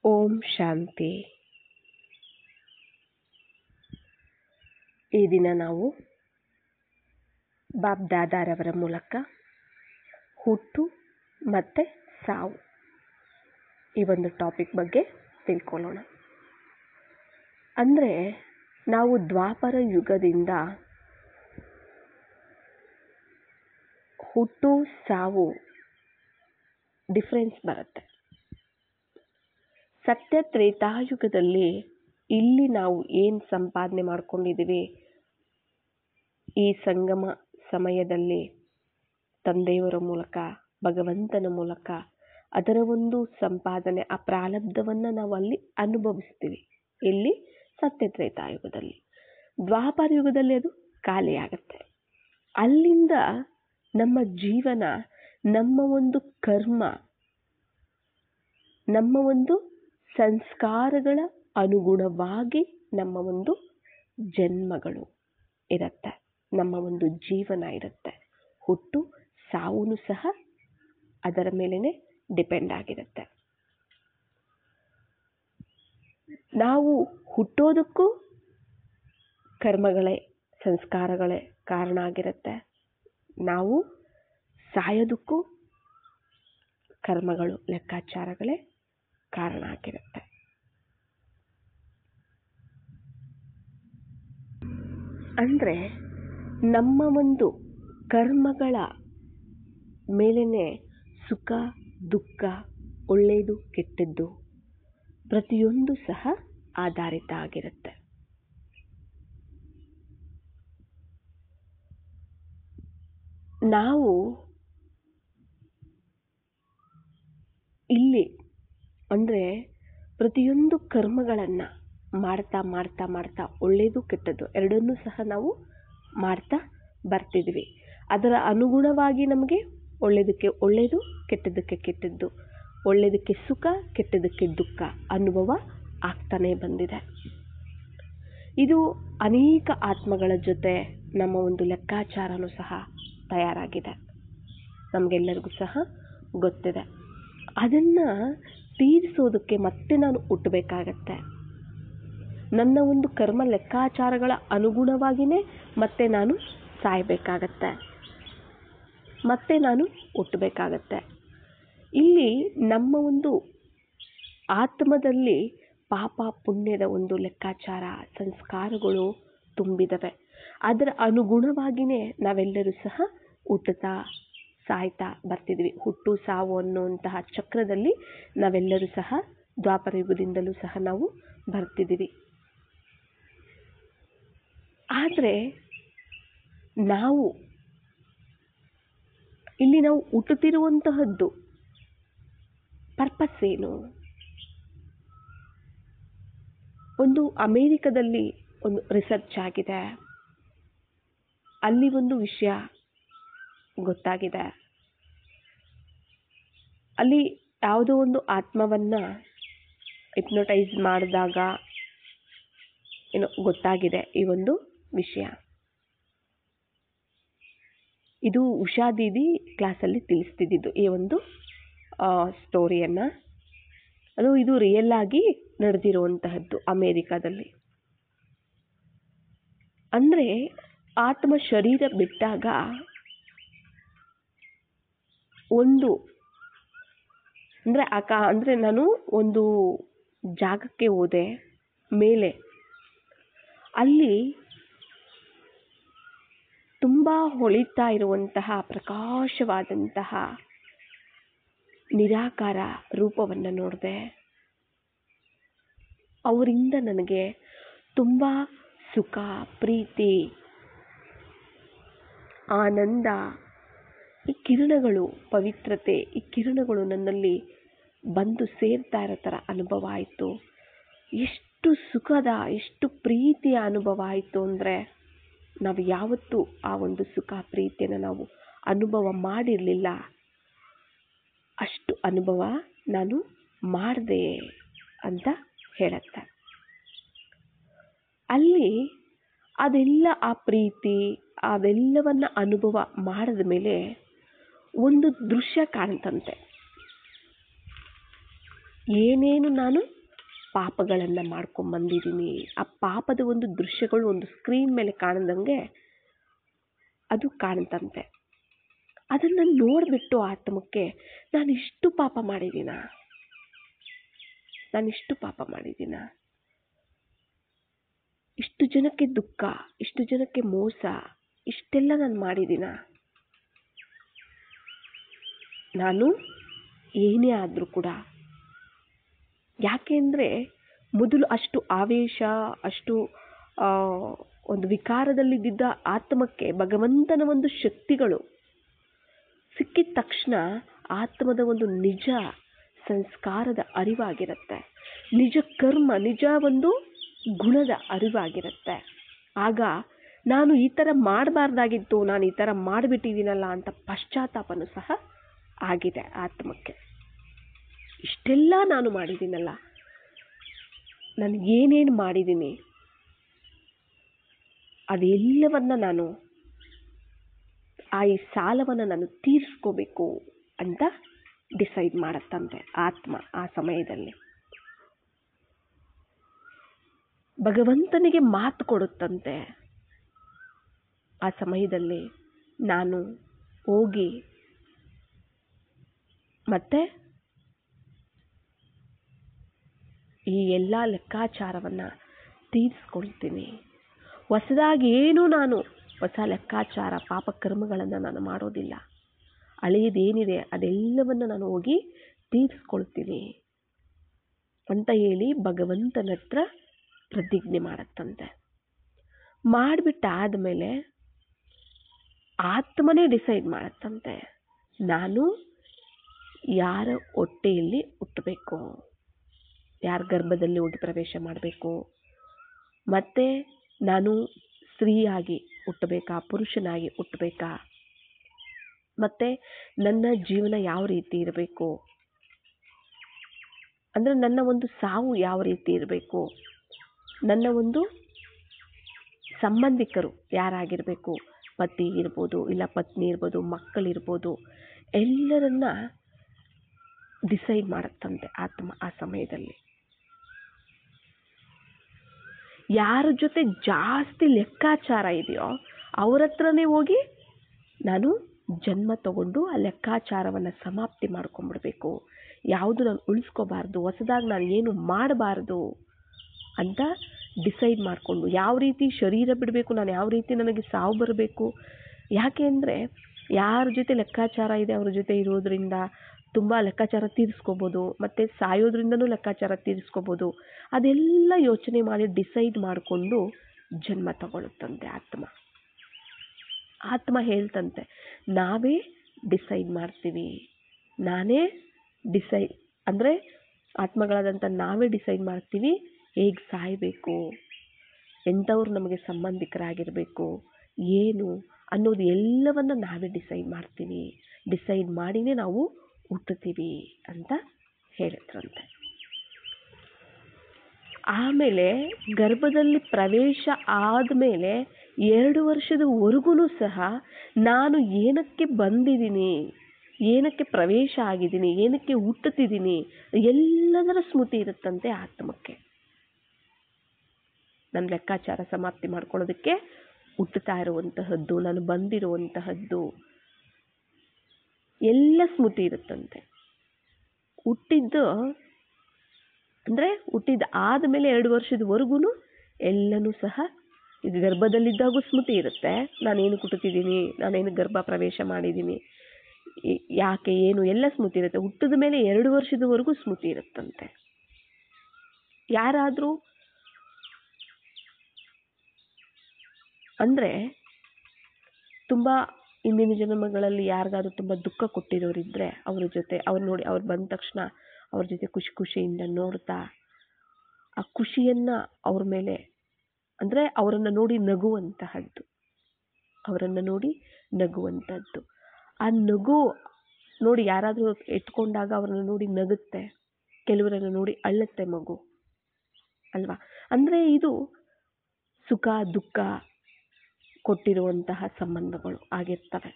ಓಂ ಶಾಂತಿ. ಈ ದಿನ ನಾವು ಬಾಬ್ ದಾದಾರವರ ಮೂಲಕ ಹುಟ್ಟು ಮತ್ತು ಸಾವು ಈ ಒಂದು ಟಾಪಿಕ್ ಬಗ್ಗೆ ತಿಳ್ಕೊಳ್ಳೋಣ. ಅಂದರೆ ನಾವು ದ್ವಾಪರ ಯುಗದಿಂದ ಹುಟ್ಟು ಸಾವು ಡಿಫ್ರೆನ್ಸ್ ಬರುತ್ತೆ. ಸತ್ಯ ತ್ರೇತಾಯುಗದಲ್ಲಿ ಇಲ್ಲಿ ನಾವು ಏನು ಸಂಪಾದನೆ ಮಾಡ್ಕೊಂಡಿದ್ದೀವಿ, ಈ ಸಂಗಮ ಸಮಯದಲ್ಲಿ ತಂದೆಯವರ ಮೂಲಕ, ಭಗವಂತನ ಮೂಲಕ ಅದರ ಒಂದು ಸಂಪಾದನೆ, ಆ ಪ್ರಾರಬ್ಧವನ್ನು ನಾವು ಅಲ್ಲಿ ಅನುಭವಿಸ್ತೀವಿ. ಇಲ್ಲಿ ಸತ್ಯ ತ್ರೇತಾಯುಗದಲ್ಲಿ. ದ್ವಾಪರ ಯುಗದಲ್ಲಿ ಅದು ಖಾಲಿಯಾಗತ್ತೆ. ಅಲ್ಲಿಂದ ನಮ್ಮ ಜೀವನ, ನಮ್ಮ ಒಂದು ಕರ್ಮ, ನಮ್ಮ ಒಂದು ಸಂಸ್ಕಾರಗಳ ಅನುಗುಣವಾಗಿ ನಮ್ಮ ಒಂದು ಜನ್ಮಗಳು ಇರುತ್ತೆ, ನಮ್ಮ ಒಂದು ಜೀವನ ಇರುತ್ತೆ. ಹುಟ್ಟು ಸಾವು ಸಹ ಅದರ ಮೇಲೇ ಡಿಪೆಂಡ್ ಆಗಿರುತ್ತೆ. ನಾವು ಹುಟ್ಟೋದಕ್ಕೂ ಕರ್ಮಗಳೇ, ಸಂಸ್ಕಾರಗಳೇ ಕಾರಣ ಆಗಿರುತ್ತೆ. ನಾವು ಸಾಯೋದಕ್ಕೂ ಕರ್ಮಗಳು, ಲೆಕ್ಕಾಚಾರಗಳೇ ಕಾರಣ ಆಗಿರುತ್ತೆ. ಅಂದರೆ ನಮ್ಮ ಒಂದು ಕರ್ಮಗಳ ಮೇಲೇ ಸುಖ ದುಃಖ, ಒಳ್ಳೆಯದು ಕೆಟ್ಟದ್ದು ಪ್ರತಿಯೊಂದು ಸಹ ಆಧಾರಿತ ಆಗಿರುತ್ತೆ. ನಾವು ಇಲ್ಲಿ ಅಂದರೆ ಪ್ರತಿಯೊಂದು ಕರ್ಮಗಳನ್ನು ಮಾಡ್ತಾ ಮಾಡ್ತಾ ಮಾಡ್ತಾ ಒಳ್ಳೆಯದು ಕೆಟ್ಟದ್ದು ಎರಡನ್ನೂ ಸಹ ನಾವು ಮಾಡ್ತಾ ಬರ್ತಿದ್ವಿ. ಅದರ ಅನುಗುಣವಾಗಿ ನಮಗೆ ಒಳ್ಳೆಯದಕ್ಕೆ ಒಳ್ಳೆಯದು, ಕೆಟ್ಟದ್ದಕ್ಕೆ ಕೆಟ್ಟದ್ದು, ಒಳ್ಳೆಯದಕ್ಕೆ ಸುಖ, ಕೆಟ್ಟದ್ದಕ್ಕೆ ದುಃಖ ಅನುಭವ ಆಗ್ತಾನೆ ಬಂದಿದೆ. ಇದು ಅನೇಕ ಆತ್ಮಗಳ ಜೊತೆ ನಮ್ಮ ಒಂದು ಲೆಕ್ಕಾಚಾರನೂ ಸಹ ತಯಾರಾಗಿದೆ, ನಮಗೆಲ್ಲರಿಗೂ ಸಹ ಗೊತ್ತಿದೆ. ಅದನ್ನು ತೀರಿಸೋದಕ್ಕೆ ಮತ್ತೆ ನಾನು ಹುಟ್ಟಬೇಕಾಗತ್ತೆ. ನನ್ನ ಒಂದು ಕರ್ಮ ಲೆಕ್ಕಾಚಾರಗಳ ಅನುಗುಣವಾಗಿಯೇ ಮತ್ತೆ ನಾನು ಸಾಯಬೇಕಾಗತ್ತೆ, ಮತ್ತೆ ನಾನು ಹುಟ್ಟಬೇಕಾಗತ್ತೆ. ಇಲ್ಲಿ ನಮ್ಮ ಒಂದು ಆತ್ಮದಲ್ಲಿ ಪಾಪ ಪುಣ್ಯದ ಒಂದು ಲೆಕ್ಕಾಚಾರ, ಸಂಸ್ಕಾರಗಳು ತುಂಬಿದವೆ. ಅದರ ಅನುಗುಣವಾಗಿಯೇ ನಾವೆಲ್ಲರೂ ಸಹ ಹುಟ್ಟುತ್ತಾ ಸಾಯ್ತಾ ಬರ್ತಿದ್ವಿ. ಹುಟ್ಟು ಸಾವು ಅನ್ನುವಂತಹ ಚಕ್ರದಲ್ಲಿ ನಾವೆಲ್ಲರೂ ಸಹ ದ್ವಾಪರ ಯುಗದಿಂದಲೂ ಸಹ ನಾವು ಬರ್ತಿದ್ದೀವಿ. ಆದರೆ ನಾವು ಇಲ್ಲಿ ನಾವು ಹುಟ್ಟುತ್ತಿರುವಂತಹದ್ದು ಪರ್ಪಸ್ ಏನು? ಒಂದು ಅಮೇರಿಕದಲ್ಲಿ ಒಂದು ರಿಸರ್ಚ್ ಆಗಿದೆ. ಅಲ್ಲಿ ಒಂದು ವಿಷಯ ಗೊತ್ತಾಗಿದೆ. ಅಲ್ಲಿ ಯಾವುದೋ ಒಂದು ಆತ್ಮವನ್ನು ಹಿಪ್ನೋಟೈಸ್ ಮಾಡಿದಾಗ ಏನೋ ಗೊತ್ತಾಗಿದೆ ಈ ಒಂದು ವಿಷಯ. ಇದು ಉಷಾ ದೀದಿ ಕ್ಲಾಸಲ್ಲಿ ತಿಳಿಸ್ತಿದ್ದು ಈ ಒಂದು ಸ್ಟೋರಿಯನ್ನು. ಇದು ರಿಯಲ್ ಆಗಿ ನಡೆದಿರುವಂತಹದ್ದು ಅಮೇರಿಕಾದಲ್ಲಿ. ಅಂದರೆ ಆತ್ಮ ಶರೀರ ಬಿಟ್ಟಾಗ ಒಂದು ಅಂದರೆ ನಾನು ಒಂದು ಜಾಗಕ್ಕೆ ಹೋದೆ ಮೇಲೆ, ಅಲ್ಲಿ ತುಂಬ ಹೊಳಿತಾ ಇರುವಂತಹ ಪ್ರಕಾಶವಾದಂತಹ ನಿರಾಕಾರ ರೂಪವನ್ನು ನೋಡಿದೆ. ಅವರಿಂದ ನನಗೆ ತುಂಬ ಸುಖ, ಪ್ರೀತಿ, ಆನಂದ, ಈ ಕಿರಣಗಳು, ಪವಿತ್ರತೆ, ಈ ಕಿರಣಗಳು ನನ್ನಲ್ಲಿ ಬಂದು ಸೇರ್ತಾ ಇರೋ ಥರ ಅನುಭವ ಆಯಿತು. ಎಷ್ಟು ಸುಖದ, ಎಷ್ಟು ಪ್ರೀತಿಯ ಅನುಭವ ಆಯಿತು ಅಂದರೆ ನಾವು ಯಾವತ್ತೂ ಆ ಒಂದು ಸುಖ ಪ್ರೀತಿಯನ್ನು ನಾವು ಅನುಭವ ಮಾಡಿರಲಿಲ್ಲ. ಅಷ್ಟು ಅನುಭವ ನಾನು ಮಾಡಿದೆ ಅಂತ ಹೇಳುತ್ತೆ. ಅಲ್ಲಿ ಅದೆಲ್ಲ ಆ ಪ್ರೀತಿ ಅವೆಲ್ಲವನ್ನು ಅನುಭವ ಮಾಡಿದ ಮೇಲೆ ಒಂದು ದೃಶ್ಯ ಕಾಣ್ತಂತೆ. ಏನೇನು ನಾನು ಪಾಪಗಳನ್ನು ಮಾಡ್ಕೊಂಬಂದಿದ್ದೀನಿ. ಆ ಪಾಪದ ಒಂದು ದೃಶ್ಯಗಳು ಒಂದು ಸ್ಕ್ರೀನ್ ಮೇಲೆ ಕಾಣದಂಗೆ ಅದು ಕಾಣುತ್ತಂತೆ. ಅದನ್ನು ನೋಡಿಬಿಟ್ಟು ಆತ್ಮಕ್ಕೆ ನಾನಿಷ್ಟು ಪಾಪ ಮಾಡಿದ್ದೀನ, ಇಷ್ಟು ಜನಕ್ಕೆ ದುಃಖ, ಇಷ್ಟು ಜನಕ್ಕೆ ಮೋಸ, ಇಷ್ಟೆಲ್ಲ ನಾನು ಮಾಡಿದ್ದೀನ. ನಾನು ಏನೇ ಆದರೂ ಕೂಡ, ಯಾಕೆಂದರೆ ಮೊದಲು ಅಷ್ಟು ಆವೇಶ, ಅಷ್ಟು ಒಂದು ವಿಕಾರದಲ್ಲಿದ್ದ ಆತ್ಮಕ್ಕೆ ಭಗವಂತನ ಒಂದು ಶಕ್ತಿಗಳು ಸಿಕ್ಕಿದ ತಕ್ಷಣ ಆತ್ಮದ ಒಂದು ನಿಜ ಸಂಸ್ಕಾರದ ಅರಿವಾಗಿರುತ್ತೆ, ನಿಜ ಕರ್ಮ, ನಿಜ ಒಂದು ಗುಣದ ಅರಿವಾಗಿರುತ್ತೆ. ಆಗ ನಾನು ಈ ಥರ ಮಾಡಬಾರ್ದಾಗಿತ್ತು, ನಾನು ಈ ಥರ ಮಾಡಿಬಿಟ್ಟಿದ್ದೀನಲ್ಲ ಅಂತ ಪಶ್ಚಾತ್ತಾಪನೂ ಸಹ ಆಗಿದೆ ಆತ್ಮಕ್ಕೆ. ಇಷ್ಟೆಲ್ಲ ನಾನು ಮಾಡಿದ್ದೀನಲ್ಲ, ನಾನು ಏನೇನು ಮಾಡಿದ್ದೀನಿ ಅದೆಲ್ಲವನ್ನ ನಾನು ಈ ಸಾಲವನ್ನು ನಾನು ತೀರಿಸ್ಕೋಬೇಕು ಅಂತ ಡಿಸೈಡ್ ಮಾಡತ್ತಂತೆ ಆತ್ಮ. ಆ ಸಮಯದಲ್ಲಿ ಭಗವಂತನಿಗೆ ಮಾತು ಕೊಡುತ್ತಂತೆ. ಆ ಸಮಯದಲ್ಲಿ ನಾನು ಹೋಗಿ ಮತ್ತೆ ಈ ಎಲ್ಲ ಲೆಕ್ಕಾಚಾರವನ್ನು ತೀರಿಸ್ಕೊಳ್ತೀನಿ. ಹೊಸದಾಗಿ ಏನು ನಾನು ಹೊಸ ಲೆಕ್ಕಾಚಾರ ಪಾಪಕರ್ಮಗಳನ್ನು ನಾನು ಮಾಡೋದಿಲ್ಲ. ಹಳೆಯದೇನಿದೆ ಅದೆಲ್ಲವನ್ನು ನಾನು ಹೋಗಿ ತೀರಿಸ್ಕೊಳ್ತೀನಿ ಅಂತ ಹೇಳಿ ಭಗವಂತನ ಹತ್ರ ಪ್ರತಿಜ್ಞೆ ಮಾಡತ್ತಂತೆ. ಮಾಡಿಬಿಟ್ಟಾದಮೇಲೆ ಆತ್ಮನೇ ಡಿಸೈಡ್ ಮಾಡತ್ತಂತೆ, ನಾನು ಯಾರ ಹೊಟ್ಟೆಯಲ್ಲಿ ಹುಟ್ಟಬೇಕು, ಯಾರ ಗರ್ಭದಲ್ಲಿ ಹೋಗಿ ಪ್ರವೇಶ ಮಾಡಬೇಕು, ಮತ್ತು ನಾನು ಸ್ತ್ರೀಯಾಗಿ ಹುಟ್ಟಬೇಕಾ, ಪುರುಷನಾಗಿ ಹುಟ್ಟಬೇಕಾ, ಮತ್ತು ನನ್ನ ಜೀವನ ಯಾವ ರೀತಿ ಇರಬೇಕು, ಅಂದರೆ ನನ್ನ ಒಂದು ಸಾವು ಯಾವ ರೀತಿ ಇರಬೇಕು, ನನ್ನ ಒಂದು ಸಂಬಂಧಿಕರು ಯಾರಾಗಿರಬೇಕು, ಪತಿ ಇರ್ಬೋದು, ಇಲ್ಲ ಪತ್ನಿ ಇರ್ಬೋದು, ಮಕ್ಕಳಿರ್ಬೋದು, ಎಲ್ಲರನ್ನ ಡಿಸೈಡ್ ಮಾಡುತ್ತಂತೆ ಆತ್ಮ. ಆ ಸಮಯದಲ್ಲಿ ಯಾರ ಜೊತೆ ಜಾಸ್ತಿ ಲೆಕ್ಕಾಚಾರ ಇದೆಯೋ ಅವ್ರ ಹತ್ರನೇ ಹೋಗಿ ನಾನು ಜನ್ಮ ತಗೊಂಡು ಆ ಲೆಕ್ಕಾಚಾರವನ್ನು ಸಮಾಪ್ತಿ ಮಾಡ್ಕೊಂಡ್ಬಿಡ್ಬೇಕು, ಯಾವುದು ನಾನು ಉಳಿಸ್ಕೋಬಾರ್ದು, ಹೊಸದಾಗಿ ನಾನು ಏನು ಮಾಡಬಾರ್ದು ಅಂತ ಡಿಸೈಡ್ ಮಾಡಿಕೊಂಡು ಯಾವ ರೀತಿ ಶರೀರ ಬಿಡಬೇಕು, ನಾನು ಯಾವ ರೀತಿ ನನಗೆ ಸಾವು ಬರಬೇಕು. ಯಾಕೆ ಅಂದರೆ ಯಾರ ಜೊತೆ ಲೆಕ್ಕಾಚಾರ ಇದೆ ಅವ್ರ ಜೊತೆ ಇರೋದ್ರಿಂದ ತುಂಬ ಲೆಕ್ಕಾಚಾರ ತೀರಿಸ್ಕೋಬೋದು, ಮತ್ತು ಸಾಯೋದ್ರಿಂದನೂ ಲೆಕ್ಕಾಚಾರ ತೀರಿಸ್ಕೋಬೋದು. ಅದೆಲ್ಲ ಯೋಚನೆ ಮಾಡಿ ಡಿಸೈಡ್ ಮಾಡಿಕೊಂಡು ಜನ್ಮ ತಗೊಳ್ಳುತ್ತಂತೆ ಆತ್ಮ. ಆತ್ಮ ಹೇಳ್ತಂತೆ, ನಾವೇ ಡಿಸೈಡ್ ಮಾಡ್ತೀವಿ, ನಾನೇ ಡಿಸೈಡ್ ಅಂದರೆ ಆತ್ಮಗಳಾದಂಥ ನಾವೇ ಡಿಸೈಡ್ ಮಾಡ್ತೀವಿ ಹೇಗೆ ಸಾಯಬೇಕು, ಎಂಥವ್ರು ನಮಗೆ ಸಂಬಂಧಿಕರಾಗಿರಬೇಕು, ಏನು ಅನ್ನೋದು ಎಲ್ಲವನ್ನು ನಾವೇ ಡಿಸೈಡ್ ಮಾಡ್ತೀವಿ, ಡಿಸೈಡ್ ಮಾಡಿನೇ ನಾವು ಹುಟ್ಟುತ್ತೀವಿ ಅಂತ ಹೇಳಿದ್ರಂತೆ. ಆಮೇಲೆ ಗರ್ಭದಲ್ಲಿ ಪ್ರವೇಶ ಆದಮೇಲೆ 2 ವರ್ಷದವರೆಗೂ ಸಹ ನಾನು ಏನಕ್ಕೆ ಬಂದಿದ್ದೀನಿ, ಏನಕ್ಕೆ ಪ್ರವೇಶ ಆಗಿದ್ದೀನಿ, ಏನಕ್ಕೆ ಹುಟ್ಟುತ್ತಿದ್ದೀನಿ ಎಲ್ಲದರ ಸ್ಮೃತಿ ಇರುತ್ತಂತೆ ಆತ್ಮಕ್ಕೆ. ನನ್ನ ಲೆಕ್ಕಾಚಾರ ಸಮಾಪ್ತಿ ಮಾಡ್ಕೊಳ್ಳೋದಕ್ಕೆ ಹುಟ್ಟುತ್ತಾ ಇರುವಂತಹದ್ದು, ನಾನು ಬಂದಿರುವಂತಹದ್ದು ಎಲ್ಲ ಸ್ಮೃತಿ ಇರುತ್ತಂತೆ. ಹುಟ್ಟಿದ್ದ ಆದಮೇಲೆ 2 ವರ್ಷದವರೆಗೂ ಎಲ್ಲನೂ ಸಹ ಈಗ ಗರ್ಭದಲ್ಲಿದ್ದಾಗೂ ಸ್ಮೃತಿ ಇರುತ್ತೆ, ನಾನೇನು ಹುಟ್ಟುತ್ತಿದ್ದೀನಿ, ನಾನೇನು ಗರ್ಭ ಪ್ರವೇಶ ಮಾಡಿದ್ದೀನಿ, ಯಾಕೆ ಏನು ಎಲ್ಲ ಸ್ಮೃತಿ ಇರುತ್ತೆ. ಹುಟ್ಟಿದ ಮೇಲೆ 2 ವರ್ಷದವರೆಗೂ ಸ್ಮೃತಿ ಇರುತ್ತಂತೆ. ಯಾರಾದರೂ ಅಂದರೆ ತುಂಬ ಹಿಂದಿನ ಜನ್ಮಗಳಲ್ಲಿ ಯಾರಿಗಾದ್ರೂ ತುಂಬ ದುಃಖ ಕೊಟ್ಟಿರೋರಿದ್ದರೆ ಅವ್ರ ಜೊತೆ ಅವ್ರು ಬಂದ ತಕ್ಷಣ ಅವ್ರ ಜೊತೆ ಖುಷಿಯಿಂದ ನೋಡ್ತಾ ಆ ಖುಷಿಯನ್ನು ಅವ್ರ ಮೇಲೆ ಅಂದರೆ ಅವರನ್ನು ನೋಡಿ ನಗುವಂಥದ್ದು. ಆ ನಗು ನೋಡಿ ಯಾರಾದರೂ ಎತ್ಕೊಂಡಾಗ ಅವ್ರನ್ನ ನೋಡಿ ನಗುತ್ತೆ, ಕೆಲವರನ್ನು ನೋಡಿ ಅಳುತ್ತೆ ಮಗು ಅಲ್ವಾ. ಅಂದರೆ ಇದು ಸುಖ ದುಃಖ ಕೊಟ್ಟಿರುವಂತಹ ಸಂಬಂಧಗಳು ಆಗಿರ್ತವೆ.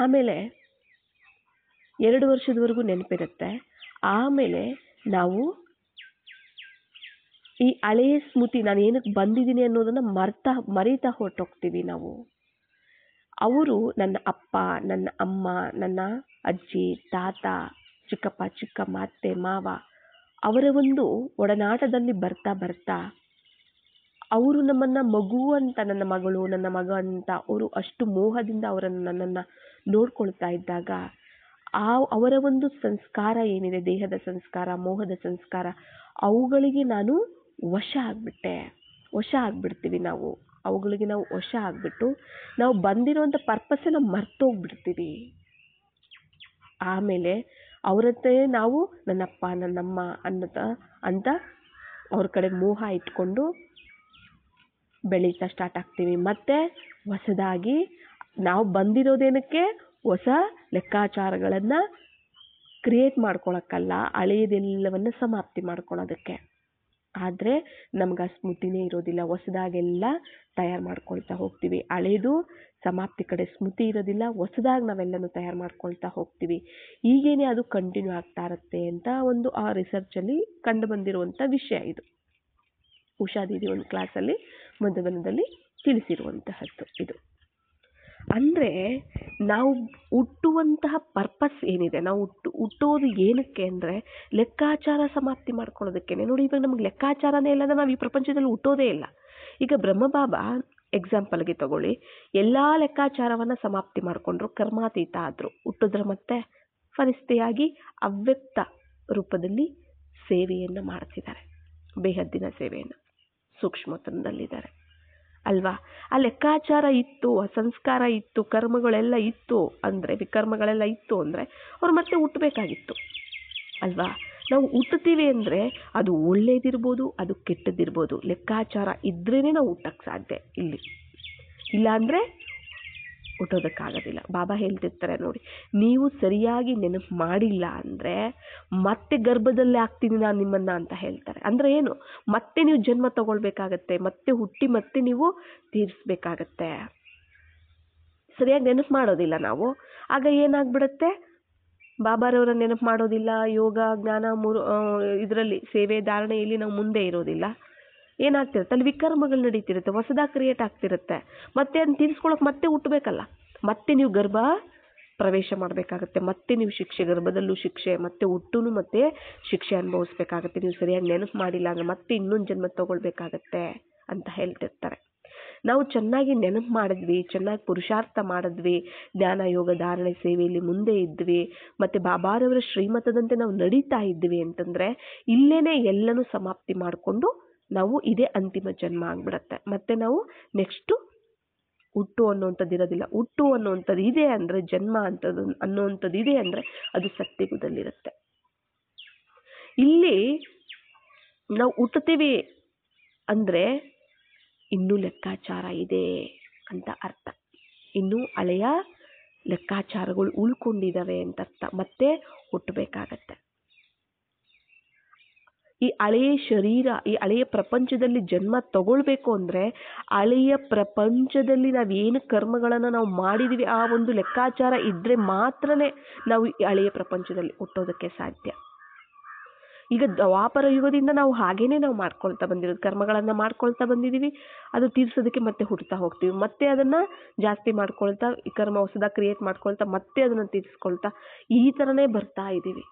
ಆಮೇಲೆ 2 ವರ್ಷದವರೆಗೂ ನೆನಪಿರುತ್ತೆ. ಆಮೇಲೆ ನಾವು ಈ ಹಳೆಯ ಸ್ಮೃತಿ, ನಾನು ಏನಕ್ಕೆ ಬಂದಿದ್ದೀನಿ ಅನ್ನೋದನ್ನ ಮರೀತಾ ಹೊರಟೋಗ್ತೀವಿ ನಾವು. ಅವರು ನನ್ನ ಅಪ್ಪ, ನನ್ನ ಅಮ್ಮ, ನನ್ನ ಅಜ್ಜಿ, ತಾತ, ಚಿಕ್ಕಪ್ಪ, ಚಿಕ್ಕಮ್ಮ, ಅತ್ತೆ, ಮಾವ, ಅವರ ಒಂದು ಒಡನಾಟದಲ್ಲಿ ಬರ್ತಾ ಬರ್ತಾ ಅವರು ನಮ್ಮನ್ನ ಮಗು ಅಂತ, ನನ್ನ ಮಗಳು, ನನ್ನ ಮಗ ಅಂತ ಅವರು ಅಷ್ಟು ಮೋಹದಿಂದ ನನ್ನನ್ನು ನೋಡ್ಕೊಳ್ತಾ ಇದ್ದಾಗ ಅವರ ಒಂದು ಸಂಸ್ಕಾರ ಏನಿದೆ, ದೇಹದ ಸಂಸ್ಕಾರ, ಮೋಹದ ಸಂಸ್ಕಾರ, ಅವುಗಳಿಗೆ ನಾನು ವಶ ಆಗ್ಬಿಡ್ತೀವಿ ನಾವು. ಅವುಗಳಿಗೆ ನಾವು ವಶ ಆಗ್ಬಿಟ್ಟು ನಾವು ಬಂದಿರೋಂಥ ಪರ್ಪಸ್ಸನ್ನ ಮರ್ತೋಗ್ಬಿಡ್ತೀವಿ. ಆಮೇಲೆ ಅವರತ್ತೆ ನಾವು ನನ್ನಪ್ಪ, ನನ್ನಮ್ಮ ಅಂತ ಅವ್ರ ಕಡೆ ಮೋಹ ಇಟ್ಕೊಂಡು ಬೆಳೀತಾ ಸ್ಟಾರ್ಟ್ ಆಗ್ತೀವಿ. ಮತ್ತೆ ಹೊಸದಾಗಿ ನಾವು ಬಂದಿರೋದೇನಕ್ಕೆ, ಹೊಸ ಲೆಕ್ಕಾಚಾರಗಳನ್ನು ಕ್ರಿಯೇಟ್ ಮಾಡ್ಕೊಳಕ್ಕಲ್ಲ, ಹಳೆಯದೆಲ್ಲವನ್ನು ಸಮಾಪ್ತಿ ಮಾಡ್ಕೊಳ್ಳೋದಕ್ಕೆ. ಆದರೆ ನಮ್ಗೆ ಆ ಸ್ಮೃತಿನೇ ಇರೋದಿಲ್ಲ. ಹೊಸದಾಗೆಲ್ಲ ತಯಾರು ಮಾಡ್ಕೊಳ್ತಾ ಹೋಗ್ತೀವಿ. ಹಳೇದು ಸಮಾಪ್ತಿ ಕಡೆ ಸ್ಮೃತಿ ಇರೋದಿಲ್ಲ, ಹೊಸದಾಗಿ ನಾವೆಲ್ಲನೂ ತಯಾರು ಮಾಡ್ಕೊಳ್ತಾ ಹೋಗ್ತೀವಿ. ಹೀಗೇನೆ ಅದು ಕಂಟಿನ್ಯೂ ಆಗ್ತಾ ಇರುತ್ತೆ ಅಂತ ಒಂದು ಆ ರಿಸರ್ಚಲ್ಲಿ ಕಂಡು ಬಂದಿರುವಂಥ ವಿಷಯ ಇದು. ಉಷಾ ದೀದಿ ಒಂದು ಕ್ಲಾಸಲ್ಲಿ ಮಧುಬನದಲ್ಲಿ ತಿಳಿಸಿರುವಂತಹದ್ದು ಇದು. ಅಂದರೆ ನಾವು ಹುಟ್ಟುವಂತಹ ಪರ್ಪಸ್ ಏನಿದೆ, ನಾವು ಹುಟ್ಟೋದು ಏನಕ್ಕೆ ಅಂದರೆ ಲೆಕ್ಕಾಚಾರ ಸಮಾಪ್ತಿ ಮಾಡ್ಕೊಳ್ಳೋದಕ್ಕೇನೆ. ನೋಡಿ, ಇವಾಗ ನಮ್ಗೆ ಲೆಕ್ಕಾಚಾರನೇ ಇಲ್ಲ ಅಂದ್ರೆ ನಾವು ಈ ಪ್ರಪಂಚದಲ್ಲಿ ಹುಟ್ಟೋದೇ ಇಲ್ಲ. ಈಗ ಬ್ರಹ್ಮಬಾಬಾ ಎಕ್ಸಾಂಪಲ್ಗೆ ತಗೊಳ್ಳಿ, ಎಲ್ಲ ಲೆಕ್ಕಾಚಾರವನ್ನು ಸಮಾಪ್ತಿ ಮಾಡಿಕೊಂಡ್ರು, ಕರ್ಮಾತೀತ ಆದರು, ಹುಟ್ಟಿದ್ರೆ ಮತ್ತೆ ಫರಿಸ್ತೆಯಾಗಿ ಅವ್ಯಕ್ತ ರೂಪದಲ್ಲಿ ಸೇವೆಯನ್ನು ಮಾಡ್ತಿದ್ದಾರೆ, ಬೇಹದ್ದಿನ ಸೇವೆಯನ್ನು, ಸೂಕ್ಷ್ಮತನದಲ್ಲಿದ್ದಾರೆ ಅಲ್ವಾ. ಆ ಲೆಕ್ಕಾಚಾರ ಇತ್ತು, ಆ ಸಂಸ್ಕಾರ ಇತ್ತು, ಕರ್ಮಗಳೆಲ್ಲ ಇತ್ತು ಅಂದರೆ, ವಿಕರ್ಮಗಳೆಲ್ಲ ಇತ್ತು ಅಂದರೆ ಅವ್ರು ಮತ್ತೆ ಹುಟ್ಟಬೇಕಾಗಿತ್ತು ಅಲ್ವಾ. ನಾವು ಹುಟ್ಟುತ್ತೀವಿ ಅಂದರೆ ಅದು ಒಳ್ಳೇದಿರ್ಬೋದು, ಅದು ಕೆಟ್ಟದಿರ್ಬೋದು, ಲೆಕ್ಕಾಚಾರ ಇದ್ರೇ ನಾವು ಹುಟ್ಟಕ್ಕೆ ಸಾಧ್ಯ. ಇಲ್ಲ ಅಂದರೆ ಹುಟ್ಟೋದಕ್ಕಾಗೋದಿಲ್ಲ. ಬಾಬಾ ಹೇಳ್ತಿರ್ತಾರೆ ನೋಡಿ, ನೀವು ಸರಿಯಾಗಿ ನೆನಪು ಮಾಡಿಲ್ಲ ಅಂದರೆ ಮತ್ತೆ ಗರ್ಭದಲ್ಲೇ ಆಗ್ತೀನಿ ನಾನು ನಿಮ್ಮನ್ನ ಅಂತ ಹೇಳ್ತಾರೆ. ಅಂದರೆ ಏನು, ಮತ್ತೆ ನೀವು ಜನ್ಮ ತಗೊಳ್ಬೇಕಾಗತ್ತೆ, ಮತ್ತೆ ಹುಟ್ಟಿ ಮತ್ತೆ ನೀವು ತೀರಿಸ್ಬೇಕಾಗತ್ತೆ. ಸರಿಯಾಗಿ ನೆನಪು ಮಾಡೋದಿಲ್ಲ ನಾವು, ಆಗ ಏನಾಗ್ಬಿಡುತ್ತೆ, ಬಾಬಾರವರ ನೆನಪು ಮಾಡೋದಿಲ್ಲ, ಯೋಗ ಜ್ಞಾನ ಇದರಲ್ಲಿ ಸೇವೆ ಧಾರಣೆಯಲ್ಲಿ ನಾವು ಮುಂದೆ ಇರೋದಿಲ್ಲ. ಏನಾಗ್ತಿರುತ್ತೆ ಅಲ್ಲಿ ವಿಕರ್ಮಗಳು ನಡೀತಿರುತ್ತೆ, ಹೊಸದಾಗಿ ಕ್ರಿಯೇಟ್ ಆಗ್ತಿರುತ್ತೆ. ಮತ್ತೆ ಅದನ್ನ ತೀರಿಸ್ಕೊಳಕ್ಕೆ ಮತ್ತೆ ಹುಟ್ಟಬೇಕಲ್ಲ, ಮತ್ತೆ ನೀವು ಗರ್ಭ ಪ್ರವೇಶ ಮಾಡಬೇಕಾಗತ್ತೆ, ಮತ್ತೆ ನೀವು ಶಿಕ್ಷೆ, ಗರ್ಭದಲ್ಲೂ ಶಿಕ್ಷೆ, ಮತ್ತೆ ಹುಟ್ಟುನು ಮತ್ತೆ ಶಿಕ್ಷೆ ಅನುಭವಿಸ್ಬೇಕಾಗತ್ತೆ. ನೀವು ಸರಿಯಾಗಿ ನೆನಪು ಮಾಡಿಲ್ಲ ಅಂದರೆ ಮತ್ತೆ ಇನ್ನೊಂದು ಜನ್ಮ ತಗೊಳ್ಬೇಕಾಗತ್ತೆ ಅಂತ ಹೇಳ್ತಿರ್ತಾರೆ. ನಾವು ಚೆನ್ನಾಗಿ ನೆನಪು ಮಾಡಿದ್ವಿ, ಚೆನ್ನಾಗಿ ಪುರುಷಾರ್ಥ ಮಾಡಿದ್ವಿ, ಜ್ಞಾನ ಯೋಗ ಧಾರಣೆ ಸೇವೆಯಲ್ಲಿ ಮುಂದೆ ಇದ್ವಿ, ಮತ್ತು ಬಾಬಾರವರ ಶ್ರೀಮತದಂತೆ ನಾವು ನಡೀತಾ ಇದ್ವಿ ಅಂತಂದರೆ ಇಲ್ಲೇನೆ ಎಲ್ಲನೂ ಸಮಾಪ್ತಿ ಮಾಡಿಕೊಂಡು ನಾವು ಇದೇ ಅಂತಿಮ ಜನ್ಮ ಆಗ್ಬಿಡತ್ತೆ. ಮತ್ತೆ ನಾವು ನೆಕ್ಸ್ಟು ಹುಟ್ಟು ಅನ್ನುವಂಥದ್ದು ಇರೋದಿಲ್ಲ. ಹುಟ್ಟು ಅನ್ನುವಂಥದ್ದು ಇದೆ ಅಂದರೆ, ಜನ್ಮ ಅಂತದ್ದು ಅನ್ನುವಂಥದ್ದು ಇದೆ ಅಂದರೆ ಅದು ಸತ್ಯಯುಗದಲ್ಲಿರುತ್ತೆ. ಇಲ್ಲಿ ನಾವು ಹುಟ್ಟುತ್ತೀವಿ ಅಂದರೆ ಇನ್ನೂ ಲೆಕ್ಕಾಚಾರ ಇದೆ ಅಂತ ಅರ್ಥ, ಇನ್ನೂ ಹಳೆಯ ಲೆಕ್ಕಾಚಾರಗಳು ಉಳ್ಕೊಂಡಿದ್ದಾವೆ ಅಂತ ಅರ್ಥ, ಮತ್ತೆ ಹುಟ್ಟಬೇಕಾಗತ್ತೆ. ಈ ಹಳೆಯ ಶರೀರ, ಈ ಹಳೆಯ ಪ್ರಪಂಚದಲ್ಲಿ ಜನ್ಮ ತಗೊಳ್ಬೇಕು ಅಂದರೆ ಹಳೆಯ ಪ್ರಪಂಚದಲ್ಲಿ ನಾವೇನು ಕರ್ಮಗಳನ್ನು ನಾವು ಮಾಡಿದ್ದೀವಿ ಆ ಒಂದು ಲೆಕ್ಕಾಚಾರ ಇದ್ದರೆ ಮಾತ್ರನೇ ನಾವು ಈ ಹಳೆಯ ಪ್ರಪಂಚದಲ್ಲಿ ಹುಟ್ಟೋದಕ್ಕೆ ಸಾಧ್ಯ. ಈಗ ದ್ವಾಪರ ಯುಗದಿಂದ ನಾವು ಹಾಗೇನೆ ನಾವು ಮಾಡ್ಕೊಳ್ತಾ ಬಂದಿರೋದು, ಕರ್ಮಗಳನ್ನು ಮಾಡ್ಕೊಳ್ತಾ ಬಂದಿದ್ದೀವಿ, ಅದು ತೀರ್ಸೋದಕ್ಕೆ ಮತ್ತೆ ಹುಡ್ತಾ ಹೋಗ್ತೀವಿ, ಮತ್ತೆ ಅದನ್ನು ಜಾಸ್ತಿ ಮಾಡ್ಕೊಳ್ತಾ, ಈ ಕರ್ಮ ಹೊಸದಾಗಿ ಕ್ರಿಯೇಟ್ ಮಾಡ್ಕೊಳ್ತಾ ಮತ್ತೆ ಅದನ್ನು ತೀರಿಸ್ಕೊಳ್ತಾ ಈ ಥರನೇ ಬರ್ತಾ ಇದ್ದೀವಿ.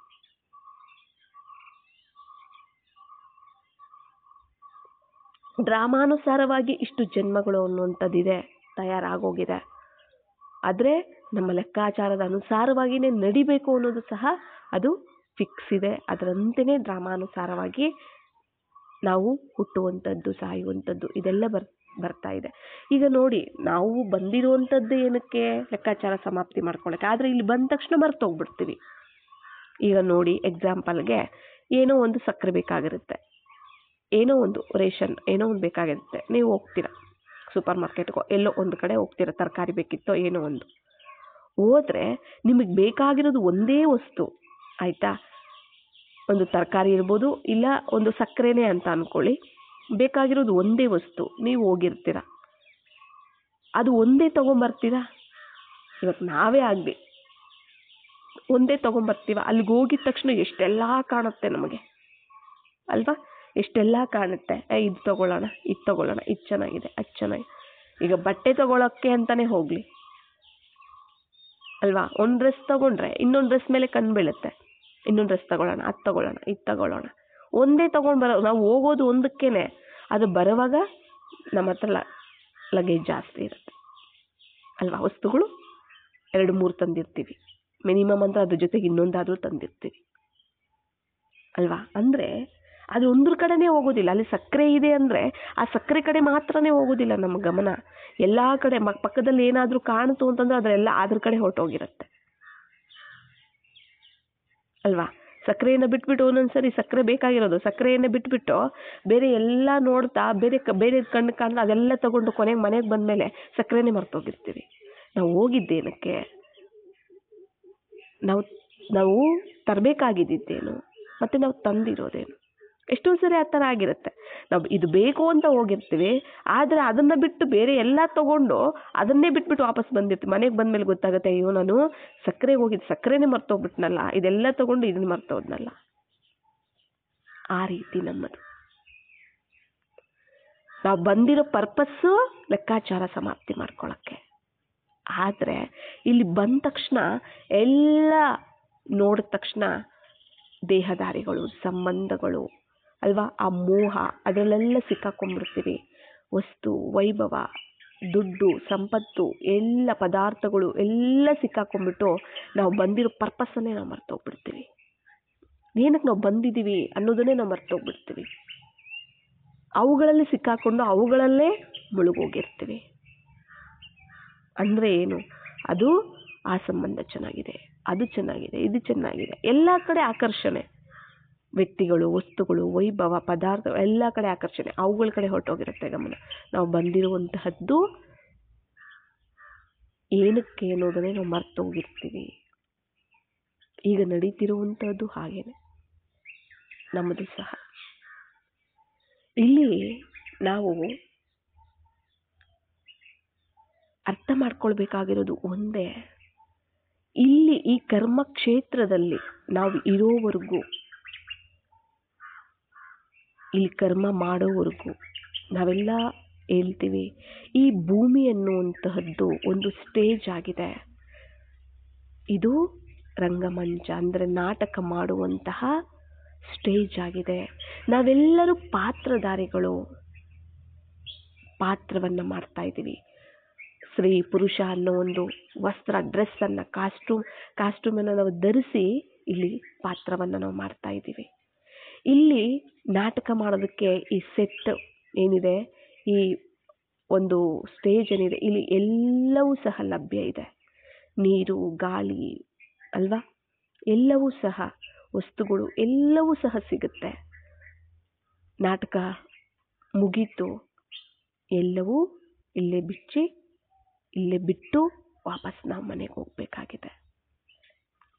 ಡ್ರಾಮಾನುಸಾರವಾಗಿ ಇಷ್ಟು ಜನ್ಮಗಳು ಅನ್ನುವಂಥದ್ದಿದೆ, ತಯಾರಾಗೋಗಿದೆ. ಆದರೆ ನಮ್ಮ ಲೆಕ್ಕಾಚಾರದ ಅನುಸಾರವಾಗಿಯೇ ನಡಿಬೇಕು ಅನ್ನೋದು ಸಹ ಅದು ಫಿಕ್ಸ್ ಇದೆ. ಅದರಂತೆಯೇ ಡ್ರಾಮಾನುಸಾರವಾಗಿ ನಾವು ಹುಟ್ಟುವಂಥದ್ದು, ಸಾಯುವಂಥದ್ದು ಇದೆಲ್ಲ ಬರ್ತಾ ಇದೆ. ಈಗ ನೋಡಿ, ನಾವು ಬಂದಿರುವಂಥದ್ದು ಏನಕ್ಕೆ, ಲೆಕ್ಕಾಚಾರ ಸಮಾಪ್ತಿ ಮಾಡ್ಕೊಳ್ಳೋಕ್ಕೆ. ಆದರೆ ಇಲ್ಲಿ ಬಂದ ತಕ್ಷಣ ಮರ್ತೋಗ್ಬಿಡ್ತೀವಿ. ಈಗ ನೋಡಿ, ಎಕ್ಸಾಂಪಲ್ಗೆ ಏನೋ ಒಂದು ಸಕ್ಕರೆ ಬೇಕಾಗಿರುತ್ತೆ, ಏನೋ ಒಂದು ರೇಷನ್ ಏನೋ ಒಂದು ಬೇಕಾಗಿರುತ್ತೆ, ನೀವು ಹೋಗ್ತೀರಾ ಸೂಪರ್ ಮಾರ್ಕೆಟ್ಗೋ ಎಲ್ಲೋ ಒಂದು ಕಡೆ ಹೋಗ್ತೀರಾ, ತರಕಾರಿ ಬೇಕಿತ್ತೋ ಏನೋ ಒಂದು ಹೋದರೆ ನಿಮಗೆ ಬೇಕಾಗಿರೋದು ಒಂದೇ ವಸ್ತು ಆಯಿತಾ, ಒಂದು ತರಕಾರಿ ಇರ್ಬೋದು, ಇಲ್ಲ ಒಂದು ಸಕ್ಕರೆನೇ ಅಂತ ಅಂದ್ಕೊಳ್ಳಿ, ಬೇಕಾಗಿರೋದು ಒಂದೇ ವಸ್ತು, ನೀವು ಹೋಗಿರ್ತೀರ, ಅದು ಒಂದೇ ತೊಗೊಂಬರ್ತೀರಾ. ಇವತ್ತು ನಾವೇ ಆಗಲಿ ಒಂದೇ ತೊಗೊಂಬರ್ತೀವ, ಅಲ್ಲಿಗೆ ಹೋಗಿದ ತಕ್ಷಣ ಎಷ್ಟೆಲ್ಲ ಕಾಣುತ್ತೆ ನಮಗೆ ಅಲ್ವಾ. ಎಷ್ಟೆಲ್ಲ ಕಾಣುತ್ತೆ, ಇದು ತಗೊಳ್ಳೋಣ, ಇದು ತಗೊಳ್ಳೋಣ, ಇದು ಚೆನ್ನಾಗಿದೆ, ಅದು ಚೆನ್ನಾಗಿದೆ. ಈಗ ಬಟ್ಟೆ ತಗೊಳ್ಳೋಕ್ಕೆ ಅಂತಾನೆ ಹೋಗ್ಲಿ ಅಲ್ವಾ, ಒಂದು ಡ್ರೆಸ್ ತಗೊಂಡ್ರೆ ಇನ್ನೊಂದು ಡ್ರೆಸ್ ಮೇಲೆ ಕಣ್ಣು ಬೀಳುತ್ತೆ, ಇನ್ನೊಂದು ಡ್ರೆಸ್ ತಗೊಳ್ಳೋಣ, ಅದು ತಗೊಳ್ಳೋಣ, ಇದು ತಗೊಳ್ಳೋಣ. ಒಂದೇ ತಗೊಂಡು ನಾವು ಹೋಗೋದು ಒಂದಕ್ಕೇನೆ, ಅದು ಬರುವಾಗ ನಮ್ಮ ಹತ್ರ ಲಗೇಜ್ ಜಾಸ್ತಿ ಇರುತ್ತೆ ಅಲ್ವಾ. ವಸ್ತುಗಳು 2-3 ತಂದಿರ್ತೀವಿ ಮಿನಿಮಮ್ ಅಂತ, ಅದ್ರ ಜೊತೆಗೆ ಇನ್ನೊಂದಾದ್ರೂ ತಂದಿರ್ತೀವಿ ಅಲ್ವಾ. ಅಂದರೆ ಅದು ಒಂದ್ರ ಕಡೆನೇ ಹೋಗೋದಿಲ್ಲ. ಅಲ್ಲಿ ಸಕ್ಕರೆ ಇದೆ ಅಂದರೆ ಆ ಸಕ್ಕರೆ ಕಡೆ ಮಾತ್ರನೇ ಹೋಗೋದಿಲ್ಲ ನಮ್ಮ ಗಮನ. ಎಲ್ಲ ಕಡೆ ಪಕ್ಕದಲ್ಲಿ ಏನಾದರೂ ಕಾಣಿತು ಅಂತಂದ್ರೆ ಅದರೆಲ್ಲ ಅದ್ರ ಕಡೆ ಹೊರಟೋಗಿರುತ್ತೆ ಅಲ್ವಾ. ಸಕ್ಕರೆಯನ್ನು ಬಿಟ್ಬಿಟ್ಟು ಒಂದೊಂದ್ಸರಿ ಸಕ್ಕರೆ ಬೇಕಾಗಿರೋದು ಸಕ್ಕರೆಯನ್ನು ಬಿಟ್ಬಿಟ್ಟು ಬೇರೆ ಎಲ್ಲ ನೋಡ್ತಾ ಬೇರೆ ಕಣ್ಣು ಕಾಣ್ತಾ ಅದೆಲ್ಲ ತಗೊಂಡು ಕೊನೆಗೆ ಮನೆಗೆ ಬಂದಮೇಲೆ ಸಕ್ಕರೆನೇ ಮರ್ತೋಗಿರ್ತೀವಿ. ನಾವು ಹೋಗಿದ್ದೇನಕ್ಕೆ, ನಾವು ತರಬೇಕಾಗಿದ್ದೇನು, ಮತ್ತು ನಾವು ತಂದಿರೋದೇನು. ಎಷ್ಟೊಂದು ಸರಿ ಆ ಥರ ಆಗಿರುತ್ತೆ. ನಾವು ಇದು ಬೇಕು ಅಂತ ಹೋಗಿರ್ತೀವಿ, ಆದರೆ ಅದನ್ನು ಬಿಟ್ಟು ಬೇರೆ ಎಲ್ಲ ತಗೊಂಡು ಅದನ್ನೇ ಬಿಟ್ಬಿಟ್ಟು ವಾಪಸ್ ಬಂದಿರ್ತೀವಿ. ಮನೆಗೆ ಬಂದಮೇಲೆ ಗೊತ್ತಾಗುತ್ತೆ, ಅಯ್ಯೋ ನಾನು ಸಕ್ಕರೆಗೆ ಹೋಗಿದ್ದು ಸಕ್ಕರೆನೇ ಮರ್ತೋಗ್ಬಿಟ್ನಲ್ಲ, ಇದೆಲ್ಲ ತಗೊಂಡು ಇದನ್ನ ಮರ್ತೋದ್ನಲ್ಲ. ಆ ರೀತಿ ನಮ್ಮದು. ನಾವು ಬಂದಿರೋ ಪರ್ಪಸ್ಸು ಲೆಕ್ಕಾಚಾರ ಸಮಾಪ್ತಿ ಮಾಡ್ಕೊಳ್ಳೋಕ್ಕೆ. ಆದರೆ ಇಲ್ಲಿ ಬಂದ ತಕ್ಷಣ ಎಲ್ಲ ನೋಡಿದ ತಕ್ಷಣ ದೇಹದಾರಿಗಳು, ಸಂಬಂಧಗಳು ಅಲ್ವಾ, ಆ ಮೋಹ ಅದರಲ್ಲೆಲ್ಲ ಸಿಕ್ಕಾಕೊಂಡ್ಬಿಡ್ತೀವಿ. ವಸ್ತು, ವೈಭವ, ದುಡ್ಡು, ಸಂಪತ್ತು, ಎಲ್ಲ ಪದಾರ್ಥಗಳು ಎಲ್ಲ ಸಿಕ್ಕಾಕೊಂಡ್ಬಿಟ್ಟು ನಾವು ಬಂದಿರೋ ಪರ್ಪಸ್ಸನ್ನೇ ನಾವು ಮರ್ತೋಗ್ಬಿಡ್ತೀವಿ. ಏನಕ್ಕೆ ನಾವು ಬಂದಿದ್ದೀವಿ ಅನ್ನೋದನ್ನೇ ನಾವು ಮರ್ತೋಗ್ಬಿಡ್ತೀವಿ. ಅವುಗಳಲ್ಲಿ ಸಿಕ್ಕಾಕೊಂಡು ಅವುಗಳಲ್ಲೇ ಮುಳುಗೋಗಿರ್ತೀವಿ. ಅಂದರೆ ಏನು, ಅದು ಆ ಸಂಬಂಧ ಚೆನ್ನಾಗಿದೆ, ಅದು ಚೆನ್ನಾಗಿದೆ, ಇದು ಚೆನ್ನಾಗಿದೆ, ಎಲ್ಲ ಕಡೆ ಆಕರ್ಷಣೆ. ವ್ಯಕ್ತಿಗಳು, ವಸ್ತುಗಳು, ವೈಭವ, ಪದಾರ್ಥ ಎಲ್ಲ ಕಡೆ ಆಕರ್ಷಣೆ, ಅವುಗಳ ಕಡೆ ಹೊರಟೋಗಿರುತ್ತೆ ಗಮನ. ನಾವು ಬಂದಿರುವಂತಹದ್ದು ಏನಕ್ಕೆ ಅನ್ನೋದನ್ನೇ ನಾವು ಮರ್ತೋಗಿರ್ತೀವಿ. ಈಗ ನಡೀತಿರುವಂಥದ್ದು ಹಾಗೇನೆ ನಮ್ಮದು ಸಹ. ಇಲ್ಲಿ ನಾವು ಅರ್ಥ ಮಾಡ್ಕೊಳ್ಬೇಕಾಗಿರೋದು ಒಂದೇ, ಇಲ್ಲಿ ಈ ಕರ್ಮ ಕ್ಷೇತ್ರದಲ್ಲಿ ನಾವು ಇರೋವರೆಗೂ, ಇಲ್ಲಿ ಕರ್ಮ ಮಾಡೋವರೆಗೂ ನಾವೆಲ್ಲ ಹೇಳ್ತೀವಿ, ಈ ಭೂಮಿ ಅನ್ನುವಂತಹದ್ದು ಒಂದು ಸ್ಟೇಜ್ ಆಗಿದೆ. ಇದು ರಂಗಮಂಚ ಅಂದರೆ ನಾಟಕ ಮಾಡುವಂತಹ ಸ್ಟೇಜ್ ಆಗಿದೆ. ನಾವೆಲ್ಲರೂ ಪಾತ್ರಧಾರಿಗಳು, ಪಾತ್ರವನ್ನು ಮಾಡ್ತಾ ಇದ್ದೀವಿ. ಸ್ತ್ರೀ ಪುರುಷ ಅನ್ನೋ ಒಂದು ವಸ್ತ್ರ, ಡ್ರೆಸ್ಸನ್ನು, ಕಾಸ್ಟ್ಯೂಮನ್ನು ನಾವು ಧರಿಸಿ ಇಲ್ಲಿ ಪಾತ್ರವನ್ನು ನಾವು ಮಾಡ್ತಾ ಇದ್ದೀವಿ. ಇಲ್ಲಿ ನಾಟಕ ಮಾಡೋದಕ್ಕೆ ಈ ಸೆಟ್ ಏನಿದೆ, ಈ ಒಂದು ಸ್ಟೇಜ್ ಏನಿದೆ, ಇಲ್ಲಿ ಎಲ್ಲವೂ ಸಹ ಲಭ್ಯ ಇದೆ. ನೀರು, ಗಾಳಿ ಅಲ್ವಾ, ಎಲ್ಲವೂ ಸಹ, ವಸ್ತುಗಳು ಎಲ್ಲವೂ ಸಹ ಸಿಗುತ್ತೆ. ನಾಟಕ ಮುಗೀತು, ಎಲ್ಲವೂ ಇಲ್ಲೇ ಬಿಟ್ಟು ವಾಪಸ್ ನಾವು ಮನೆಗೆ ಹೋಗಬೇಕಾಗಿದೆ.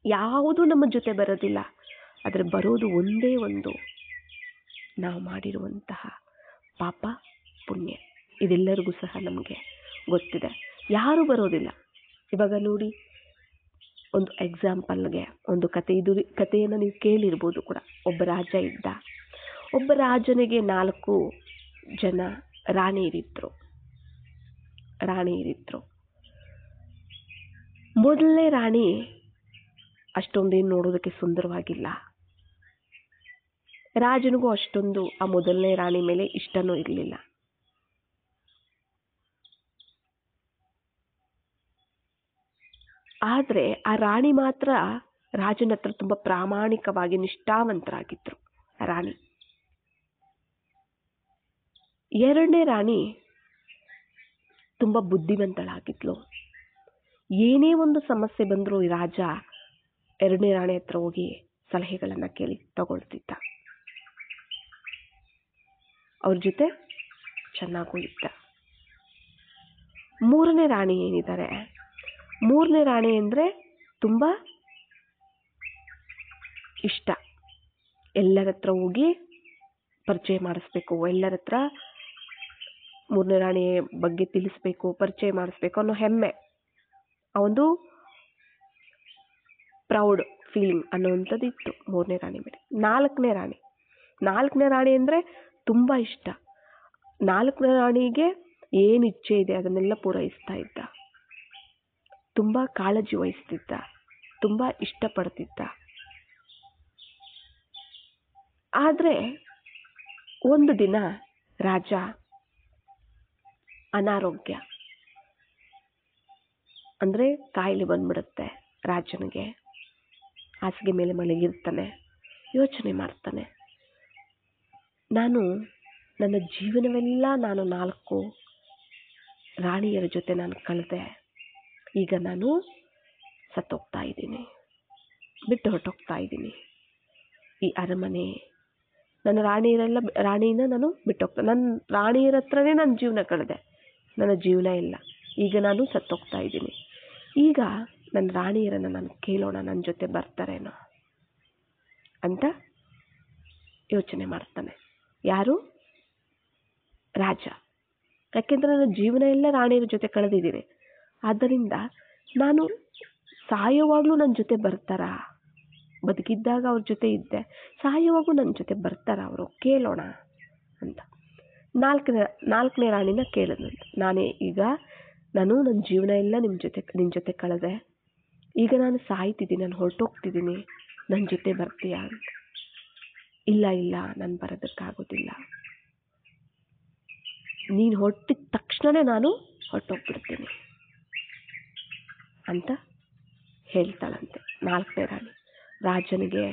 ಯಾವುದೂ ನಮ್ಮ ಜೊತೆ ಬರೋದಿಲ್ಲ. ಆದರೆ ಬರೋದು ಒಂದೇ ಒಂದು, ನಾವು ಮಾಡಿರುವಂತಹ ಪಾಪ ಪುಣ್ಯ. ಇದೆಲ್ಲರಿಗೂ ಸಹ ನಮಗೆ ಗೊತ್ತಿದೆ. ಯಾರೂ ಬರೋದಿಲ್ಲ. ಇವಾಗ ನೋಡಿ, ಒಂದು ಎಕ್ಸಾಂಪಲ್ಗೆ ಒಂದು ಕಥೆಯನ್ನು ನೀವು ಕೇಳಿರ್ಬೋದು ಕೂಡ. ಒಬ್ಬ ರಾಜ ಇದ್ದ. ಒಬ್ಬ ರಾಜನಿಗೆ 4 ಜನ ರಾಣಿಯರಿದ್ರು. ಮೊದಲನೇ ರಾಣಿ ಅಷ್ಟೊಂದೇನು ನೋಡೋದಕ್ಕೆ ಸುಂದರವಾಗಿಲ್ಲ. ರಾಜನಿಗೂ ಅಷ್ಟೊಂದು ಆ ಮೊದಲನೇ ರಾಣಿ ಮೇಲೆ ಇಷ್ಟನೂ ಇರಲಿಲ್ಲ. ಆದರೆ ಆ ರಾಣಿ ಮಾತ್ರ ರಾಜನ ಹತ್ರ ತುಂಬ ಪ್ರಾಮಾಣಿಕವಾಗಿ ನಿಷ್ಠಾವಂತರಾಗಿದ್ರು. ರಾಣಿ. ಎರಡನೇ ರಾಣಿ ತುಂಬ ಬುದ್ಧಿವಂತಳಾಗಿದ್ಲು. ಏನೇ ಒಂದು ಸಮಸ್ಯೆ ಬಂದರೂ ಈ ರಾಜ ಎರಡನೇ ರಾಣಿ ಹತ್ರ ಹೋಗಿ ಸಲಹೆಗಳನ್ನು ಕೇಳಿ ತಗೊಳ್ತಿದ್ದ. ಅವ್ರ ಜೊತೆ ಚೆನ್ನಾಗೂ ಇದ್ದ. ಮೂರನೇ ರಾಣಿ ಏನಿದ್ದಾರೆ, ಮೂರನೇ ರಾಣಿ ಅಂದರೆ ತುಂಬ ಇಷ್ಟ. ಎಲ್ಲರ ಹತ್ರ ಹೋಗಿ ಪರಿಚಯ ಮಾಡಿಸ್ಬೇಕು, ಎಲ್ಲರ ಹತ್ರ ಮೂರನೇ ರಾಣಿ ಬಗ್ಗೆ ತಿಳಿಸ್ಬೇಕು, ಪರಿಚಯ ಮಾಡಿಸ್ಬೇಕು ಅನ್ನೋ ಹೆಮ್ಮೆ, ಆ ಒಂದು ಪ್ರೌಡ್ ಫೀಲಿಂಗ್ ಅನ್ನೋವಂಥದ್ದು ಇತ್ತು ಮೂರನೇ ರಾಣಿ ಮೇಲೆ. ನಾಲ್ಕನೇ ರಾಣಿ 4ನೇ ರಾಣಿ ಅಂದರೆ ತುಂಬ ಇಷ್ಟ. 4ನೇ ರಾಣಿಗೆ ಏನು ಇಚ್ಛೆ ಇದೆ ಅದನ್ನೆಲ್ಲ ಪೂರೈಸ್ತಾ ಇದ್ದ. ತುಂಬ ಕಾಳಜಿ ವಹಿಸ್ತಿದ್ದ, ತುಂಬ ಇಷ್ಟಪಡ್ತಿದ್ದ. ಆದರೆ ಒಂದು ದಿನ ರಾಜ ಅನಾರೋಗ್ಯ ಅಂದರೆ ಕಾಯಿಲೆ ಬಂದ್ಬಿಡುತ್ತೆ ರಾಜನಿಗೆ. ಹಾಸಿಗೆ ಮೇಲೆ ಮಲಗಿರ್ತಾನೆ, ಯೋಚನೆ ಮಾಡ್ತಾನೆ, ನನ್ನ ಜೀವನವೆಲ್ಲ ನಾನು 4 ರಾಣಿಯರ ಜೊತೆ ನಾನು ಕಳೆದೆ. ಈಗ ನಾನು ಸತ್ತೋಗ್ತಾ ಇದ್ದೀನಿ, ಬಿಟ್ಟು ಹೊರಟೋಗ್ತಾ ಇದ್ದೀನಿ. ಈ ಅರಮನೆ, ನನ್ನ ರಾಣಿನ ನಾನು ಬಿಟ್ಟೋಗ್ತಾ, ನನ್ನ ರಾಣಿಯರ ಹತ್ರನೇ ನನ್ನ ಜೀವನ ಕಳೆದೆ, ನನ್ನ ಜೀವನ ಇಲ್ಲ. ಈಗ ನಾನು ಸತ್ತೋಗ್ತಾ ಇದ್ದೀನಿ. ಈಗ ನನ್ನ ರಾಣಿಯರನ್ನು ನಾನು ಕೇಳೋಣ, ನನ್ನ ಜೊತೆ ಬರ್ತಾರೇನೋ ಅಂತ ಯೋಚನೆ ಮಾಡ್ತಾನೆ. ಯಾರು? ರಾಜ. ಯಾಕೆಂದರೆ ನನ್ನ ಜೀವನ ಎಲ್ಲ ರಾಣಿಯರ ಜೊತೆ ಕಳೆದಿದ್ದೀನಿ. ಆದ್ದರಿಂದ ನಾನು ಸಾಯೋವಾಗಲೂ ನನ್ನ ಜೊತೆ ಬರ್ತಾರಾ? ಬದುಕಿದ್ದಾಗ ಅವ್ರ ಜೊತೆ ಇದ್ದೆ, ಸಾಯೋವಾಗೂ ನನ್ನ ಜೊತೆ ಬರ್ತಾರಾ ಅವರು? ಕೇಳೋಣ ಅಂತ 4ನೇ ರಾಣಿನ ಕೇಳಿದಂತೆ. ನಾನು ನನ್ನ ಜೀವನ ಎಲ್ಲ ನಿನ್ನ ಜೊತೆ ಕಳೆದೆ, ಈಗ ನಾನು ಸಾಯ್ತಿದ್ದೀನಿ, ನಾನು ಹೊರಟೋಗ್ತಿದ್ದೀನಿ, ನನ್ನ ಜೊತೆ ಬರ್ತೀಯಾ ಅಂತ. ಇಲ್ಲ, ನಾನು ಬರೋದಕ್ಕಾಗೋದಿಲ್ಲ, ನೀನು ಹೊರಟಿದ ತಕ್ಷಣವೇ ನಾನು ಹೊರಟೋಗ್ಬಿಡ್ತೀನಿ ಅಂತ ಹೇಳ್ತಾಳಂತೆ 4ನೇ ರಾಣಿ. ರಾಜನಿಗೆ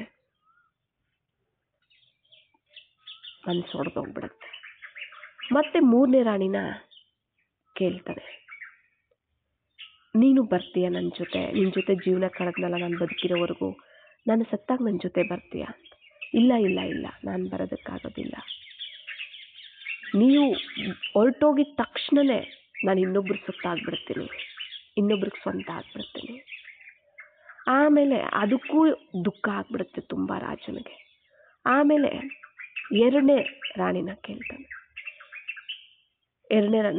ಮನಸ್ಸು ಹೊಡೆದೋಗ್ಬಿಡುತ್ತೆ. ಮತ್ತೆ 3ನೇ ರಾಣಿನ ಕೇಳ್ತಾನೆ, ನೀನು ಬರ್ತೀಯ ನನ್ನ ಜೊತೆ? ನಿನ್ನ ಜೊತೆ ಜೀವನ ಕಳೆದ್ನಲ್ಲ ನಾನು ಬದುಕಿರೋವರೆಗೂ, ನಾನು ಸತ್ತಾಗ ನನ್ನ ಜೊತೆ ಬರ್ತೀಯ ಅಂತ. ಇಲ್ಲ, ನಾನು ಬರೋದಕ್ಕಾಗೋದಿಲ್ಲ. ನೀವು ಹೊರಟೋಗಿದ ತಕ್ಷಣವೇ ನಾನು ಇನ್ನೊಬ್ರಿಗೆ ಸ್ವಂತ ಆಗ್ಬಿಡ್ತೀನಿ. ಆಮೇಲೆ ಅದಕ್ಕೂ ದುಃಖ ಆಗ್ಬಿಡುತ್ತೆ ತುಂಬ ರಾಜನಿಗೆ. ಆಮೇಲೆ 2ನೇ ರಾಣಿನ ಕೇಳ್ತಾನೆ.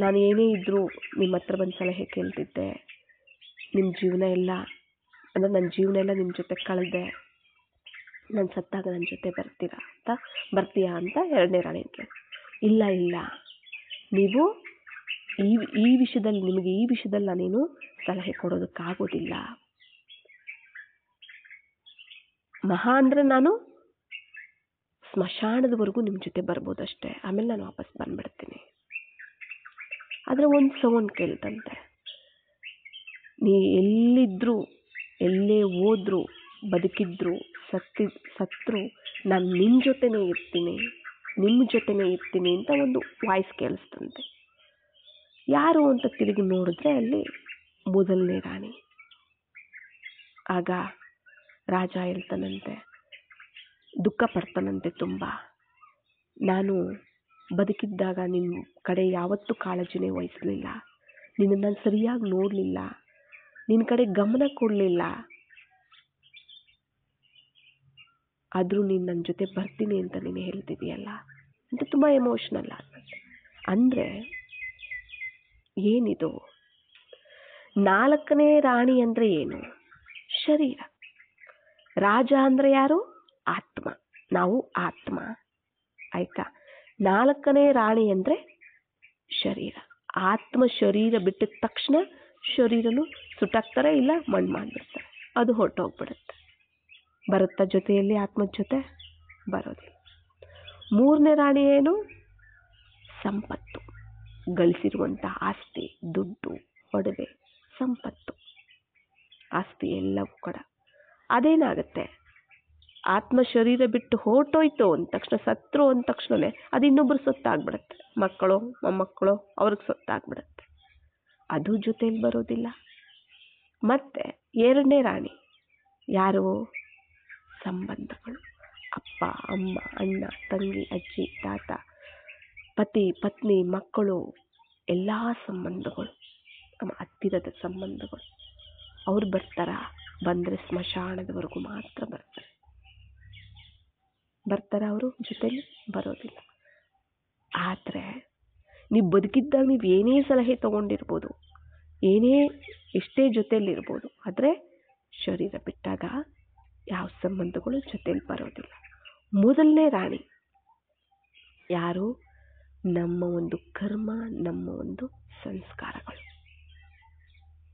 ನಾನು ಏನೇ ಇದ್ದರೂ ನಿಮ್ಮ ಹತ್ರ ಬಂದು ಸಲಹೆ ಕೇಳ್ತಿದ್ದೆ, ನಿಮ್ಮ ಜೀವನ ಎಲ್ಲ ಅಂದರೆ ನನ್ನ ಜೀವನ ಎಲ್ಲ ನಿಮ್ಮ ಜೊತೆ ಕಳೆದೆ, ನಾನು ಸತ್ತಾಗ ನನ್ನ ಜೊತೆ ಬರ್ತೀಯಾ ಅಂತ 2ನೇ ರಾಣಿ ಕೇಳಿ. ಇಲ್ಲ, ನೀವು ಈ ವಿಷಯದಲ್ಲಿ ನಿಮಗೆ ಈ ವಿಷಯದಲ್ಲಿ ನಾನೇನು ಸಲಹೆ ಕೊಡೋದಕ್ಕಾಗೋದಿಲ್ಲ. ಮಹಾ ಅಂದರೆ ನಾನು ಸ್ಮಶಾನದವರೆಗೂ ನಿಮ್ಮ ಜೊತೆ ಬರ್ಬೋದಷ್ಟೇ, ಆಮೇಲೆ ನಾನು ವಾಪಸ್ ಬಂದ್ಬಿಡ್ತೀನಿ. ಆದರೆ ಒಂದು ಸೌಂಡ್ ಕೇಳ್ತಂತೆ, ನೀ ಎಲ್ಲಿದ್ದರೂ, ಎಲ್ಲೇ ಹೋದ್ರೂ, ಬದುಕಿದ್ರು, ಸತ್ರು, ನಾನು ನಿಮ್ಮ ಜೊತೆನೇ ಇರ್ತೀನಿ ಅಂತ ಒಂದು ವಾಯ್ಸ್ ಕೇಳಿಸ್ತಂತೆ. ಯಾರು ಅಂತ ತಿರುಗಿ ನೋಡಿದ್ರೆ ಅಲ್ಲಿ ಮೊದಲನೇ ರಾಣಿ. ಆಗ ರಾಜ ಹೇಳ್ತಾನಂತೆ, ದುಃಖ ಪಡ್ತಾನಂತೆ ತುಂಬ. ನಾನು ಬದುಕಿದ್ದಾಗ ನಿನ್ನ ಕಡೆ ಯಾವತ್ತೂ ಕಾಳಜಿನೇ ವಹಿಸಲಿಲ್ಲ, ನಿನ್ನನ್ನು ನಾನು ಸರಿಯಾಗಿ ನೋಡಲಿಲ್ಲ, ನಿನ್ನ ಕಡೆ ಗಮನ ಕೊಡಲಿಲ್ಲ. ಆದರೂ ನೀನು ನನ್ನ ಜೊತೆ ಬರ್ತೀನಿ ಅಂತ ನೀನು ಹೇಳ್ತಿದೀಯಲ್ಲ ಅಂತ ತುಂಬ ಎಮೋಷ್ನಲ್ ಆಗುತ್ತೆ. ಅಂದರೆ ಏನಿದು? 4ನೇ ರಾಣಿ ಅಂದರೆ ಏನು? ಶರೀರ. ರಾಜ ಅಂದರೆ ಯಾರು? ಆತ್ಮ. ನಾವು ಆತ್ಮ, ಆಯ್ತಾ? 4ನೇ ರಾಣಿ ಅಂದರೆ ಶರೀರ. ಆತ್ಮ ಶರೀರ ಬಿಟ್ಟಿದ ತಕ್ಷಣ ಶರೀರನು ಸುಟ್ಟಾಕ್ತಾರೆ, ಇಲ್ಲ ಮಣ್ಣು ಮಾಡಿಬಿಡ್ತಾರೆ, ಅದು ಹೊರಟೋಗ್ಬಿಡುತ್ತೆ. ಬರುತ್ತಾ ಜೊತೆಯಲ್ಲಿ ಆತ್ಮದ ಜೊತೆ? ಬರೋದಿಲ್ಲ. 3ನೇ ರಾಣಿ ಏನು? ಸಂಪತ್ತು, ಗಳಿಸಿರುವಂಥ ಆಸ್ತಿ, ದುಡ್ಡು, ಒಡವೆ, ಸಂಪತ್ತು, ಆಸ್ತಿ ಎಲ್ಲವೂ ಕೂಡ. ಅದೇನಾಗುತ್ತೆ? ಆತ್ಮ ಶರೀರ ಬಿಟ್ಟು ಹೊರಟೋಯ್ತು ಅಂದ ತಕ್ಷಣ, ಸತ್ರು ಅಂದ ತಕ್ಷಣವೇ ಅದು ಇನ್ನೊಬ್ರು ಸೊತ್ತಾಗ್ಬಿಡುತ್ತೆ. ಮಕ್ಕಳು, ಮೊಮ್ಮಕ್ಕಳು, ಅವ್ರಿಗೆ ಸೊತ್ತಾಗ್ಬಿಡುತ್ತೆ. ಅದು ಜೊತೆಯಲ್ಲಿ ಬರೋದಿಲ್ಲ. ಮತ್ತೆ 2ನೇ ರಾಣಿ ಯಾರು? ಸಂಬಂಧಗಳು, ಅಪ್ಪ, ಅಮ್ಮ, ಅಣ್ಣ, ತಂಗಿ, ಅಜ್ಜಿ, ತಾತ, ಪತಿ, ಪತ್ನಿ, ಮಕ್ಕಳು, ಎಲ್ಲ ಸಂಬಂಧಗಳು, ನಮ್ಮ ಹತ್ತಿರದ ಸಂಬಂಧಗಳು. ಅವ್ರು ಬಂದರೆ ಸ್ಮಶಾನದವರೆಗೂ ಮಾತ್ರ ಬರ್ತಾರೆ ಅವರು ಜೊತೆಲಿ ಬರೋದಿಲ್ಲ. ಆದರೆ ನೀವು ಬದುಕಿದ್ದಾಗ ನೀವು ಏನೇ ಸಲಹೆ ತಗೊಂಡಿರ್ಬೋದು, ಎಷ್ಟೇ ಜೊತೆಯಲ್ಲಿರ್ಬೋದು, ಆದರೆ ಶರೀರ ಬಿಟ್ಟಾಗ ಯಾವ ಸಂಬಂಧಗಳು ಜೊತೆಲಿ ಬರೋದಿಲ್ಲ. ಮೊದಲನೇ ರಾಣಿ ಯಾರು? ನಮ್ಮ ಒಂದು ಕರ್ಮ, ನಮ್ಮ ಒಂದು ಸಂಸ್ಕಾರಗಳು,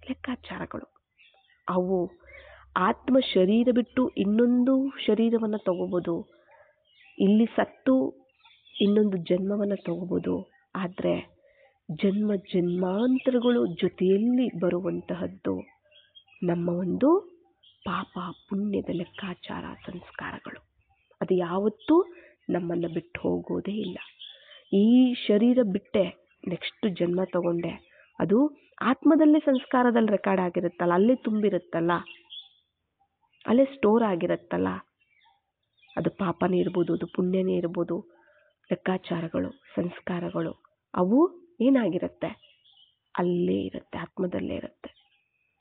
ಲೆಕ್ಕಾಚಾರಗಳು. ಅವು ಆತ್ಮ ಶರೀರ ಬಿಟ್ಟು ಇನ್ನೊಂದು ಶರೀರವನ್ನು ತಗೋಬೋದು, ಇಲ್ಲಿ ಸತ್ತು ಇನ್ನೊಂದು ಜನ್ಮವನ್ನು ತಗೋಬೋದು. ಆದರೆ ಜನ್ಮ ಜನ್ಮಾಂತರಗಳು ಜೊತೆಯಲ್ಲಿ ಬರುವಂತಹದ್ದು ನಮ್ಮ ಒಂದು ಪಾಪ ಪುಣ್ಯದ ಲೆಕ್ಕಾಚಾರ, ಸಂಸ್ಕಾರಗಳು. ಅದು ಯಾವತ್ತೂ ನಮ್ಮನ್ನು ಬಿಟ್ಟು ಹೋಗೋದೇ ಇಲ್ಲ. ಈ ಶರೀರ ಬಿಟ್ಟೆ ನೆಕ್ಸ್ಟ್ ಜನ್ಮ ತಗೊಂಡೆ, ಅದು ಆತ್ಮದಲ್ಲೇ ಸಂಸ್ಕಾರದಲ್ಲಿ ರೆಕಾರ್ಡ್ ಆಗಿರುತ್ತಲ್ಲ, ಅಲ್ಲೇ ತುಂಬಿರುತ್ತಲ್ಲ, ಅಲ್ಲೇ ಸ್ಟೋರ್ ಆಗಿರುತ್ತಲ್ಲ. ಅದು ಪಾಪನೇ ಇರ್ಬೋದು, ಅದು ಪುಣ್ಯನೇ ಇರ್ಬೋದು, ಲೆಕ್ಕಾಚಾರಗಳು, ಸಂಸ್ಕಾರಗಳು ಅವು ಏನಾಗಿರುತ್ತೆ, ಅಲ್ಲೇ ಇರುತ್ತೆ, ಆತ್ಮದಲ್ಲೇ ಇರುತ್ತೆ.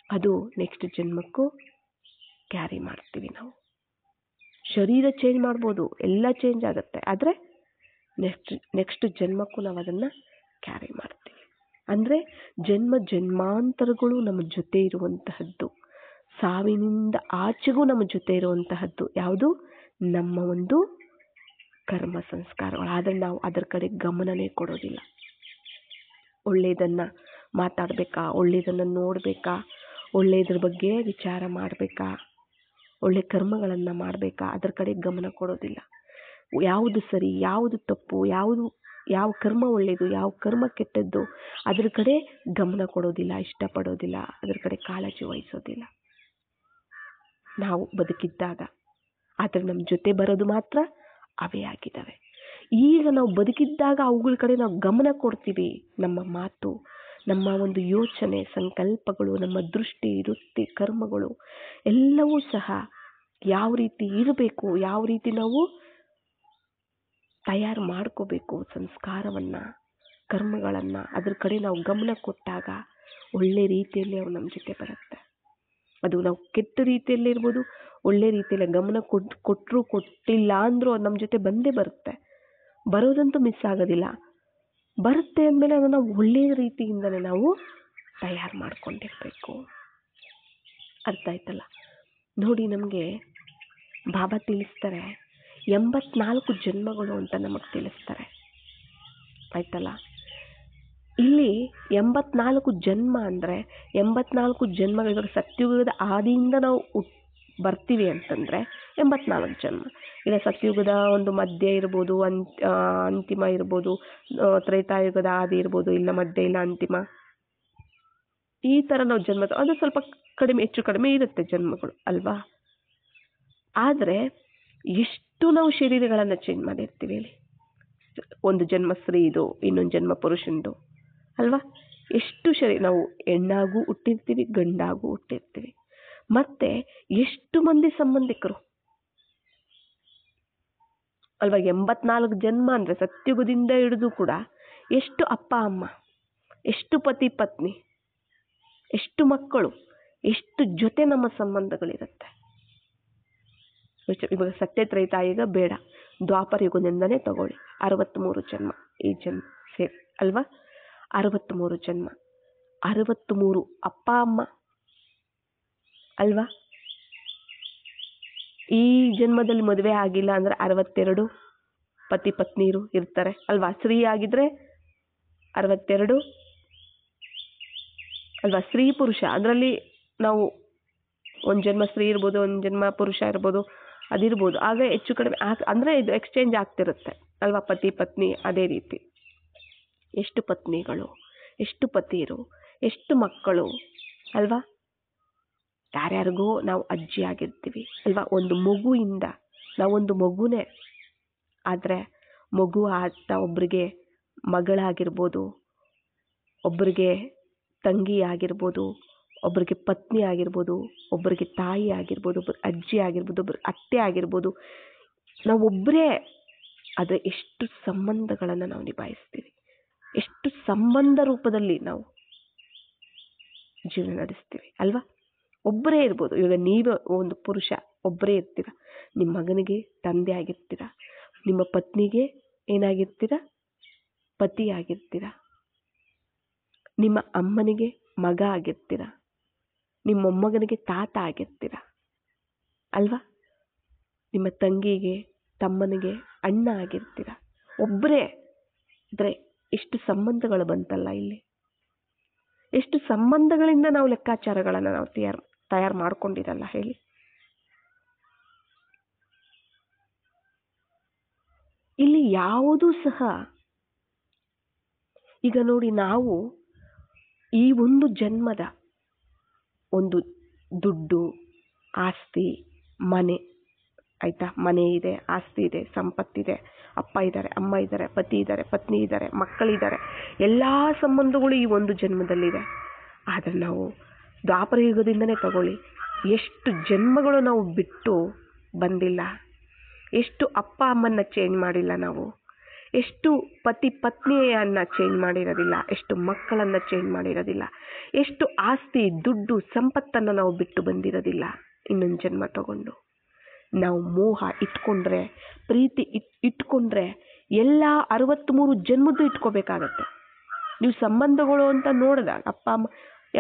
ಅದು ನೆಕ್ಸ್ಟ್ ಜನ್ಮಕ್ಕೂ ಕ್ಯಾರಿ ಮಾಡ್ತೀವಿ ನಾವು. ಶರೀರ ಚೇಂಜ್ ಮಾಡ್ಬೋದು, ಎಲ್ಲ ಚೇಂಜ್ ಆಗುತ್ತೆ, ಆದರೆ ನೆಕ್ಸ್ಟ್ ಜನ್ಮಕ್ಕೂ ನಾವು ಅದನ್ನು ಕ್ಯಾರಿ ಮಾಡ್ತೀವಿ. ಅಂದರೆ ಜನ್ಮ ಜನ್ಮಾಂತರಗಳು ನಮ್ಮ ಜೊತೆ ಇರುವಂತಹದ್ದು, ಸಾವಿನಿಂದ ಆಚೆಗೂ ನಮ್ಮ ಜೊತೆ ಇರುವಂತಹದ್ದು ಯಾವುದು? ನಮ್ಮ ಒಂದು ಕರ್ಮ ಸಂಸ್ಕಾರಗಳು. ಆದರೆ ನಾವು ಅದರ ಕಡೆ ಗಮನನೇ ಕೊಡೋದಿಲ್ಲ. ಒಳ್ಳೆಯದನ್ನು ಮಾತಾಡಬೇಕಾ, ಒಳ್ಳೆಯದನ್ನು ನೋಡಬೇಕಾ, ಒಳ್ಳೆಯದ್ರ ಬಗ್ಗೆ ವಿಚಾರ ಮಾಡಬೇಕಾ, ಒಳ್ಳೆ ಕರ್ಮಗಳನ್ನು ಮಾಡಬೇಕಾ, ಅದರ ಕಡೆ ಗಮನ ಕೊಡೋದಿಲ್ಲ. ಯಾವುದು ಸರಿ, ಯಾವುದು ತಪ್ಪು, ಯಾವ ಕರ್ಮ ಒಳ್ಳೆಯದು, ಯಾವ ಕರ್ಮ ಕೆಟ್ಟದ್ದು, ಅದ್ರ ಕಡೆ ಗಮನ ಕೊಡೋದಿಲ್ಲ, ಇಷ್ಟಪಡೋದಿಲ್ಲ, ಅದರ ಕಡೆ ಕಾಳಜಿ ವಹಿಸೋದಿಲ್ಲ ನಾವು ಬದುಕಿದ್ದಾಗ. ಆದರೆ ನಮ್ಮ ಜೊತೆ ಬರೋದು ಮಾತ್ರ ಅವೇ ಆಗಿದ್ದಾವೆ. ಈಗ ನಾವು ಬದುಕಿದ್ದಾಗ ಅವುಗಳ ಕಡೆ ನಾವು ಗಮನ ಕೊಡ್ತೀವಿ. ನಮ್ಮ ಮಾತು, ನಮ್ಮ ಒಂದು ಯೋಚನೆ, ಸಂಕಲ್ಪಗಳು, ನಮ್ಮ ದೃಷ್ಟಿ, ವೃತ್ತಿ, ಕರ್ಮಗಳು ಎಲ್ಲವೂ ಸಹ ಯಾವ ರೀತಿ ಇರಬೇಕು, ಯಾವ ರೀತಿ ನಾವು ತಯಾರು ಮಾಡ್ಕೋಬೇಕು ಸಂಸ್ಕಾರವನ್ನು, ಕರ್ಮಗಳನ್ನು, ಅದ್ರ ಕಡೆ ನಾವು ಗಮನ ಕೊಟ್ಟಾಗ ಒಳ್ಳೆ ರೀತಿಯಲ್ಲಿ ಅವು ನಮ್ಮ ಜೊತೆ ಬರುತ್ತೆ. ಅದು ನಾವು ಕೆಟ್ಟ ರೀತಿಯಲ್ಲಿ ಇರ್ಬೋದು, ಒಳ್ಳೆ ರೀತಿಯಲ್ಲಿ ಗಮನ ಕೊಟ್ಟರು ಕೊಟ್ಟಿಲ್ಲ ಅಂದರೂ ಅದು ನಮ್ಮ ಜೊತೆ ಬಂದೇ ಬರುತ್ತೆ. ಬರೋದಂತೂ ಮಿಸ್ ಆಗೋದಿಲ್ಲ. ಬರುತ್ತೆ ಅಂದಮೇಲೆ ಅದನ್ನು ಒಳ್ಳೆಯ ರೀತಿಯಿಂದಲೇ ನಾವು ತಯಾರು ಮಾಡ್ಕೊಂಡಿರ್ಬೇಕು. ಅರ್ಥ ಆಯ್ತಲ್ಲ? ನೋಡಿ, ನಮಗೆ ಬಾಬಾ ತಿಳಿಸ್ತಾರೆ 84 ಜನ್ಮಗಳು ಅಂತ ನಮಗೆ ತಿಳಿಸ್ತಾರೆ. ಆಯ್ತಲ್ಲ? ಇಲ್ಲಿ 84 ಜನ್ಮ ಅಂದರೆ 84 ಜನ್ಮಗಳು. ಇವಾಗ ಸತ್ಯುಗದ ಆದಿಯಿಂದ ನಾವು ಬರ್ತೀವಿ ಅಂತಂದರೆ 84 ಜನ್ಮ. ಇಲ್ಲ ಸತ್ಯುಗದ ಒಂದು ಮಧ್ಯ ಇರ್ಬೋದು, ಅಂತಿಮ ಇರ್ಬೋದು, ತ್ರೇತಾಯುಗದ ಆದಿ ಇರ್ಬೋದು, ಇಲ್ಲ ಮಧ್ಯ, ಇಲ್ಲ ಅಂತಿಮ. ಈ ಥರ ನಾವು ಜನ್ಮ, ಅದು ಸ್ವಲ್ಪ ಕಡಿಮೆ, ಹೆಚ್ಚು ಕಡಿಮೆ ಇರುತ್ತೆ ಜನ್ಮಗಳು ಅಲ್ವಾ? ಆದರೆ ಎಷ್ಟು ನಾವು ಶರೀರಗಳನ್ನು ಚೇಂಜ್ ಮಾಡಿರ್ತೀವಿ ಹೇಳಿ. ಒಂದು ಜನ್ಮ ಸ್ತ್ರೀದು, ಇನ್ನೊಂದು ಜನ್ಮ ಪುರುಷಂದು ಅಲ್ವಾ? ಎಷ್ಟು ನಾವು ಹೆಣ್ಣಾಗೂ ಹುಟ್ಟಿರ್ತೀವಿ, ಗಂಡಾಗೂ ಹುಟ್ಟಿರ್ತೀವಿ. ಮತ್ತೆ ಎಷ್ಟು ಮಂದಿ ಸಂಬಂಧಿಕರು ಅಲ್ವಾ? 84 ಜನ್ಮ ಅಂದರೆ ಸತ್ಯುಗದಿಂದ ಹಿಡಿದು ಕೂಡ ಎಷ್ಟು ಅಪ್ಪ ಅಮ್ಮ, ಎಷ್ಟು ಪತಿ ಪತ್ನಿ, ಎಷ್ಟು ಮಕ್ಕಳು, ಎಷ್ಟು ಜೊತೆ ನಮ್ಮ ಸಂಬಂಧಗಳಿರುತ್ತೆ. ಇವಾಗ ಸತ್ಯ ತ್ರೈತಾಯುಗ ಬೇಡ, ದ್ವಾಪರ ಯುಗದಿಂದನೇ ತಗೊಳ್ಳಿ. 63 ಜನ್ಮ ಈ ಜನ್ಮ ಸೇರಿ ಅಲ್ವಾ? 63 ಜನ್ಮ, 63 ಅಪ್ಪ ಅಮ್ಮ ಅಲ್ವಾ? ಈ ಜನ್ಮದಲ್ಲಿ ಮದುವೆ ಆಗಿಲ್ಲ ಅಂದರೆ 62 ಪತಿ ಪತ್ನಿಯರು ಇರ್ತಾರೆ ಅಲ್ವಾ? ಸ್ತ್ರೀ ಆಗಿದ್ರೆ 62 ಅಲ್ವಾ? ಸ್ತ್ರೀ ಪುರುಷ ಅದರಲ್ಲಿ ನಾವು ಒಂದು ಜನ್ಮ ಸ್ತ್ರೀ ಇರ್ಬೋದು, ಒಂದು ಜನ್ಮ ಪುರುಷ ಇರ್ಬೋದು, ಅದಿರ್ಬೋದು. ಆಗ ಹೆಚ್ಚು ಕಡಿಮೆ ಅಂದರೆ ಇದು ಎಕ್ಸ್ಚೇಂಜ್ ಆಗ್ತಿರುತ್ತೆ ಅಲ್ವಾ? ಪತಿ ಪತ್ನಿ ಅದೇ ರೀತಿ. ಎಷ್ಟು ಪತ್ನಿಗಳು, ಎಷ್ಟು ಪತಿಯರು, ಎಷ್ಟು ಮಕ್ಕಳು ಅಲ್ವಾ? ಯಾರ್ಯಾರಿಗೂ ನಾವು ಅಜ್ಜಿ ಆಗಿರ್ತೀವಿ ಅಲ್ವಾ? ಒಂದು ಮಗುವಿಂದ ನಾವೊಂದು ಮಗುನೇ, ಆದರೆ ಮಗು ಆಗ್ತಾ ಒಬ್ಬರಿಗೆ ಮಗಳಾಗಿರ್ಬೋದು, ಒಬ್ಬರಿಗೆ ತಂಗಿ ಆಗಿರ್ಬೋದು, ಒಬ್ಬರಿಗೆ ಪತ್ನಿ ಆಗಿರ್ಬೋದು, ಒಬ್ಬರಿಗೆ ತಾಯಿ ಆಗಿರ್ಬೋದು, ಒಬ್ಬರು ಅಜ್ಜಿ ಆಗಿರ್ಬೋದು, ಒಬ್ಬರು ಅತ್ತೆ ಆಗಿರ್ಬೋದು. ನಾವೊಬ್ಬರೇ, ಆದರೆ ಎಷ್ಟು ಸಂಬಂಧಗಳನ್ನು ನಾವು ನಿಭಾಯಿಸ್ತೀವಿ, ಎಷ್ಟು ಸಂಬಂಧ ರೂಪದಲ್ಲಿ ನಾವು ಜೀವನ ನಡೆಸ್ತೀವಿ ಅಲ್ವಾ? ಒಬ್ಬರೇ ಇರ್ಬೋದು. ಇವಾಗ ನೀವು ಒಂದು ಪುರುಷ ಒಬ್ಬರೇ ಇರ್ತೀರ, ನಿಮ್ಮ ಮಗನಿಗೆ ತಂದೆ ಆಗಿರ್ತೀರ, ನಿಮ್ಮ ಪತ್ನಿಗೆ ಏನಾಗಿರ್ತೀರ, ಪತಿ ಆಗಿರ್ತೀರ, ನಿಮ್ಮ ಅಮ್ಮನಿಗೆ ಮಗ ಆಗಿರ್ತೀರ, ನಿಮ್ಮ ಮೊಮ್ಮಗನಿಗೆ ತಾತ ಆಗಿರ್ತೀರ ಅಲ್ವಾ? ನಿಮ್ಮ ತಂಗಿಗೆ ತಮ್ಮನಿಗೆ ಅಣ್ಣ ಆಗಿರ್ತೀರ. ಒಬ್ಬರೇ ಇದ್ರೆ ಎಷ್ಟು ಸಂಬಂಧಗಳು ಬಂತಲ್ಲ ಇಲ್ಲಿ. ಎಷ್ಟು ಸಂಬಂಧಗಳಿಂದ ನಾವು ಲೆಕ್ಕಾಚಾರಗಳನ್ನು ನಾವು ತಯಾರು ಮಾಡ್ಕೊಂಡಿರಲ್ಲ ಹೇಳಿ. ಇಲ್ಲಿ ಯಾವುದೂ ಸಹ ಈಗ ನೋಡಿ, ನಾವು ಈ ಒಂದು ಜನ್ಮದ ಒಂದು ದುಡ್ಡು, ಆಸ್ತಿ, ಮನೆ, ಆಯ್ತಾ, ಮನೆ ಇದೆ, ಆಸ್ತಿ ಇದೆ, ಸಂಪತ್ತಿದೆ, ಅಪ್ಪ ಇದ್ದಾರೆ, ಅಮ್ಮ ಇದ್ದಾರೆ, ಪತಿ ಇದ್ದಾರೆ, ಪತ್ನಿ ಇದ್ದಾರೆ, ಮಕ್ಕಳಿದ್ದಾರೆ, ಎಲ್ಲ ಸಂಬಂಧಗಳು ಈ ಒಂದು ಜನ್ಮದಲ್ಲಿದೆ. ಆದರೆ ನಾವು ದ್ವಾಪರ ಯುಗದಿಂದನೇ ತಗೊಳ್ಳಿ, ಎಷ್ಟು ಜನ್ಮಗಳು ನಾವು ಬಿಟ್ಟು ಬಂದಿಲ್ಲ, ಎಷ್ಟು ಅಪ್ಪ ಅಮ್ಮನ್ನ ಚೇಂಜ್ ಮಾಡಿಲ್ಲ ನಾವು, ಎಷ್ಟು ಪತಿ ಪತ್ನಿಯನ್ನ ಚೇಂಜ್ ಮಾಡಿರೋದಿಲ್ಲ, ಎಷ್ಟು ಮಕ್ಕಳನ್ನ ಚೇಂಜ್ ಮಾಡಿರೋದಿಲ್ಲ, ಎಷ್ಟು ಆಸ್ತಿ ದುಡ್ಡು ಸಂಪತ್ತನ್ನು ನಾವು ಬಿಟ್ಟು ಬಂದಿರೋದಿಲ್ಲ. ಇನ್ನೊಂದು ಜನ್ಮ ತಗೊಂಡು ನಾವು ಮೋಹ ಇಟ್ಕೊಂಡ್ರೆ, ಪ್ರೀತಿ ಇಟ್ಕೊಂಡ್ರೆ ಎಲ್ಲ 63 ಜನ್ಮದ್ದು ಇಟ್ಕೋಬೇಕಾಗತ್ತೆ. ನೀವು ಸಂಬಂಧಗಳು ಅಂತ ನೋಡಿದಾಗ ಅಪ್ಪ ಅಮ್ಮ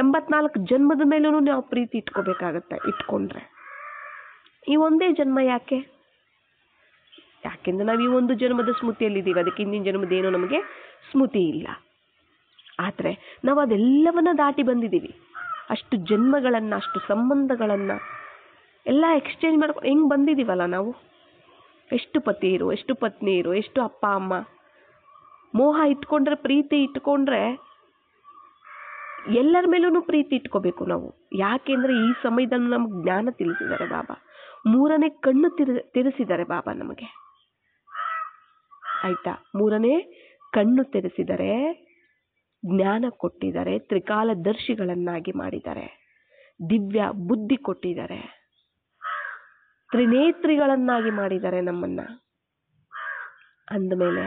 84 ಜನ್ಮದ ಮೇಲೂ ನಾವು ಪ್ರೀತಿ ಇಟ್ಕೋಬೇಕಾಗತ್ತೆ ಇಟ್ಕೊಂಡ್ರೆ. ಈ ಒಂದೇ ಜನ್ಮ ಯಾಕೆ? ಯಾಕೆಂದ್ರೆ ನಾವು ಈ ಒಂದು ಜನ್ಮದ ಸ್ಮೃತಿಯಲ್ಲಿದ್ದೀವಿ, ಅದಕ್ಕೆ ಹಿಂದಿನ ಜನ್ಮದೇನೋ ನಮಗೆ ಸ್ಮೃತಿ ಇಲ್ಲ. ಆದರೆ ನಾವು ಅದೆಲ್ಲವನ್ನ ದಾಟಿ ಬಂದಿದ್ದೀವಿ. ಅಷ್ಟು ಜನ್ಮಗಳನ್ನು, ಅಷ್ಟು ಸಂಬಂಧಗಳನ್ನು ಎಲ್ಲ ಎಕ್ಸ್ಚೇಂಜ್ ಮಾಡ್ಕೊಂಡು ಹೆಂಗೆ ಬಂದಿದ್ದೀವಲ್ಲ ನಾವು. ಎಷ್ಟು ಪತಿಯರು, ಎಷ್ಟು ಪತ್ನಿಯರು, ಎಷ್ಟು ಅಪ್ಪ ಅಮ್ಮ. ಮೋಹ ಇಟ್ಕೊಂಡ್ರೆ, ಪ್ರೀತಿ ಇಟ್ಕೊಂಡ್ರೆ ಎಲ್ಲರ ಮೇಲೂ ಪ್ರೀತಿ ಇಟ್ಕೋಬೇಕು ನಾವು. ಯಾಕೆಂದ್ರೆ ಈ ಸಮಯದಲ್ಲಿ ನಮ್ಗೆ ಜ್ಞಾನ ತಿಳಿಸಿದ್ದಾರೆ ಬಾಬಾ, 3ನೇ ಕಣ್ಣು ತೆರೆಸಿದ್ದಾರೆ ಬಾಬಾ ನಮಗೆ, ಆಯ್ತಾ. 3ನೇ ಕಣ್ಣು ತೆರೆಸಿದರೆ, ಜ್ಞಾನ ಕೊಟ್ಟಿದ್ದಾರೆ, ತ್ರಿಕಾಲದರ್ಶಿಗಳನ್ನಾಗಿ ಮಾಡಿದ್ದಾರೆ, ದಿವ್ಯ ಬುದ್ಧಿ ಕೊಟ್ಟಿದ್ದಾರೆ, ತ್ರಿನೇತ್ರಿಗಳನ್ನಾಗಿ ಮಾಡಿದ್ದಾರೆ ನಮ್ಮನ್ನ. ಅಂದಮೇಲೆ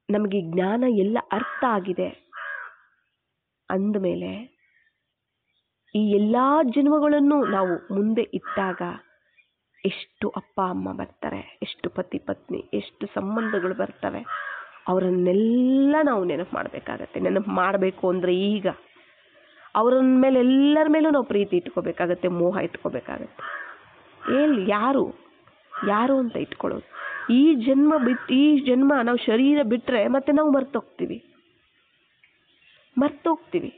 ನಮಗೆ ಜ್ಞಾನ ಎಲ್ಲ ಅರ್ಥ ಆಗಿದೆ ಅಂದಮೇಲೆ ಈ ಎಲ್ಲಾ ಜನ್ಮಗಳನ್ನು ನಾವು ಮುಂದೆ ಇಟ್ಟಾಗ ಎಷ್ಟು ಅಪ್ಪ ಅಮ್ಮ ಬರ್ತಾರೆ, ಎಷ್ಟು ಪತಿ ಪತ್ನಿ, ಎಷ್ಟು ಸಂಬಂಧಗಳು ಬರ್ತವೆ. ಅವರನ್ನೆಲ್ಲ ನಾವು ನೆನಪು ಮಾಡಬೇಕಾಗತ್ತೆ. ನೆನಪು ಮಾಡಬೇಕು ಅಂದರೆ ಈಗ ಅವರ ಮೇಲೆ, ಎಲ್ಲರ ಮೇಲೂ ನಾವು ಪ್ರೀತಿ ಇಟ್ಕೋಬೇಕಾಗತ್ತೆ, ಮೋಹ ಇಟ್ಕೋಬೇಕಾಗತ್ತೆ. ಯಾರು ಅಂತ ಇಟ್ಕೊಳ್ಳೋದು. ಈ ಜನ್ಮ ನಾವು ಶರೀರ ಬಿಟ್ಟರೆ ಮತ್ತೆ ನಾವು ಮರ್ತೋಗ್ತೀವಿ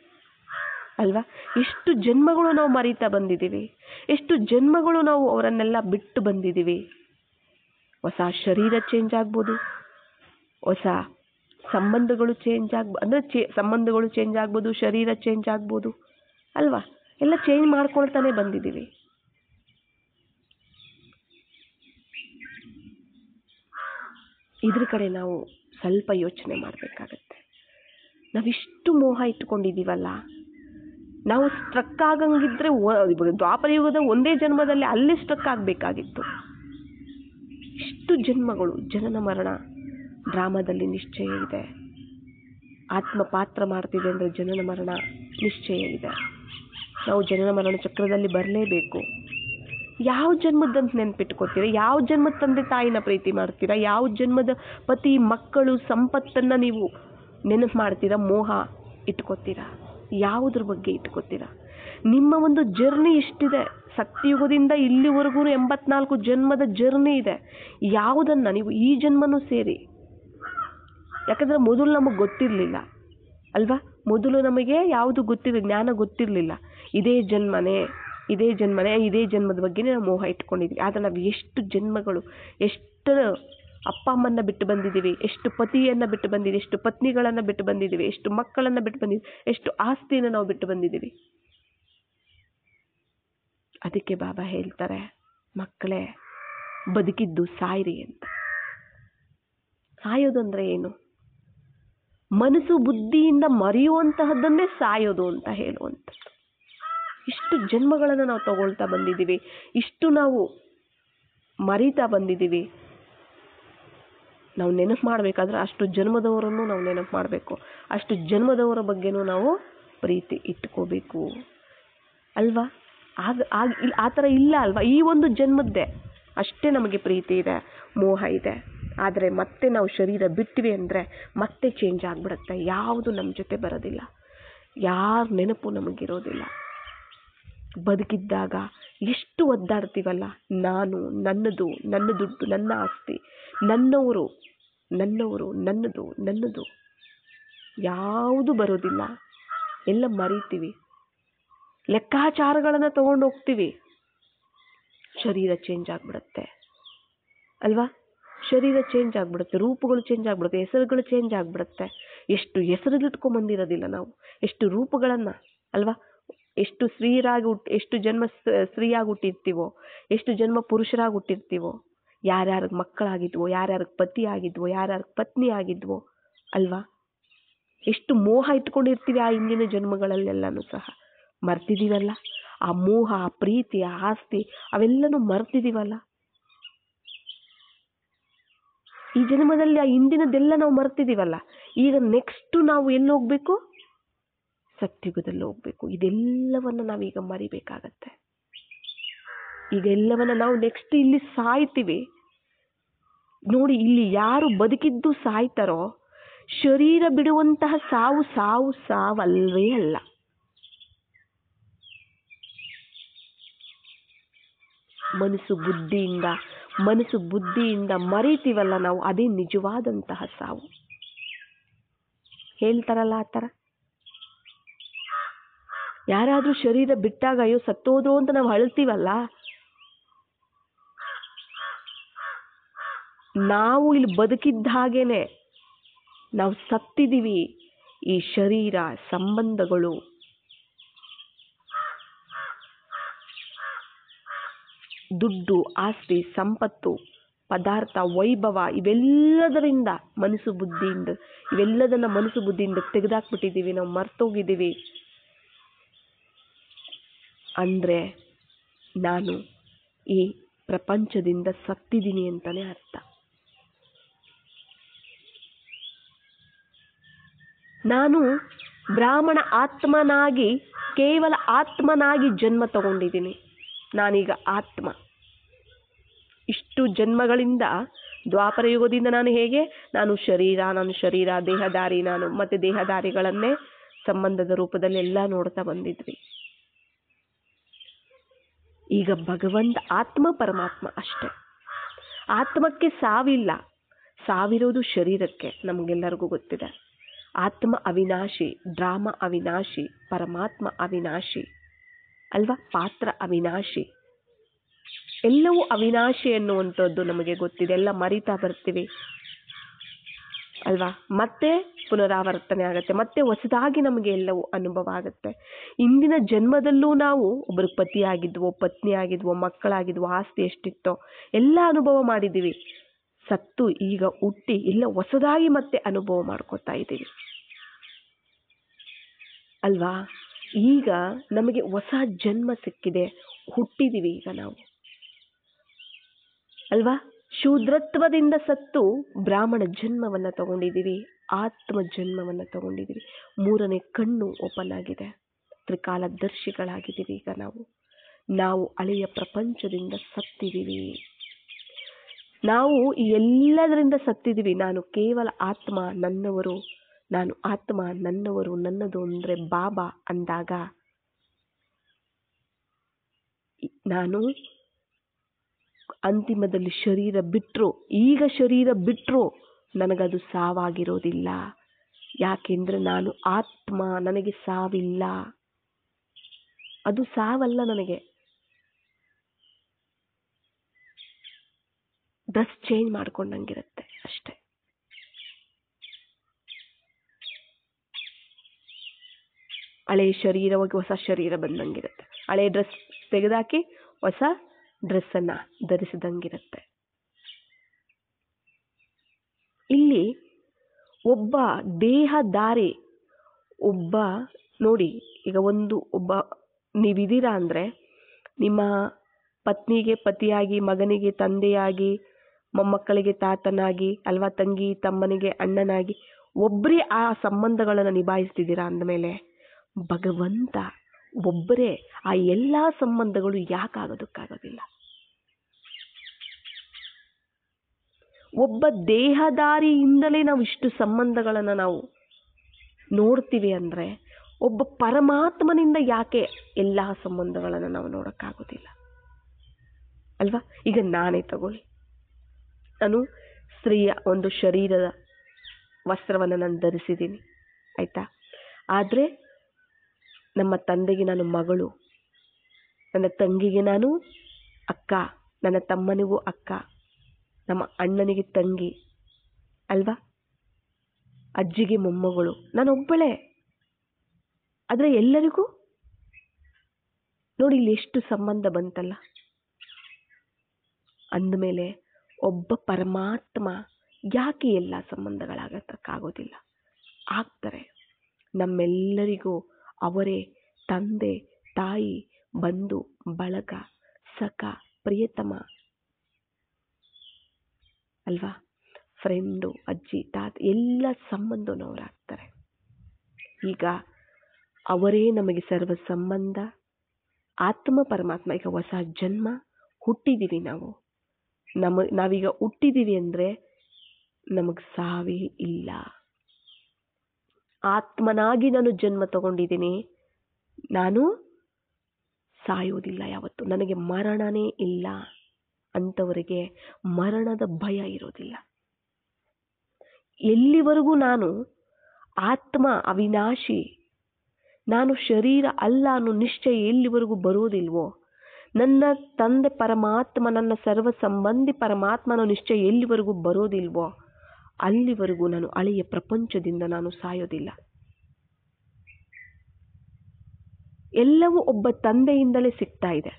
ಅಲ್ವಾ. ಎಷ್ಟು ಜನ್ಮಗಳು ನಾವು ಮರೀತಾ ಬಂದಿದ್ದೀವಿ, ಎಷ್ಟು ಜನ್ಮಗಳು ನಾವು ಅವರನ್ನೆಲ್ಲ ಬಿಟ್ಟು ಬಂದಿದ್ದೀವಿ. ಹೊಸ ಶರೀರ ಚೇಂಜ್ ಆಗ್ಬೋದು, ಹೊಸ ಸಂಬಂಧಗಳು ಚೇಂಜ್ ಸಂಬಂಧಗಳು ಚೇಂಜ್ ಆಗ್ಬೋದು, ಶರೀರ ಚೇಂಜ್ ಆಗ್ಬೋದು ಅಲ್ವಾ. ಎಲ್ಲ ಚೇಂಜ್ ಮಾಡ್ಕೊಳ್ತಾನೆ ಬಂದಿದ್ದೀವಿ. ಇದ್ರ ಕಡೆ ನಾವು ಸ್ವಲ್ಪ ಯೋಚನೆ ಮಾಡಬೇಕಾಗತ್ತೆ. ನಾವಿಷ್ಟು ಮೋಹ ಇಟ್ಕೊಂಡಿದ್ದೀವಲ್ಲ, ನಾವು ಸ್ಟ್ರಕ್ ಆಗಂಗಿದ್ರೆ ದ್ವಾಪರ ಯುಗದ ಒಂದೇ ಜನ್ಮದಲ್ಲಿ ಅಲ್ಲೇ ಸ್ಟ್ರಕ್ ಆಗಬೇಕಾಗಿತ್ತು. ಇಷ್ಟು ಜನ್ಮಗಳು, ಜನನ ಮರಣ ಡ್ರಾಮಾದಲ್ಲಿ ನಿಶ್ಚಯ ಇದೆ. ಆತ್ಮ ಪಾತ್ರ ಮಾಡ್ತಿದೆ ಅಂದರೆ ಜನನ ಮರಣ ನಿಶ್ಚಯ ಇದೆ. ನಾವು ಜನನ ಮರಣ ಚಕ್ರದಲ್ಲಿ ಬರಲೇಬೇಕು. ಯಾವ ಜನ್ಮದಂತ ನೆನ್ಪಿಟ್ಕೋತೀರಾ? ಯಾವ ಜನ್ಮದ ತಂದೆ ತಾಯಿನ ಪ್ರೀತಿ ಮಾಡ್ತೀರಾ? ಯಾವ ಜನ್ಮದ ಪತಿ ಮಕ್ಕಳು ಸಂಪತ್ತನ್ನು ನೀವು ನೆನಪು ಮಾಡ್ತೀರಾ? ಮೋಹ ಇಟ್ಕೋತೀರಾ? ಯಾವುದ್ರ ಬಗ್ಗೆ ಇಟ್ಕೋತೀರಾ? ನಿಮ್ಮ ಒಂದು ಜರ್ನಿ ಎಷ್ಟಿದೆ, ಸತ್ಯಯುಗದಿಂದ ಇಲ್ಲಿವರೆಗೂ 84 ಜನ್ಮದ ಜರ್ನಿ ಇದೆ. ಯಾವುದನ್ನು ನೀವು ಈ ಜನ್ಮನೂ ಸೇರಿ, ಯಾಕಂದರೆ ಮೊದಲು ನಮಗೆ ಗೊತ್ತಿರಲಿಲ್ಲ ಅಲ್ವಾ. ಮೊದಲು ನಮಗೆ ಯಾವುದು ಜ್ಞಾನ ಗೊತ್ತಿರಲಿಲ್ಲ. ಇದೇ ಜನ್ಮದ ಬಗ್ಗೆನೇ ನಾವು ಮೋಹ ಇಟ್ಕೊಂಡಿದ್ವಿ. ಆದರೆ ನಾವು ಎಷ್ಟು ಜನ್ಮಗಳು, ಎಷ್ಟು ಅಪ್ಪ ಅಮ್ಮನ್ನ ಬಿಟ್ಟು ಬಂದಿದ್ದೀವಿ, ಎಷ್ಟು ಪತಿಯನ್ನು ಬಿಟ್ಟು ಬಂದಿದ್ದೀವಿ, ಎಷ್ಟು ಪತ್ನಿಗಳನ್ನು ಬಿಟ್ಟು ಬಂದಿದ್ದೀವಿ, ಎಷ್ಟು ಮಕ್ಕಳನ್ನು ಬಿಟ್ಟು ಬಂದಿದ್ದೀವಿ, ಎಷ್ಟು ಆಸ್ತಿಯನ್ನು ನಾವು ಬಿಟ್ಟು ಬಂದಿದ್ದೀವಿ. ಅದಕ್ಕೆ ಬಾಬಾ ಹೇಳ್ತಾರೆ, ಮಕ್ಕಳೇ ಬದುಕಿದ್ದು ಸಾಯಿರಿ ಅಂತ. ಸಾಯೋದು ಅಂದರೆ ಏನು? ಮನಸ್ಸು ಬುದ್ಧಿಯಿಂದ ಮರೆಯುವಂತಹದ್ದನ್ನೇ ಸಾಯೋದು ಅಂತ ಹೇಳುವಂಥದ್ದು. ಇಷ್ಟು ಜನ್ಮಗಳನ್ನು ನಾವು ತಗೊಳ್ತಾ ಬಂದಿದ್ದೀವಿ, ಇಷ್ಟು ನಾವು ಮರೀತಾ ಬಂದಿದ್ದೀವಿ. ನಾವು ನೆನಪು ಮಾಡಬೇಕಾದ್ರೆ ಅಷ್ಟು ಜನ್ಮದವರನ್ನು ನಾವು ನೆನಪು ಮಾಡಬೇಕು, ಅಷ್ಟು ಜನ್ಮದವರ ಬಗ್ಗೆನೂ ನಾವು ಪ್ರೀತಿ ಇಟ್ಕೋಬೇಕು ಅಲ್ವಾ. ಆ ಥರ ಇಲ್ಲ ಅಲ್ವಾ. ಈ ಒಂದು ಜನ್ಮದ್ದೇ ಅಷ್ಟೇ ನಮಗೆ ಪ್ರೀತಿ ಇದೆ, ಮೋಹ ಇದೆ. ಆದರೆ ಮತ್ತೆ ನಾವು ಶರೀರ ಬಿಟ್ಟಿವಿ ಅಂದರೆ ಮತ್ತೆ ಚೇಂಜ್ ಆಗಿಬಿಡುತ್ತೆ. ಯಾವುದು ನಮ್ಮ ಜೊತೆ ಬರೋದಿಲ್ಲ, ಯಾರ ನೆನಪು ನಮಗಿರೋದಿಲ್ಲ. ಬದುಕಿದ್ದಾಗ ಎಷ್ಟು ಒದ್ದಾಡ್ತೀವಲ್ಲ, ನಾನು, ನನ್ನದು, ನನ್ನ ದುಡ್ಡು, ನನ್ನ ಆಸ್ತಿ, ನನ್ನವರು, ನನ್ನವರು, ನನ್ನದು, ನನ್ನದು ಯಾವುದು ಬರೋದಿಲ್ಲ. ಎಲ್ಲ ಮರಿತೀವಿ, ಲೆಕ್ಕಾಚಾರಗಳನ್ನು ತಗೊಂಡು ಹೋಗ್ತೀವಿ. ಶರೀರ ಚೇಂಜ್ ಆಗ್ಬಿಡುತ್ತೆ ಅಲ್ವಾ? ಶರೀರ ಚೇಂಜ್ ಆಗ್ಬಿಡುತ್ತೆ, ರೂಪಗಳು ಚೇಂಜ್ ಆಗ್ಬಿಡುತ್ತೆ, ಹೆಸರುಗಳು ಚೇಂಜ್ ಆಗ್ಬಿಡುತ್ತೆ. ಎಷ್ಟು ಹೆಸರುಗಳಿಟ್ಕೊಂಡ್ಬಂದಿರೋದಿಲ್ಲ ನಾವು, ಎಷ್ಟು ರೂಪಗಳನ್ನು ಅಲ್ವಾ? ಎಷ್ಟು ಎಷ್ಟು ಜನ್ಮ ಸ್ತ್ರೀಯಾಗಿ ಹುಟ್ಟಿರ್ತೀವೋ, ಎಷ್ಟು ಜನ್ಮ ಪುರುಷರಾಗಿ ಹುಟ್ಟಿರ್ತೀವೋ, ಯಾರ್ಯಾರಿಗೆ ಮಕ್ಕಳಾಗಿದ್ವೋ, ಯಾರ್ಯಾರಿಗೆ ಪತಿ ಆಗಿದ್ವೋ, ಯಾರ್ಯಾರಿಗೆ ಪತ್ನಿ ಆಗಿದ್ವೋ ಅಲ್ವಾ? ಎಷ್ಟು ಮೋಹ ಇಟ್ಕೊಂಡಿರ್ತೀವಿ ಆ ಹಿಂದಿನ ಜನ್ಮಗಳಲ್ಲೆಲ್ಲನೂ ಸಹ ಮರ್ತಿದ್ದೀವಲ್ಲ. ಆ ಮೋಹ, ಆ ಪ್ರೀತಿ, ಆ ಆಸ್ತಿ ಅವೆಲ್ಲನೂ ಮರ್ತಿದ್ದೀವಲ್ಲ. ಈ ಜನ್ಮದಲ್ಲಿ ಆ ಹಿಂದಿನದೆಲ್ಲ ನಾವು ಮರ್ತಿದ್ದೀವಲ್ಲ. ಈಗ ನೆಕ್ಸ್ಟ್ ನಾವು ಎಲ್ಲಿ ಹೋಗ್ಬೇಕು? ಸತ್ಯುಗದಲ್ಲಿ ಹೋಗ್ಬೇಕು. ಇದೆಲ್ಲವನ್ನ ನಾವೀಗ ಮರಿಬೇಕಾಗತ್ತೆ. ಈಗ ಎಲ್ಲವನ್ನ ನಾವು ನೆಕ್ಸ್ಟ್ ಇಲ್ಲಿ ಸಾಯ್ತೀವಿ ನೋಡಿ. ಇಲ್ಲಿ ಯಾರು ಬದುಕಿದ್ದು ಸಾಯ್ತಾರೋ, ಶರೀರ ಬಿಡುವಂತಹ ಸಾವು ಸಾವಲ್ವೇ ಅಲ್ಲ. ಮನಸ್ಸು ಬುದ್ಧಿಯಿಂದ ಮರೀತೀವಲ್ಲ ನಾವು, ಅದೇ ನಿಜವಾದಂತಹ ಸಾವು. ಹೇಳ್ತಾರಲ್ಲ ಆ ಥರ. ಯಾರಾದ್ರೂ ಶರೀರ ಬಿಟ್ಟಾಗ ಅಯ್ಯೋ ಸತ್ತೋದ್ರು ಅಂತ ನಾವು ಅಳ್ತೀವಲ್ಲ, ನಾವು ಇಲ್ಲಿ ಬದುಕಿದ್ದ ಹಾಗೇನೆ ನಾವು ಸತ್ತಿದೀವಿ. ಈ ಶರೀರ, ಸಂಬಂಧಗಳು, ದುಡ್ಡು, ಆಸ್ತಿ, ಸಂಪತ್ತು, ಪದಾರ್ಥ, ವೈಭವ ಇವೆಲ್ಲದರಿಂದ ಮನಸ್ಸು ಬುದ್ಧಿಯಿಂದ ತೆಗೆದಾಕ್ಬಿಟ್ಟಿದ್ದೀವಿ, ನಾವು ಮರ್ತೋಗಿದ್ದೀವಿ ಅಂದ್ರೆ ನಾನು ಈ ಪ್ರಪಂಚದಿಂದ ಸತ್ತಿದ್ದೀನಿ ಅಂತಾನೆ ಅರ್ಥ. ನಾನು ಬ್ರಾಹ್ಮಣ ಆತ್ಮನಾಗಿ, ಕೇವಲ ಆತ್ಮನಾಗಿ ಜನ್ಮ ತಗೊಂಡಿದ್ದೀನಿ. ನಾನೀಗ ಆತ್ಮ. ಇಷ್ಟು ಜನ್ಮಗಳಿಂದ, ದ್ವಾಪರ ಯುಗದಿಂದ ನಾನು ಶರೀರ, ದೇಹಧಾರಿ ನಾನು, ಮತ್ತೆ ದೇಹಧಾರಿಗಳನ್ನೇ ಸಂಬಂಧದ ರೂಪದಲ್ಲಿ ಎಲ್ಲ ನೋಡ್ತಾ ಬಂದಿದ್ವಿ. ಈಗ ಭಗವಂತ ಆತ್ಮ, ಪರಮಾತ್ಮ ಅಷ್ಟೇ. ಆತ್ಮಕ್ಕೆ ಸಾವಿಲ್ಲ, ಸಾವಿರೋದು ಶರೀರಕ್ಕೆ. ನಮಗೆಲ್ಲರಿಗೂ ಗೊತ್ತಿದೆ. ಆತ್ಮ ಅವಿನಾಶಿ, ಡ್ರಾಮ ಅವಿನಾಶಿ, ಪರಮಾತ್ಮ ಅವಿನಾಶಿ ಅಲ್ವಾ? ಪಾತ್ರ ಅವಿನಾಶಿ, ಎಲ್ಲವೂ ಅವಿನಾಶಿ ಎನ್ನುವಂಥದ್ದು ನಮಗೆ ಗೊತ್ತಿದೆ. ಎಲ್ಲ ಮರಿತಾ ಬರ್ತೀವಿ ಅಲ್ವಾ? ಮತ್ತೆ ಪುನರಾವರ್ತನೆ ಆಗತ್ತೆ, ಮತ್ತೆ ಹೊಸದಾಗಿ ನಮಗೆ ಎಲ್ಲವೂ ಅನುಭವ ಆಗುತ್ತೆ. ಇಂದಿನ ಜನ್ಮದಲ್ಲೂ ನಾವು ಒಬ್ಬರು ಪತಿ ಆಗಿದ್ವೋ, ಪತ್ನಿ ಆಗಿದ್ವೋ, ಮಕ್ಕಳಾಗಿದ್ವೋ, ಆಸ್ತಿ ಎಷ್ಟಿತ್ತೋ ಎಲ್ಲ ಅನುಭವ ಮಾಡಿದ್ದೀವಿ. ಸತ್ತು ಈಗ ಹುಟ್ಟಿ ಎಲ್ಲ ಹೊಸದಾಗಿ ಮತ್ತೆ ಅನುಭವ ಮಾಡ್ಕೋತಾ ಇದ್ದೀವಿ ಅಲ್ವಾ? ಈಗ ನಮಗೆ ಹೊಸ ಜನ್ಮ ಸಿಕ್ಕಿದೆ, ಹುಟ್ಟಿದೀವಿ ಈಗ ನಾವು ಅಲ್ವಾ? ಶೂದ್ರತ್ವದಿಂದ ಸತ್ತು ಬ್ರಾಹ್ಮಣ ಜನ್ಮವನ್ನ ತಗೊಂಡಿದ್ದೀವಿ, ಆತ್ಮ ಜನ್ಮವನ್ನ ತಗೊಂಡಿದ್ದೀವಿ. 3ನೇ ಕಣ್ಣು ಓಪನ್ ಆಗಿದೆ, ತ್ರಿಕಾಲದರ್ಶಿಗಳಾಗಿದ್ದೀವಿ ಈಗ ನಾವು ಹಳೆಯ ಪ್ರಪಂಚದಿಂದ ಸತ್ತಿದ್ದೀವಿ. ನಾವು ಈ ಎಲ್ಲದರಿಂದ ಸತ್ತಿದ್ದೀವಿ. ನಾನು ಕೇವಲ ಆತ್ಮ, ನನ್ನವರು, ನಾನು ಆತ್ಮ, ನನ್ನವರು, ನನ್ನದು ಅಂದ್ರೆ ಬಾಬಾ ಅಂದಾಗ ನಾನು ಅಂತಿಮದಲ್ಲಿ ಈಗ ಶರೀರ ಬಿಟ್ರು ನನಗದು ಸಾವಾಗಿರೋದಿಲ್ಲ. ಯಾಕೆಂದ್ರೆ ನಾನು ಆತ್ಮ, ನನಗೆ ಸಾವಿಲ್ಲ. ಅದು ಸಾವಲ್ಲ ನನಗೆ. ಡ್ರೆಸ್ ಚೇಂಜ್ ಮಾಡ್ಕೊಂಡಂಗಿರುತ್ತೆ ಅಷ್ಟೇ. ಹಳೆ ಶರೀರ ಹೋಗಿ ಹೊಸ ಶರೀರ ಬಂದಂಗಿರುತ್ತೆ. ಹಳೆ ಡ್ರೆಸ್ ತೆಗೆದಾಕಿ ಹೊಸ ಡ್ರೆಸ್ ಅನ್ನ ಧರಿಸಿದಂಗಿರುತ್ತೆ. ಇಲ್ಲಿ ಒಬ್ಬ ದೇಹಧಾರಿ, ನೋಡಿ, ಈಗ ಒಬ್ಬ ನೀವಿದ್ದೀರಾ ಅಂದ್ರೆ ನಿಮ್ಮ ಪತ್ನಿಗೆ ಪತಿಯಾಗಿ, ಮಗನಿಗೆ ತಂದೆಯಾಗಿ, ಮೊಮ್ಮಕ್ಕಳಿಗೆ ತಾತನಾಗಿ ಅಲ್ವಾ, ತಂಗಿ ತಮ್ಮನಿಗೆ ಅಣ್ಣನಾಗಿ ಒಬ್ಬರೇ ಆ ಸಂಬಂಧಗಳನ್ನು ನಿಭಾಯಿಸ್ತಿದ್ದೀರಾ ಅಂದಮೇಲೆ ಭಗವಂತ ಒಬ್ಬರೇ ಆ ಎಲ್ಲಾ ಸಂಬಂಧಗಳು ಯಾಕಾಗೋದಕ್ಕಾಗೋದಿಲ್ಲ? ಒಬ್ಬ ದೇಹಧಾರಿಯಿಂದಲೇ ನಾವು ಇಷ್ಟು ಸಂಬಂಧಗಳನ್ನು ನಾವು ನೋಡ್ತೀವಿ ಅಂದ್ರೆ ಒಬ್ಬ ಪರಮಾತ್ಮನಿಂದ ಯಾಕೆ ಎಲ್ಲಾ ಸಂಬಂಧಗಳನ್ನು ನಾವು ನೋಡಕ್ಕಾಗೋದಿಲ್ಲ ಅಲ್ವಾ? ಈಗ ನಾನೇ ತಗೊಳ್ಳಿ, ನಾನು ಸ್ತ್ರೀಯ ಒಂದು ಶರೀರದ ವಸ್ತ್ರವನ್ನು ನಾನು ಧರಿಸಿದ್ದೀನಿ, ಆಯಿತಾ. ಆದರೆ ನಮ್ಮ ತಂದೆಗೆ ನಾನು ಮಗಳು, ನನ್ನ ತಂಗಿಗೆ ನಾನು ಅಕ್ಕ, ನನ್ನ ತಮ್ಮನಿಗೂ ಅಕ್ಕ, ನಮ್ಮ ಅಣ್ಣನಿಗೆ ತಂಗಿ ಅಲ್ವಾ, ಅಜ್ಜಿಗೆ ಮೊಮ್ಮಗಳು, ನಾನೊಬ್ಬಳೇ. ಆದರೆ ಎಲ್ಲರಿಗೂ ನೋಡಿ ಇಲ್ಲಿ ಎಷ್ಟು ಸಂಬಂಧ ಬಂತಲ್ಲ. ಅಂದಮೇಲೆ ಒಬ್ಬ ಪರಮಾತ್ಮ ಯಾಕೆ ಎಲ್ಲ ಸಂಬಂಧಗಳಾಗಕ್ಕಾಗೋದಿಲ್ಲ? ಆಗ್ತಾರೆ. ನಮ್ಮೆಲ್ಲರಿಗೂ ಅವರೇ ತಂದೆ, ತಾಯಿ, ಬಂಧು ಬಳಗ, ಸಖ, ಪ್ರಿಯತಮ ಅಲ್ವಾ, ಫ್ರೆಂಡು, ಅಜ್ಜಿ, ತಾತ, ಎಲ್ಲ ಸಂಬಂಧನವರಾಗ್ತಾರೆ. ಈಗ ಅವರೇ ನಮಗೆ ಸರ್ವ ಸಂಬಂಧ. ಆತ್ಮ ಪರಮಾತ್ಮ, ಈಗ ಹೊಸ ಜನ್ಮ ಹುಟ್ಟಿದ್ದೀವಿ ನಾವು. ನಾವೀಗ ಹುಟ್ಟಿದ್ದೀವಿ ಅಂದರೆ ನಮಗೆ ಸಾವೇ ಇಲ್ಲ. ಆತ್ಮನಾಗಿ ನಾನು ಜನ್ಮ ತಗೊಂಡಿದ್ದೀನಿ, ನಾನು ಸಾಯೋದಿಲ್ಲ ಯಾವತ್ತು, ನನಗೆ ಮರಣನೇ ಇಲ್ಲ. ಅಂಥವರಿಗೆ ಮರಣದ ಭಯ ಇರೋದಿಲ್ಲ. ಎಲ್ಲಿವರೆಗೂ ನಾನು ಆತ್ಮ ಅವಿನಾಶಿ, ನಾನು ಶರೀರ ಅಲ್ಲ ಅನ್ನೋ ನಿಶ್ಚಯ ಎಲ್ಲಿವರೆಗೂ ಬರೋದಿಲ್ವೋ, ನನ್ನ ತಂದೆ ಪರಮಾತ್ಮ, ನನ್ನ ಸರ್ವ ಸಂಬಂಧಿ ಪರಮಾತ್ಮ ಅನ್ನೋ ನಿಶ್ಚಯ ಎಲ್ಲಿವರೆಗೂ ಬರೋದಿಲ್ವೋ ಅಲ್ಲಿವರೆಗೂ ನಾನು ಹಳೆಯ ಪ್ರಪಂಚದಿಂದ ನಾನು ಸಾಯೋದಿಲ್ಲ. ಎಲ್ಲವೂ ಒಬ್ಬ ತಂದೆಯಿಂದಲೇ ಸಿಗ್ತಾ ಇದೆ.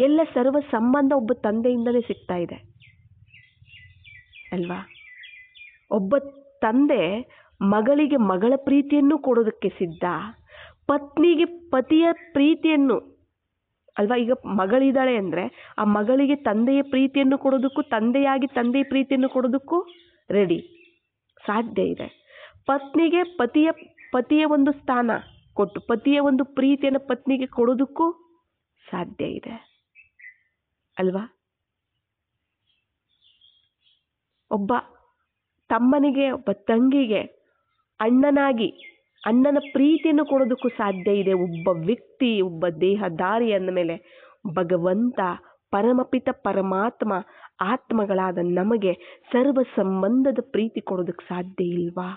ಎಲ್ಲ ಸರ್ವ ಸಂಬಂಧ ಒಬ್ಬ ತಂದೆಯಿಂದಲೇ ಸಿಗ್ತಾ ಇದೆ ಅಲ್ವಾ. ಒಬ್ಬ ತಂದೆ ಮಗಳಿಗೆ ಮಗಳ ಪ್ರೀತಿಯನ್ನು ಕೊಡೋದಕ್ಕೆ ಸಿದ್ಧ, ಪತ್ನಿಗೆ ಪತಿಯ ಪ್ರೀತಿಯನ್ನು ಅಲ್ವಾ. ಈಗ ಮಗಳಿದ್ದಾಳೆ ಅಂದರೆ ಆ ಮಗಳಿಗೆ ತಂದೆಯ ಪ್ರೀತಿಯನ್ನು ಕೊಡೋದಕ್ಕೂ, ತಂದೆಯಾಗಿ ತಂದೆಯ ಪ್ರೀತಿಯನ್ನು ಕೊಡೋದಕ್ಕೂ ರೆಡಿ, ಸಾಧ್ಯ ಇದೆ. ಪತ್ನಿಗೆ ಪತಿಯ ಒಂದು ಸ್ಥಾನ ಕೊಟ್ಟು ಪತಿಯ ಒಂದು ಪ್ರೀತಿಯನ್ನು ಪತ್ನಿಗೆ ಕೊಡೋದಕ್ಕೂ ಸಾಧ್ಯ ಇದೆ ಅಲ್ವಾ. ಒಬ್ಬ ತಮ್ಮನಿಗೆ, ಒಬ್ಬ ತಂಗಿಗೆ ಅಣ್ಣನಾಗಿ ಅಣ್ಣನ ಪ್ರೀತಿಯನ್ನು ಕೊಡೋದಕ್ಕೂ ಸಾಧ್ಯ ಇದೆ. ಒಬ್ಬ ವ್ಯಕ್ತಿ, ಒಬ್ಬ ದೇಹಧಾರಿ ಅಂದ ಮೇಲೆ ಭಗವಂತ, ಪರಮಪಿತ ಪರಮಾತ್ಮ, ಆತ್ಮಗಳಾದ ನಮಗೆ ಸರ್ವ ಸಂಬಂಧದ ಪ್ರೀತಿ ಕೊಡೋದಕ್ಕೆ ಸಾಧ್ಯ ಇಲ್ವಾ?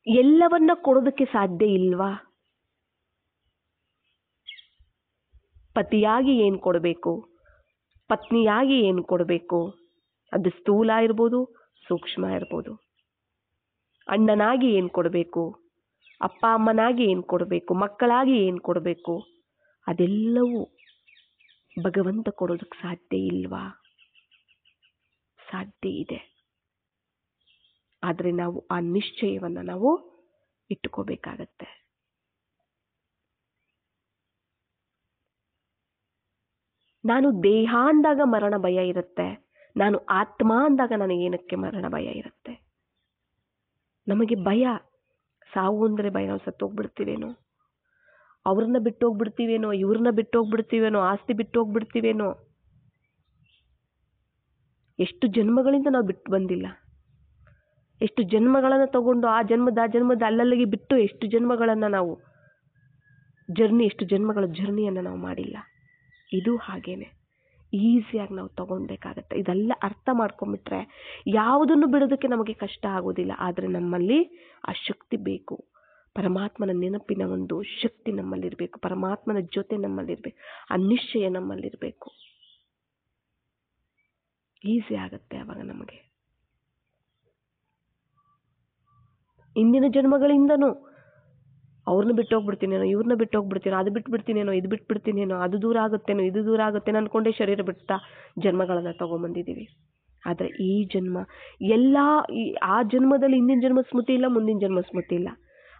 ಎಲ್ಲವನ್ನ ಕೊಡೋದಕ್ಕೆ ಸಾಧ್ಯ ಇಲ್ವಾ? ಪತಿಯಾಗಿ ಏನು ಕೊಡಬೇಕು, ಪತ್ನಿಯಾಗಿ ಏನು ಕೊಡಬೇಕು, ಅದು ಸ್ಥೂಲ ಇರ್ಬೋದು, ಸೂಕ್ಷ್ಮ ಇರ್ಬೋದು. ಅಣ್ಣನಾಗಿ ಏನು ಕೊಡಬೇಕು, ಅಪ್ಪ ಅಮ್ಮನಾಗಿ ಏನು ಕೊಡಬೇಕು, ಮಕ್ಕಳಾಗಿ ಏನು ಕೊಡಬೇಕು, ಅದೆಲ್ಲವೂ ಭಗವಂತ ಕೊಡೋದಕ್ಕೆ ಸಾಧ್ಯ ಇಲ್ವಾ? ಸಾಧ್ಯ ಇದೆ. ಆದರೆ ನಾವು ಆ ನಿಶ್ಚಯವನ್ನು ನಾವು ಇಟ್ಟುಕೋಬೇಕಾಗತ್ತೆ. ನಾನು ದೇಹ ಅಂದಾಗ ಮರಣ ಭಯ ಇರುತ್ತೆ, ನಾನು ಆತ್ಮ ಅಂದಾಗ ನನಗೆ ಏನಕ್ಕೆ ಮರಣ ಭಯ ಇರುತ್ತೆ? ನಮಗೆ ಭಯ, ಸಾವು ಅಂದರೆ ಭಯ. ನಾವು ಸತ್ತೋಗ್ಬಿಡ್ತೀವೇನೋ, ಅವ್ರನ್ನ ಬಿಟ್ಟು ಹೋಗ್ಬಿಡ್ತೀವೇನೋ, ಇವ್ರನ್ನ ಬಿಟ್ಟು ಹೋಗ್ಬಿಡ್ತೀವೇನೋ, ಆಸ್ತಿ ಬಿಟ್ಟು ಹೋಗ್ಬಿಡ್ತೀವೇನೋ. ಎಷ್ಟು ಜನ್ಮಗಳಿಂದ ನಾವು ಬಿಟ್ಟು ಬಂದಿಲ್ಲ, ಎಷ್ಟು ಜನ್ಮಗಳನ್ನು ತಗೊಂಡು ಆ ಜನ್ಮದ ಅಲ್ಲಲ್ಲಿಗೆ ಬಿಟ್ಟು ಎಷ್ಟು ಜನ್ಮಗಳನ್ನು ನಾವು ಎಷ್ಟು ಜನ್ಮಗಳ ಜರ್ನಿಯನ್ನು ನಾವು ಮಾಡಿಲ್ಲ. ಇದು ಹಾಗೇನೆ ಈಸಿಯಾಗಿ ನಾವು ತಗೊಳ್ಬೇಕಾಗತ್ತೆ. ಇದೆಲ್ಲ ಅರ್ಥ ಮಾಡ್ಕೊಂಡ್ಬಿಟ್ರೆ ಯಾವುದನ್ನು ಬಿಡೋದಕ್ಕೆ ನಮಗೆ ಕಷ್ಟ ಆಗೋದಿಲ್ಲ. ಆದರೆ ನಮ್ಮಲ್ಲಿ ಆ ಶಕ್ತಿ ಬೇಕು, ಪರಮಾತ್ಮನ ನೆನಪಿನ ಒಂದು ಶಕ್ತಿ ನಮ್ಮಲ್ಲಿರಬೇಕು, ಪರಮಾತ್ಮನ ಜೊತೆ ನಮ್ಮಲ್ಲಿರಬೇಕು, ಆ ನಿಶ್ಚಯ ನಮ್ಮಲ್ಲಿರಬೇಕು. ಈಸಿ ಆಗುತ್ತೆ ಅವಾಗ ನಮಗೆ. ಇಂದಿನ ಜನ್ಮಗಳಿಂದನೂ ಅವ್ರನ್ನ ಬಿಟ್ಟು ಹೋಗ್ಬಿಡ್ತೀನೇನೋ, ಇವ್ರನ್ನ ಬಿಟ್ಟು ಹೋಗ್ಬಿಡ್ತೀನೋ, ಅದು ಬಿಟ್ಬಿಡ್ತೀನೇನೋ, ಇದು ಬಿಟ್ಬಿಡ್ತೀನೇನೋ, ಅದು ದೂರ ಆಗುತ್ತೇನೋ, ಇದು ದೂರ ಆಗುತ್ತೇನೋ ಅಂದ್ಕೊಂಡೇ ಶರೀರ ಬಿಡ್ತಾ ಜನ್ಮಗಳನ್ನು ತಗೊಂಬಂದಿದ್ದೀವಿ. ಆದರೆ ಈ ಜನ್ಮ ಎಲ್ಲ ಆ ಜನ್ಮದಲ್ಲಿ ಹಿಂದಿನ ಜನ್ಮ ಸ್ಮೃತಿ ಇಲ್ಲ, ಮುಂದಿನ ಜನ್ಮ ಸ್ಮೃತಿ ಇಲ್ಲ.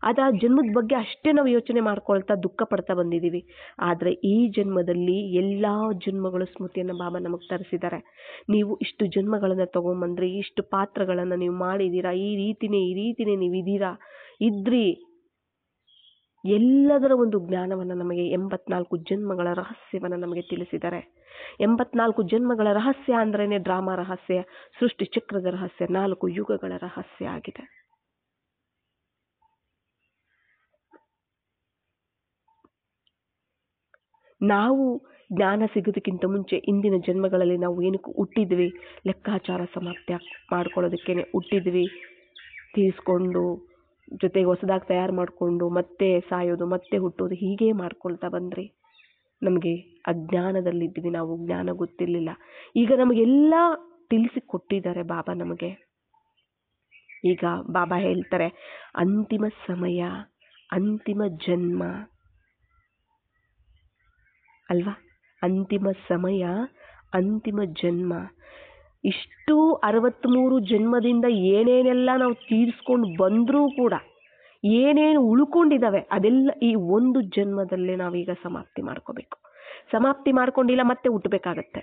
ಆದರೆ ಆ ಜನ್ಮದ ಬಗ್ಗೆ ಅಷ್ಟೇ ನಾವು ಯೋಚನೆ ಮಾಡ್ಕೊಳ್ತಾ ದುಃಖ ಪಡ್ತಾ ಬಂದಿದ್ದೀವಿ. ಆದರೆ ಈ ಜನ್ಮದಲ್ಲಿ ಎಲ್ಲ ಜನ್ಮಗಳು ಸ್ಮೃತಿಯನ್ನು ಬಾಬಾ ನಮಗೆ ತರಿಸಿದ್ದಾರೆ. ನೀವು ಇಷ್ಟು ಜನ್ಮಗಳನ್ನು ತಗೊಂಬಂದ್ರಿ, ಇಷ್ಟು ಪಾತ್ರಗಳನ್ನು ನೀವು ಮಾಡಿದ್ದೀರಾ, ಈ ರೀತಿನೇ ನೀವು ಇದ್ರಿ, ಎಲ್ಲದರ ಒಂದು ಜ್ಞಾನವನ್ನು ನಮಗೆ 84 ಜನ್ಮಗಳ ರಹಸ್ಯವನ್ನು ನಮಗೆ ತಿಳಿಸಿದ್ದಾರೆ. 84 ಜನ್ಮಗಳ ರಹಸ್ಯ ಅಂದ್ರೇನೆ ಡ್ರಾಮಾ ರಹಸ್ಯ, ಸೃಷ್ಟಿ ಚಕ್ರದ ರಹಸ್ಯ, 4 ಯುಗಗಳ ರಹಸ್ಯ ಆಗಿದೆ. ನಾವು ಜ್ಞಾನ ಸಿಗೋದಕ್ಕಿಂತ ಮುಂಚೆ ಇಂದಿನ ಜನ್ಮಗಳಲ್ಲಿ ನಾವು ಏನಕ್ಕೆ ಹುಟ್ಟಿದ್ವಿ, ಲೆಕ್ಕಾಚಾರ ಸಮಾಪ್ತಿ ಮಾಡ್ಕೊಳ್ಳೋದಕ್ಕೇನೆ ಹುಟ್ಟಿದ್ವಿ. ತೀರಿಸ್ಕೊಂಡು ಜೊತೆಗೆ ಹೊಸದಾಗಿ ತಯಾರು ಮಾಡಿಕೊಂಡು ಮತ್ತೆ ಸಾಯೋದು, ಮತ್ತೆ ಹುಟ್ಟೋದು, ಹೀಗೆ ಮಾಡ್ಕೊಳ್ತಾ ಬಂದ್ರಿ. ನಮಗೆ ಅಜ್ಞಾನದಲ್ಲಿದ್ವಿ, ನಾವು ಜ್ಞಾನ ಗೊತ್ತಿರಲಿಲ್ಲ. ಈಗ ನಮಗೆಲ್ಲ ತಿಳಿಸಿ ಕೊಟ್ಟಿದ್ದಾರೆ ಬಾಬಾ ನಮಗೆ. ಈಗ ಬಾಬಾ ಹೇಳ್ತಾರೆ, ಅಂತಿಮ ಸಮಯ, ಅಂತಿಮ ಜನ್ಮ ಅಲ್ವಾ, ಅಂತಿಮ ಸಮಯ, ಅಂತಿಮ ಜನ್ಮ. ಇಷ್ಟು 63 ಜನ್ಮದಿಂದ ಏನೇನೆಲ್ಲ ನಾವು ತೀರಿಸ್ಕೊಂಡು ಬಂದರೂ ಕೂಡ ಏನೇನು ಉಳ್ಕೊಂಡಿದ್ದಾವೆ ಅದೆಲ್ಲ ಈ ಒಂದು ಜನ್ಮದಲ್ಲೇ ನಾವೀಗ ಸಮಾಪ್ತಿ ಮಾಡ್ಕೋಬೇಕು. ಸಮಾಪ್ತಿ ಮಾಡ್ಕೊಂಡಿಲ್ಲ ಮತ್ತೆ ಹುಟ್ಟಬೇಕಾಗತ್ತೆ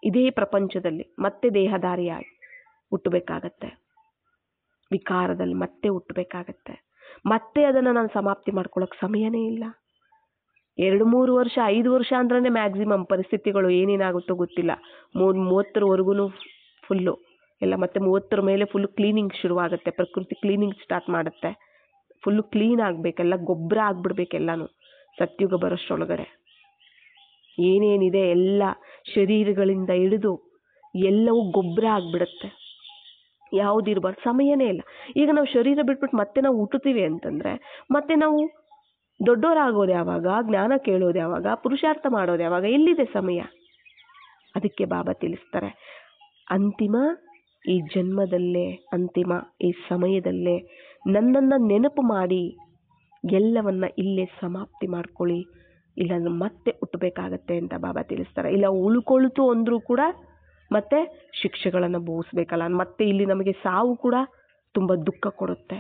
ಇದೇ ಪ್ರಪಂಚದಲ್ಲಿ, ಮತ್ತೆ ದೇಹಧಾರಿಯಾಗಿ ಹುಟ್ಟಬೇಕಾಗತ್ತೆ, ವಿಕಾರದಲ್ಲಿ ಮತ್ತೆ ಹುಟ್ಟಬೇಕಾಗತ್ತೆ. ಮತ್ತೆ ಅದನ್ನು ನಾನು ಸಮಾಪ್ತಿ ಮಾಡ್ಕೊಳ್ಳೋಕೆ ಸಮಯನೇ ಇಲ್ಲ. 2-3 ವರ್ಷ 5 ವರ್ಷ ಅಂದ್ರೆ ಮ್ಯಾಕ್ಸಿಮಮ್. ಪರಿಸ್ಥಿತಿಗಳು ಏನೇನಾಗುತ್ತೋ ಗೊತ್ತಿಲ್ಲ. 30ರವರೆಗೂ ಫುಲ್ಲು ಎಲ್ಲ, ಮತ್ತೆ 30ರ ಮೇಲೆ ಫುಲ್ಲು ಕ್ಲೀನಿಂಗ್ ಶುರುವಾಗುತ್ತೆ. ಪ್ರಕೃತಿ ಕ್ಲೀನಿಂಗ್ ಸ್ಟಾರ್ಟ್ ಮಾಡುತ್ತೆ. ಫುಲ್ಲು ಕ್ಲೀನ್ ಆಗಬೇಕೆಲ್ಲ, ಗೊಬ್ಬರ ಆಗ್ಬಿಡ್ಬೇಕೆಲ್ಲನೂ ಸತ್ಯುಗ ಬರೋಷ್ಟೊಳಗಡೆ. ಏನೇನಿದೆ ಎಲ್ಲ ಶರೀರಗಳಿಂದ ಹಿಡಿದು ಎಲ್ಲವೂ ಗೊಬ್ಬರ ಆಗಿಬಿಡುತ್ತೆ. ಯಾವುದಿರಬಾರ್ದು, ಸಮಯನೇ ಇಲ್ಲ. ಈಗ ನಾವು ಶರೀರ ಬಿಟ್ಬಿಟ್ಟು ಮತ್ತೆ ನಾವು ಹುಟ್ಟುತ್ತೀವಿ ಅಂತಂದರೆ ಮತ್ತೆ ನಾವು ದೊಡ್ಡವರಾಗೋದು ಯಾವಾಗ, ಜ್ಞಾನ ಕೇಳೋದು ಯಾವಾಗ, ಪುರುಷಾರ್ಥ ಮಾಡೋದು ಯಾವಾಗ, ಎಲ್ಲಿದೆ ಸಮಯ? ಅದಕ್ಕೆ ಬಾಬಾ ತಿಳಿಸ್ತಾರೆ, ಅಂತಿಮ ಈ ಜನ್ಮದಲ್ಲೇ, ಅಂತಿಮ ಈ ಸಮಯದಲ್ಲೇ ನನ್ನನ್ನು ನೆನಪು ಮಾಡಿ ಎಲ್ಲವನ್ನ ಇಲ್ಲೇ ಸಮಾಪ್ತಿ ಮಾಡ್ಕೊಳ್ಳಿ, ಇಲ್ಲ ಮತ್ತೆ ಹುಟ್ಟಬೇಕಾಗತ್ತೆ ಅಂತ ಬಾಬಾ ತಿಳಿಸ್ತಾರೆ. ಇಲ್ಲ ಉಳ್ಕೊಳ್ತು ಅಂದರೂ ಕೂಡ ಮತ್ತೆ ಶಿಕ್ಷೆಗಳನ್ನು ಬೋಗಿಸ್ಬೇಕಲ್ಲ, ಮತ್ತೆ ಇಲ್ಲಿ ನಮಗೆ ಸಾವು ಕೂಡ ತುಂಬ ದುಃಖ ಕೊಡುತ್ತೆ.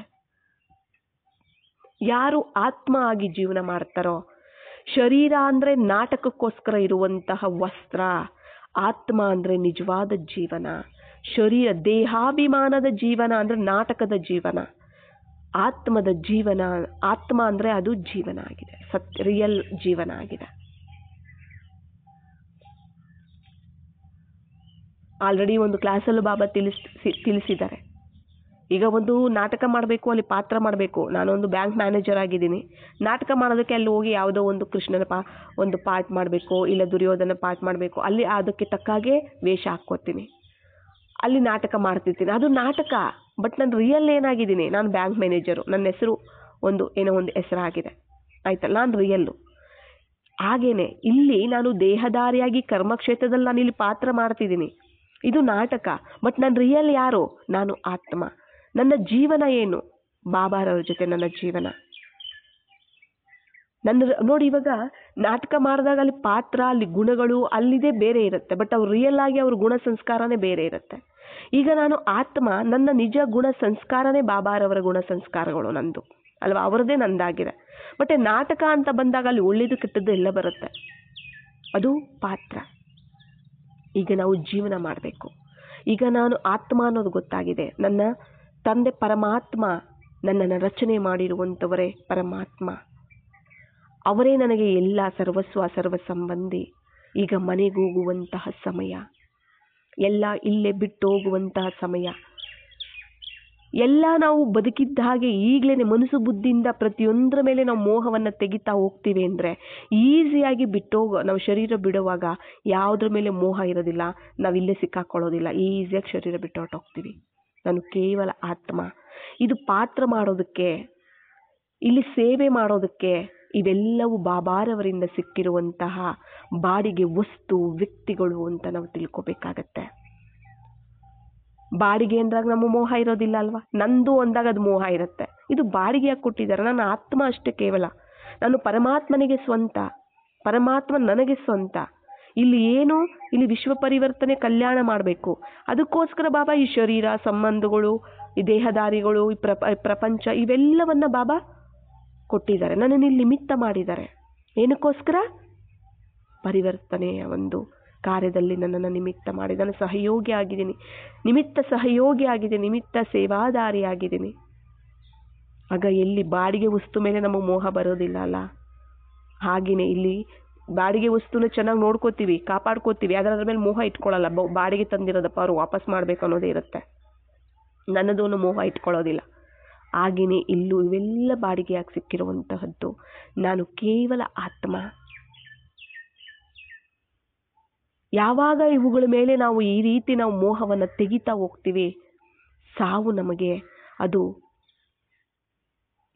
ಯಾರು ಆತ್ಮ ಆಗಿ ಜೀವನ ಮಾಡ್ತಾರೋ, ಶರೀರ ಅಂದರೆ ನಾಟಕಕ್ಕೋಸ್ಕರ ಇರುವಂತಹ ವಸ್ತ್ರ, ಆತ್ಮ ಅಂದರೆ ನಿಜವಾದ ಜೀವನ. ಶರೀರ ದೇಹಾಭಿಮಾನದ ಜೀವನ ಅಂದರೆ ನಾಟಕದ ಜೀವನ. ಆತ್ಮದ ಜೀವನ, ಆತ್ಮ ಅಂದರೆ ಅದು ಜೀವನ ಆಗಿದೆ, ರಿಯಲ್ ಜೀವನ ಆಗಿದೆ. ಆಲ್ರೆಡಿ ಒಂದು ಕ್ಲಾಸಲ್ಲೂ ಬಾಬಾ ತಿಳಿಸಿದ್ದಾರೆ. ಈಗ ಒಂದು ನಾಟಕ ಮಾಡಬೇಕು, ಅಲ್ಲಿ ಪಾತ್ರ ಮಾಡಬೇಕು. ನಾನೊಂದು ಬ್ಯಾಂಕ್ ಮ್ಯಾನೇಜರ್ ಆಗಿದ್ದೀನಿ. ನಾಟಕ ಮಾಡೋದಕ್ಕೆ ಅಲ್ಲಿ ಹೋಗಿ ಯಾವುದೋ ಒಂದು ಕೃಷ್ಣನ ಒಂದು ಪಾರ್ಟ್ ಮಾಡಬೇಕು, ಇಲ್ಲ ದುರ್ಯೋಧನ ಪಾರ್ಟ್ ಮಾಡಬೇಕು. ಅಲ್ಲಿ ಅದಕ್ಕೆ ತಕ್ಕಾಗೆ ವೇಷ ಹಾಕ್ಕೋತೀನಿ, ಅಲ್ಲಿ ನಾಟಕ ಮಾಡ್ತಿರ್ತೀನಿ. ಅದು ನಾಟಕ. ಬಟ್ ನಾನು ರಿಯಲ್ ಏನಾಗಿದ್ದೀನಿ, ನಾನು ಬ್ಯಾಂಕ್ ಮ್ಯಾನೇಜರು, ನನ್ನ ಹೆಸರು ಏನೋ ಒಂದು ಹೆಸರಾಗಿದೆ, ಆಯ್ತಲ್ಲ, ನಾನು ರಿಯಲ್ಲು. ಹಾಗೇನೆ ಇಲ್ಲಿ ನಾನು ದೇಹಧಾರಿಯಾಗಿ ಕರ್ಮಕ್ಷೇತ್ರದಲ್ಲಿ ನಾನು ಇಲ್ಲಿ ಪಾತ್ರ ಮಾಡ್ತಿದ್ದೀನಿ, ಇದು ನಾಟಕ. ಬಟ್ ನಾನು ರಿಯಲ್ ಯಾರು? ನಾನು ಆತ್ಮ. ನನ್ನ ಜೀವನ ಏನು? ಬಾಬಾರವ್ರ ಜೊತೆ ನನ್ನ ಜೀವನ. ನೋಡಿ, ಇವಾಗ ನಾಟಕ ಮಾಡಿದಾಗ ಅಲ್ಲಿ ಪಾತ್ರ, ಅಲ್ಲಿ ಗುಣಗಳು ಅಲ್ಲಿದೆ ಬೇರೆ ಇರುತ್ತೆ. ಬಟ್ ಅವ್ರು ರಿಯಲ್ ಆಗಿ ಅವ್ರ ಗುಣ ಸಂಸ್ಕಾರನೇ ಬೇರೆ ಇರುತ್ತೆ. ಈಗ ನಾನು ಆತ್ಮ, ನನ್ನ ನಿಜ ಗುಣ ಸಂಸ್ಕಾರನೇ ಬಾಬಾರವರ ಗುಣ ಸಂಸ್ಕಾರಗಳು ನಂದು ಅಲ್ವಾ, ಅವರದೇ ನಂದಾಗಿದೆ. ಬಟ್ ನಾಟಕ ಅಂತ ಬಂದಾಗ ಅಲ್ಲಿ ಒಳ್ಳೇದು ಕೆಟ್ಟದ್ದು ಎಲ್ಲ ಬರುತ್ತೆ, ಅದು ಪಾತ್ರ. ಈಗ ನಾವು ಜೀವನ ಮಾಡಬೇಕು. ಈಗ ನಾನು ಆತ್ಮ ಅನ್ನೋದು ಗೊತ್ತಾಗಿದೆ. ನನ್ನ ತಂದೆ ಪರಮಾತ್ಮ, ನನ್ನನ್ನು ರಚನೆ ಮಾಡಿರುವಂಥವರೇ ಪರಮಾತ್ಮ. ಅವರೇ ನನಗೆ ಎಲ್ಲ ಸರ್ವಸ್ವ, ಸರ್ವ ಸಂಬಂಧಿ. ಈಗ ಮನೆಗೆ ಹೋಗುವಂತಹ ಸಮಯ, ಎಲ್ಲ ಇಲ್ಲೇ ಬಿಟ್ಟು ಹೋಗುವಂತಹ ಸಮಯ. ಎಲ್ಲ ನಾವು ಬದುಕಿದ್ದ ಹಾಗೆ ಈಗಲೇ ಮನಸ್ಸು ಬುದ್ಧಿಯಿಂದ ಪ್ರತಿಯೊಂದರ ಮೇಲೆ ನಾವು ಮೋಹವನ್ನು ತೆಗಿತಾ ಹೋಗ್ತೀವಿ ಅಂದರೆ ಈಸಿಯಾಗಿ ನಾವು ಶರೀರ ಬಿಡುವಾಗ ಯಾವುದ್ರ ಮೇಲೆ ಮೋಹ ಇರೋದಿಲ್ಲ, ನಾವಿಲ್ಲೇ ಸಿಕ್ಕಾಕೊಳ್ಳೋದಿಲ್ಲ, ಈಸಿಯಾಗಿ ಶರೀರ ಬಿಟ್ಟು ಹೊರಟೋಗ್ತೀವಿ. ನಾನು ಕೇವಲ ಆತ್ಮ. ಇದು ಪಾತ್ರ ಮಾಡೋದಕ್ಕೆ, ಇಲ್ಲಿ ಸೇವೆ ಮಾಡೋದಕ್ಕೆ, ಇವೆಲ್ಲವೂ ಬಾಬಾರವರಿಂದ ಸಿಕ್ಕಿರುವಂತಹ ಬಾಡಿಗೆ ವಸ್ತು, ವ್ಯಕ್ತಿಗಳು ಅಂತ ನಾವು ತಿಳ್ಕೊಬೇಕಾಗತ್ತೆ. ಬಾಡಿಗೆ ಅಂದಾಗ ನಮ್ಮ ಮೋಹ ಇರೋದಿಲ್ಲ ಅಲ್ವಾ, ನಂದು ಅಂದಾಗ ಅದು ಮೋಹ ಇರುತ್ತೆ. ಇದು ಬಾಡಿಗೆಯಾಗಿ ಕೊಟ್ಟಿದ್ದಾರೆ. ನನ್ನ ಆತ್ಮ ಅಷ್ಟೇ ಕೇವಲ, ನಾನು ಪರಮಾತ್ಮನಿಗೆ ಸ್ವಂತ, ಪರಮಾತ್ಮ ನನಗೆ ಸ್ವಂತ. ಇಲ್ಲಿ ಏನು, ಇಲ್ಲಿ ವಿಶ್ವ ಪರಿವರ್ತನೆ ಕಲ್ಯಾಣ ಮಾಡಬೇಕು. ಅದಕ್ಕೋಸ್ಕರ ಬಾಬಾ ಈ ಶರೀರ, ಸಂಬಂಧಗಳು, ಈ ದೇಹದಾರಿಗಳು, ಈ ಪ್ರಪಂಚ ಇವೆಲ್ಲವನ್ನ ಬಾಬಾ ಕೊಟ್ಟಿದ್ದಾರೆ. ನನ್ನನ್ನು ಇಲ್ಲಿ ನಿಮಿತ್ತ ಮಾಡಿದ್ದಾರೆ. ಏನಕ್ಕೋಸ್ಕರ? ಪರಿವರ್ತನೆಯ ಒಂದು ಕಾರ್ಯದಲ್ಲಿ ನನ್ನನ್ನು ನಿಮಿತ್ತ ಮಾಡಿ. ನಾನು ಸಹಯೋಗಿ ಆಗಿದ್ದೀನಿ, ನಿಮಿತ್ತ ಸಹಯೋಗಿ ಆಗಿದ್ದೀನಿ, ನಿಮಿತ್ತ ಸೇವಾದಾರಿ ಆಗಿದ್ದೀನಿ. ಆಗ ಎಲ್ಲಿ ಬಾಡಿಗೆ ವಸ್ತು ಮೇಲೆ ನಮಗೆ ಮೋಹ ಬರೋದಿಲ್ಲ ಅಲ್ಲ. ಹಾಗೆಯೇ ಇಲ್ಲಿ ಬಾಡಿಗೆ ವಸ್ತುನ ಚೆನ್ನಾಗಿ ನೋಡ್ಕೋತೀವಿ, ಕಾಪಾಡ್ಕೋತೀವಿ, ಅದರ ಮೇಲೆ ಮೋಹ ಇಟ್ಕೊಳ್ಳಲ್ಲ. ಬಾಡಿಗೆ ತಂದಿರೋದಪ್ಪ ಅವ್ರು ವಾಪಸ್ ಮಾಡಬೇಕು ಅನ್ನೋದೇ ಇರುತ್ತೆ, ನನ್ನದೋನು ಮೋಹ ಇಟ್ಕೊಳ್ಳೋದಿಲ್ಲ. ಹಾಗೆಯೇ ಇಲ್ಲೂ ಇವೆಲ್ಲ ಬಾಡಿಗೆಯಾಗಿ ಸಿಕ್ಕಿರುವಂತಹದ್ದು. ನಾನು ಕೇವಲ ಆತ್ಮ. ಯಾವಾಗ ಇವುಗಳ ಮೇಲೆ ನಾವು ಈ ರೀತಿ ನಾವು ಮೋಹವನ್ನು ತೆಗಿತಾ ಹೋಗ್ತೀವಿ, ಸಾವು ನಮಗೆ ಅದು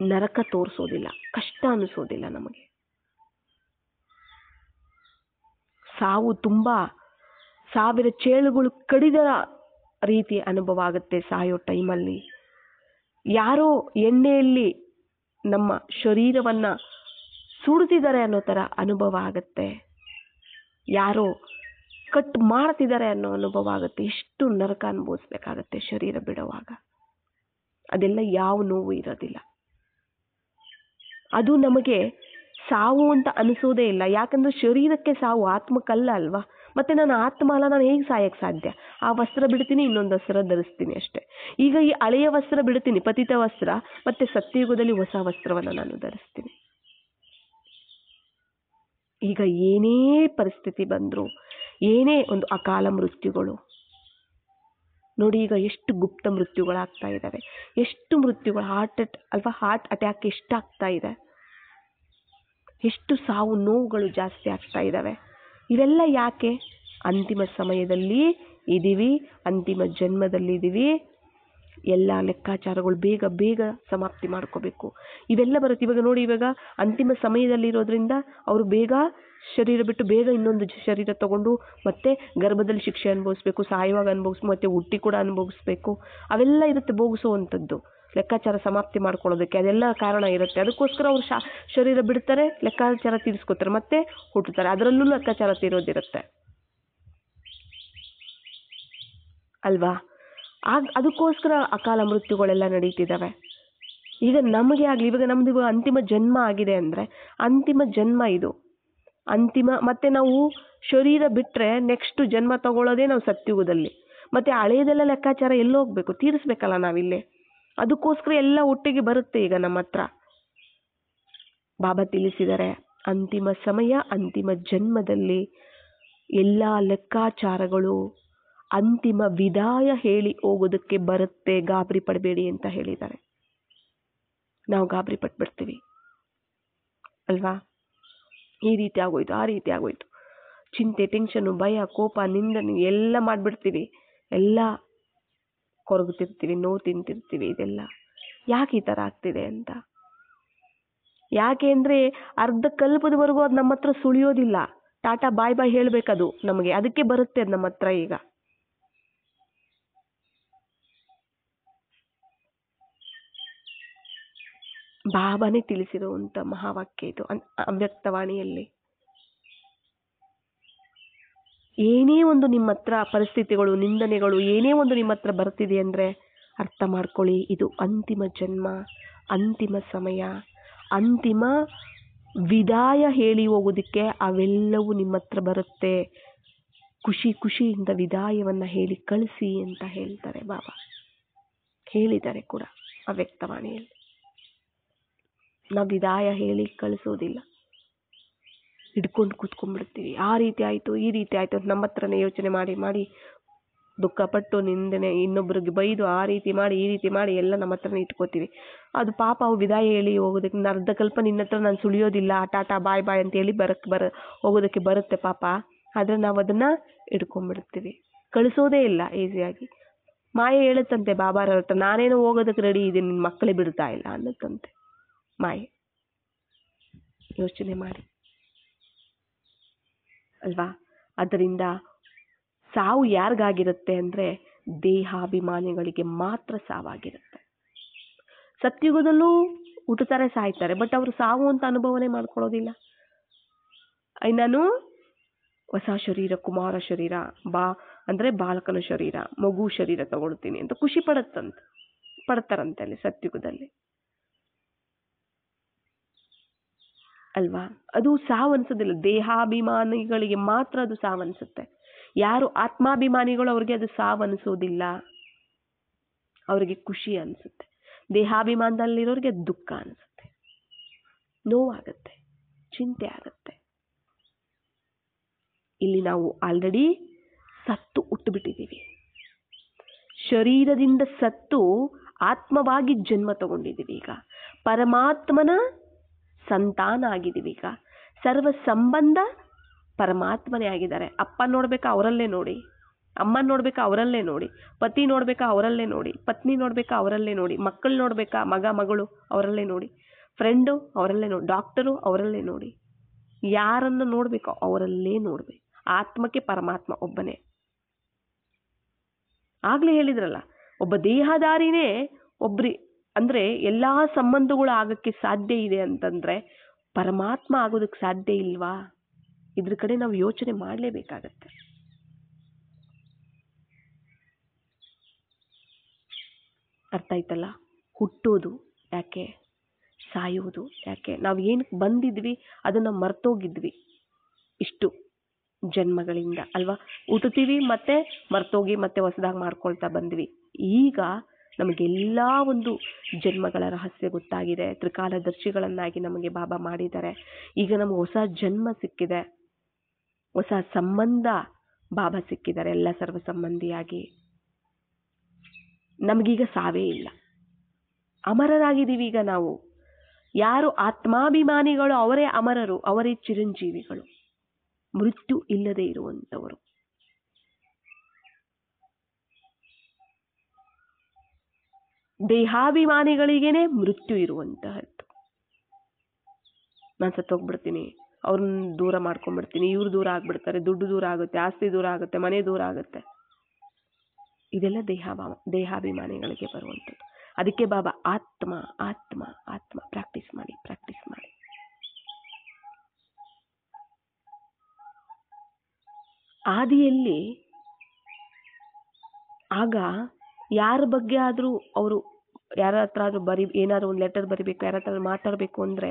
ನರಕ ತೋರಿಸೋದಿಲ್ಲ, ಕಷ್ಟ ಅನಿಸೋದಿಲ್ಲ ನಮಗೆ. ಸಾವು ತುಂಬಾ 1000 ಚೇಳುಗಳು ಕಡಿದ ರೀತಿ ಅನುಭವ ಆಗುತ್ತೆ ಸಾಯೋ ಟೈಮಲ್ಲಿ. ಯಾರೋ ಎಣ್ಣೆಯಲ್ಲಿ ನಮ್ಮ ಶರೀರವನ್ನ ಸುಡ್ತಿದ್ದಾರೆ ಅನ್ನೋ ಥರ ಅನುಭವ ಆಗುತ್ತೆ, ಯಾರೋ ಕಟ್ ಮಾಡ್ತಿದ್ದಾರೆ ಅನ್ನೋ ಅನುಭವ ಆಗುತ್ತೆ. ಎಷ್ಟು ನರಕ ಅನುಭವಿಸ್ಬೇಕಾಗತ್ತೆ ಶರೀರ ಬಿಡುವಾಗ. ಅದೆಲ್ಲ ಯಾವ ನೋವು ಇರೋದಿಲ್ಲ. ಅದು ನಮಗೆ ಸಾವು ಅಂತ ಅನಿಸೋದೇ ಇಲ್ಲ. ಯಾಕಂದ್ರೆ ಶರೀರಕ್ಕೆ ಸಾವು, ಆತ್ಮಕ್ಕಲ್ಲ ಅಲ್ವಾ. ಮತ್ತೆ ನಾನು ಆತ್ಮ ಅಲ್ಲ, ನಾನು ಹೇಗೆ ಸಾಯಕ್ಕೆ ಸಾಧ್ಯ? ಆ ವಸ್ತ್ರ ಬಿಡ್ತೀನಿ, ಇನ್ನೊಂದು ವಸ್ತ್ರ ಧರಿಸ್ತೀನಿ ಅಷ್ಟೇ. ಈಗ ಈ ಹಳೆಯ ವಸ್ತ್ರ ಬಿಡ್ತೀನಿ, ಪತಿತ ವಸ್ತ್ರ, ಮತ್ತೆ ಸತ್ಯಯುಗದಲ್ಲಿ ಹೊಸ ವಸ್ತ್ರವನ್ನು ನಾನು ಧರಿಸ್ತೀನಿ. ಈಗ ಏನೇ ಪರಿಸ್ಥಿತಿ ಬಂದ್ರು, ಏನೇ ಒಂದು ಅಕಾಲ ಮೃತ್ಯುಗಳು ನೋಡಿ, ಈಗ ಎಷ್ಟು ಗುಪ್ತ ಮೃತ್ಯುಗಳಾಗ್ತಾ ಇದ್ದಾವೆ, ಎಷ್ಟು ಮೃತ್ಯುಗಳು, ಹಾರ್ಟ್ ಅಟ್ಯಾಕ್ ಎಷ್ಟಾಗ್ತಾ ಇದೆ, ಎಷ್ಟು ಸಾವು ನೋವುಗಳು ಜಾಸ್ತಿ ಆಗ್ತಾ ಇದ್ದಾವೆ. ಇವೆಲ್ಲ ಯಾಕೆ? ಅಂತಿಮ ಸಮಯದಲ್ಲಿ ಇದ್ದೀವಿ, ಅಂತಿಮ ಜನ್ಮದಲ್ಲಿ ಇದ್ದೀವಿ. ಎಲ್ಲ ಲೆಕ್ಕಾಚಾರಗಳು ಬೇಗ ಬೇಗ ಸಮಾಪ್ತಿ ಮಾಡ್ಕೋಬೇಕು. ಇವೆಲ್ಲ ಬರುತ್ತೆ. ಇವಾಗ ನೋಡಿ, ಇವಾಗ ಅಂತಿಮ ಸಮಯದಲ್ಲಿ ಇರೋದ್ರಿಂದ ಅವರು ಬೇಗ ಶರೀರ ಬಿಟ್ಟು ಬೇಗ ಇನ್ನೊಂದು ಶರೀರ ತಗೊಂಡು ಮತ್ತೆ ಗರ್ಭದಲ್ಲಿ ಶಿಕ್ಷೆ ಅನುಭವಿಸ್ಬೇಕು, ಸಾಯುವಾಗ ಅನುಭವಿಸ್ಬೇಕು, ಮತ್ತೆ ಹುಟ್ಟಿ ಕೂಡ ಅನುಭವಿಸ್ಬೇಕು. ಅವೆಲ್ಲ ಇರುತ್ತೆ ಭೋಗಿಸುವಂಥದ್ದು, ಲೆಕ್ಕಾಚಾರ ಸಮಾಪ್ತಿ ಮಾಡ್ಕೊಳ್ಳೋದಕ್ಕೆ ಅದೆಲ್ಲ ಕಾರಣ ಇರುತ್ತೆ. ಅದಕ್ಕೋಸ್ಕರ ಅವ್ರು ಶರೀರ ಬಿಡ್ತಾರೆ, ಲೆಕ್ಕಾಚಾರ ತೀರಿಸ್ಕೊತಾರೆ, ಮತ್ತೆ ಹುಟ್ಟುತ್ತಾರೆ, ಅದರಲ್ಲೂ ಲೆಕ್ಕಾಚಾರ ತೀರೋದಿರುತ್ತೆ ಅಲ್ವಾ. ಅದಕ್ಕೋಸ್ಕರ ಅಕಾಲ ಮೃತ್ಯುಗಳೆಲ್ಲ ನಡೀತಿದ್ದಾವೆ. ಈಗ ನಮಗೆ ಆಗಲಿ, ಇವಾಗ ನಮ್ದು ಅಂತಿಮ ಜನ್ಮ ಆಗಿದೆ ಅಂದರೆ ಅಂತಿಮ ಜನ್ಮ ಇದು ಅಂತಿಮ. ಮತ್ತೆ ನಾವು ಶರೀರ ಬಿಟ್ಟರೆ ನೆಕ್ಸ್ಟ್ ಜನ್ಮ ತಗೊಳ್ಳೋದೇ ನಾವು ಸತ್ಯುಗದಲ್ಲಿ. ಮತ್ತೆ ಹಳೆಯದೆಲ್ಲ ಲೆಕ್ಕಾಚಾರ ಎಲ್ಲೋ ಹೋಗ್ಬೇಕು, ತೀರಿಸ್ಬೇಕಲ್ಲ ನಾವಿಲ್ಲೇ. ಅದಕ್ಕೋಸ್ಕರ ಎಲ್ಲ ಒಟ್ಟಿಗೆ ಬರುತ್ತೆ ಈಗ ನಮ್ಮ ಹತ್ರ. ಬಾಬಾ ತಿಳಿಸಿದರೆ ಅಂತಿಮ ಸಮಯ, ಅಂತಿಮ ಜನ್ಮದಲ್ಲಿ ಎಲ್ಲ ಲೆಕ್ಕಾಚಾರಗಳು ಅಂತಿಮ ವಿದಾಯ ಹೇಳಿ ಹೋಗೋದಕ್ಕೆ ಬರುತ್ತೆ, ಗಾಬರಿ ಪಡಬೇಡಿ ಅಂತ ಹೇಳಿದ್ದಾರೆ. ನಾವು ಗಾಬರಿ ಪಟ್ಬಿಡ್ತೀವಿ ಅಲ್ವಾ. ಈ ರೀತಿ ಆಗೋಯ್ತು, ಆ ರೀತಿ ಆಗೋಯ್ತು, ಚಿಂತೆ, ಟೆನ್ಷನ್ನು, ಭಯ, ಕೋಪ, ನಿಂದನೆ ಎಲ್ಲ ಮಾಡಿಬಿಡ್ತೀವಿ, ಎಲ್ಲ ಕೊರಗುತ್ತಿರ್ತೀವಿ, ನೋವು ತಿಂತಿರ್ತೀವಿ. ಇದೆಲ್ಲ ಯಾಕೆ ಈ ಥರ ಆಗ್ತಿದೆ ಅಂತ? ಯಾಕೆ ಅಂದರೆ ಅರ್ಧ ಕಲ್ಪದವರೆಗೂ ಅದು ನಮ್ಮ ಹತ್ರ ಸುಳಿಯೋದಿಲ್ಲ. ಟಾಟಾ ಬಾಯ್ ಬಾಯ್ ಹೇಳಬೇಕದು ನಮಗೆ, ಅದಕ್ಕೆ ಬರುತ್ತೆ ಅದು ನಮ್ಮ ಹತ್ರ. ಈಗ ಬಾಬಾನೇ ತಿಳಿಸಿರುವಂಥ ಮಹಾವಾಕ್ಯ ಇದು ಅವ್ಯಕ್ತವಾಣಿಯಲ್ಲಿ. ಏನೇ ಒಂದು ನಿಮ್ಮ ಹತ್ರ ಪರಿಸ್ಥಿತಿಗಳು, ನಿಂದನೆಗಳು, ಏನೇ ಒಂದು ನಿಮ್ಮ ಹತ್ರ ಬರ್ತಿದೆ ಅಂದರೆ ಅರ್ಥ ಮಾಡ್ಕೊಳ್ಳಿ, ಇದು ಅಂತಿಮ ಜನ್ಮ, ಅಂತಿಮ ಸಮಯ, ಅಂತಿಮ ವಿದಾಯ ಹೇಳಿ ಹೋಗೋದಕ್ಕೆ ಅವೆಲ್ಲವೂ ನಿಮ್ಮ ಹತ್ರ ಬರುತ್ತೆ. ಖುಷಿ ಖುಷಿಯಿಂದ ವಿದಾಯವನ್ನು ಹೇಳಿ ಕಳಿಸಿ ಅಂತ ಹೇಳ್ತಾರೆ ಬಾಬಾ. ಹೇಳಿದ್ದಾರೆ ಕೂಡ ಅವ್ಯಕ್ತವಾಣಿಯಲ್ಲಿ. ನಾವು ವಿದಾಯ ಹೇಳಿ ಕಳಿಸೋದಿಲ್ಲ, ಹಿಡ್ಕೊಂಡು ಕೂತ್ಕೊಂಡ್ಬಿಡ್ತೀವಿ. ಆ ರೀತಿ ಆಯಿತು, ಈ ರೀತಿ ಆಯಿತು ಅಂತ ನಮ್ಮ ಹತ್ರನೇ ಯೋಚನೆ ಮಾಡಿ ಮಾಡಿ ದುಃಖಪಟ್ಟು, ನಿಂದನೆ, ಇನ್ನೊಬ್ರಿಗೆ ಬೈದು, ಆ ರೀತಿ ಮಾಡಿ ಈ ರೀತಿ ಮಾಡಿ ಎಲ್ಲ ನಮ್ಮ ಹತ್ರನೇ ಇಟ್ಕೋತೀವಿ. ಅದು ಪಾಪ ಅವು ವಿದಾಯ ಹೇಳಿ ಹೋಗೋದಕ್ಕೆ ಅರ್ಧ ಕಲ್ಪ ನಿನ್ನ ಹತ್ರ ನಾನು ಸುಳಿಯೋದಿಲ್ಲ, ಟಾಟಾ ಬಾಯ್ ಬಾಯ್ ಅಂತೇಳಿ ಹೋಗೋದಕ್ಕೆ ಬರುತ್ತೆ ಪಾಪ. ಆದರೆ ನಾವು ಅದನ್ನು ಹಿಡ್ಕೊಂಡ್ಬಿಡ್ತೀವಿ, ಕಳಿಸೋದೇ ಇಲ್ಲ ಈಸಿಯಾಗಿ. ಮಾಯೆ ಹೇಳುತ್ತಂತೆ ಬಾಬಾರ ಹತ್ರ, ನಾನೇನೋ ಹೋಗೋದಕ್ಕೆ ರೆಡಿ ಇದ್ದೀನಿ, ನಿನ್ನ ಮಕ್ಕಳೇ ಬಿಡ್ತಾ ಇಲ್ಲ ಅನ್ನತ್ತಂತೆ ಮಾಯೆ. ಯೋಚನೆ ಮಾಡಿ ಅಲ್ವಾ. ಅದರಿಂದ ಸಾವು ಯಾರಿಗಾಗಿರುತ್ತೆ ಅಂದರೆ ದೇಹಾಭಿಮಾನಿಗಳಿಗೆ ಮಾತ್ರ ಸಾವಾಗಿರುತ್ತೆ. ಸತ್ಯುಗದಲ್ಲೂ ಹುಟ್ಟುತ್ತಾರೆ, ಸಾಯ್ತಾರೆ, ಬಟ್ ಅವರು ಸಾವು ಅಂತ ಅನುಭವನೇ ಮಾಡ್ಕೊಳ್ಳೋದಿಲ್ಲ. ನಾನು ಹೊಸ ಶರೀರ, ಕುಮಾರ ಶರೀರ, ಅಂದರೆ ಬಾಲಕನ ಶರೀರ, ಮಗು ಶರೀರ ತಗೊಳ್ತೀನಿ ಅಂತ ಖುಷಿ ಪಡ್ತಾರಂತೆ ಅಲ್ಲಿ ಸತ್ಯುಗದಲ್ಲಿ ಅಲ್ವಾ. ಅದು ಸಾವು ಅನ್ಸೋದಿಲ್ಲ, ದೇಹಾಭಿಮಾನಿಗಳಿಗೆ ಮಾತ್ರ ಅದು ಸಾವು ಅನ್ಸುತ್ತೆ. ಯಾರು ಆತ್ಮಾಭಿಮಾನಿಗಳು ಅವ್ರಿಗೆ ಅದು ಸಾವು ಅನಿಸೋದಿಲ್ಲ, ಅವರಿಗೆ ಖುಷಿ ಅನಿಸುತ್ತೆ. ದೇಹಾಭಿಮಾನದಲ್ಲಿರೋರಿಗೆ ದುಃಖ ಅನಿಸುತ್ತೆ, ನೋವಾಗುತ್ತೆ, ಚಿಂತೆ ಆಗುತ್ತೆ. ಇಲ್ಲಿ ನಾವು ಆಲ್ರೆಡಿ ಸತ್ತು ಹುಟ್ಟುಬಿಟ್ಟಿದ್ದೀವಿ, ಶರೀರದಿಂದ ಸತ್ತು ಆತ್ಮವಾಗಿ ಜನ್ಮ ತಗೊಂಡಿದ್ದೀವಿ. ಈಗ ಪರಮಾತ್ಮನ ಸಂತಾನ ಆಗಿದ್ದೀವಿ. ಈಗ ಸರ್ವ ಸಂಬಂಧ ಪರಮಾತ್ಮನೇ ಆಗಿದ್ದಾರೆ. ಅಪ್ಪ ನೋಡ್ಬೇಕಾ ಅವರಲ್ಲೇ ನೋಡಿ, ಅಮ್ಮ ನೋಡ್ಬೇಕಾ ಅವರಲ್ಲೇ ನೋಡಿ, ಪತಿ ನೋಡ್ಬೇಕಾ ಅವರಲ್ಲೇ ನೋಡಿ, ಪತ್ನಿ ನೋಡ್ಬೇಕಾ ಅವರಲ್ಲೇ ನೋಡಿ, ಮಕ್ಕಳು ನೋಡ್ಬೇಕಾ ಮಗ ಮಗಳು ಅವರಲ್ಲೇ ನೋಡಿ, ಫ್ರೆಂಡು ಅವರಲ್ಲೇ ನೋಡಿ, ಡಾಕ್ಟರು ಅವರಲ್ಲೇ ನೋಡಿ, ಯಾರನ್ನು ನೋಡ್ಬೇಕೋ ಅವರಲ್ಲೇ ನೋಡ್ಬೇಕು. ಆತ್ಮಕ್ಕೆ ಪರಮಾತ್ಮ ಒಬ್ಬನೇ. ಆಗ್ಲೇ ಹೇಳಿದ್ರಲ್ಲ, ಒಬ್ಬ ದೇಹದಾರಿನೇ ಒಬ್ರಿ ಅಂದ್ರೆ ಎಲ್ಲಾ ಸಂಬಂಧಗಳು ಆಗಕ್ಕೆ ಸಾಧ್ಯ ಇದೆ ಅಂತಂದ್ರೆ ಪರಮಾತ್ಮ ಆಗೋದಕ್ಕೆ ಸಾಧ್ಯ ಇಲ್ವಾ? ಇದ್ರ ಕಡೆ ನಾವು ಯೋಚನೆ ಮಾಡಲೇಬೇಕಾಗತ್ತೆ. ಅರ್ಥ ಆಯ್ತಲ್ಲ? ಹುಟ್ಟೋದು ಯಾಕೆ, ಸಾಯೋದು ಯಾಕೆ, ನಾವು ಏನಕ್ಕೆ ಬಂದಿದ್ವಿ ಅದನ್ನ ಮರ್ತೋಗಿದ್ವಿ ಇಷ್ಟು ಜನ್ಮಗಳಿಂದ ಅಲ್ವಾ? ಹುಟ್ಟುತ್ತೀವಿ ಮತ್ತೆ ಮರ್ತೋಗಿ ಮತ್ತೆ ಹೊಸದಾಗಿ ಮಾಡ್ಕೊಳ್ತಾ ಬಂದ್ವಿ. ಈಗ ನಮಗೆಲ್ಲ ಒಂದು ಜನ್ಮಗಳ ರಹಸ್ಯ ಗೊತ್ತಾಗಿದೆ. ತ್ರಿಕಾಲದರ್ಶಿಗಳನ್ನಾಗಿ ನಮಗೆ ಬಾಬಾ ಮಾಡಿದ್ದಾರೆ. ಈಗ ನಮಗೆ ಹೊಸ ಜನ್ಮ ಸಿಕ್ಕಿದೆ, ಹೊಸ ಸಂಬಂಧ ಬಾಬಾ ಸಿಕ್ಕಿದ್ದಾರೆ, ಎಲ್ಲ ಸರ್ವ ಸಂಬಂಧಿಯಾಗಿ. ನಮಗೀಗ ಸಾವೇ ಇಲ್ಲ, ಅಮರರಾಗಿದ್ದೀವಿ ಈಗ ನಾವು. ಯಾರು ಆತ್ಮಾಭಿಮಾನಿಗಳು ಅವರೇ ಅಮರರು, ಅವರೇ ಚಿರಂಜೀವಿಗಳು, ಮೃತ್ಯು ಇಲ್ಲದೆ ಇರುವಂತವರು. ದೇಹಾಭಿಮಾನಿಗಳಿಗೇನೆ ಮೃತ್ಯು ಇರುವಂತಹದ್ದು. ನಾನು ಸತ್ತೋಗ್ಬಿಡ್ತೀನಿ, ಅವ್ರನ್ನ ದೂರ ಮಾಡ್ಕೊಂಡ್ಬಿಡ್ತೀನಿ, ಇವ್ರು ದೂರ ಆಗ್ಬಿಡ್ತಾರೆ, ದುಡ್ಡು ದೂರ ಆಗುತ್ತೆ, ಆಸ್ತಿ ದೂರ ಆಗುತ್ತೆ, ಮನೆ ದೂರ ಆಗುತ್ತೆ. ಇದೆಲ್ಲ ದೇಹಾಭಿಮಾನಿಗಳಿಗೆ ಬರುವಂಥದ್ದು. ಅದಕ್ಕೆ ಬಾಬಾ ಆತ್ಮ ಆತ್ಮ ಆತ್ಮ ಪ್ರಾಕ್ಟೀಸ್ ಮಾಡಿ, ಪ್ರಾಕ್ಟೀಸ್ ಮಾಡಿ. ಆದಿಯಲ್ಲಿ ಆಗ ಯಾರ ಬಗ್ಗೆ ಆದರೂ ಅವರು ಯಾರ ಹತ್ರ ಆದ್ರೂ ಏನಾದ್ರು ಒಂದು ಲೆಟರ್ ಬರಿಬೇಕು, ಯಾರ ಹತ್ರ ಮಾತಾಡಬೇಕು ಅಂದ್ರೆ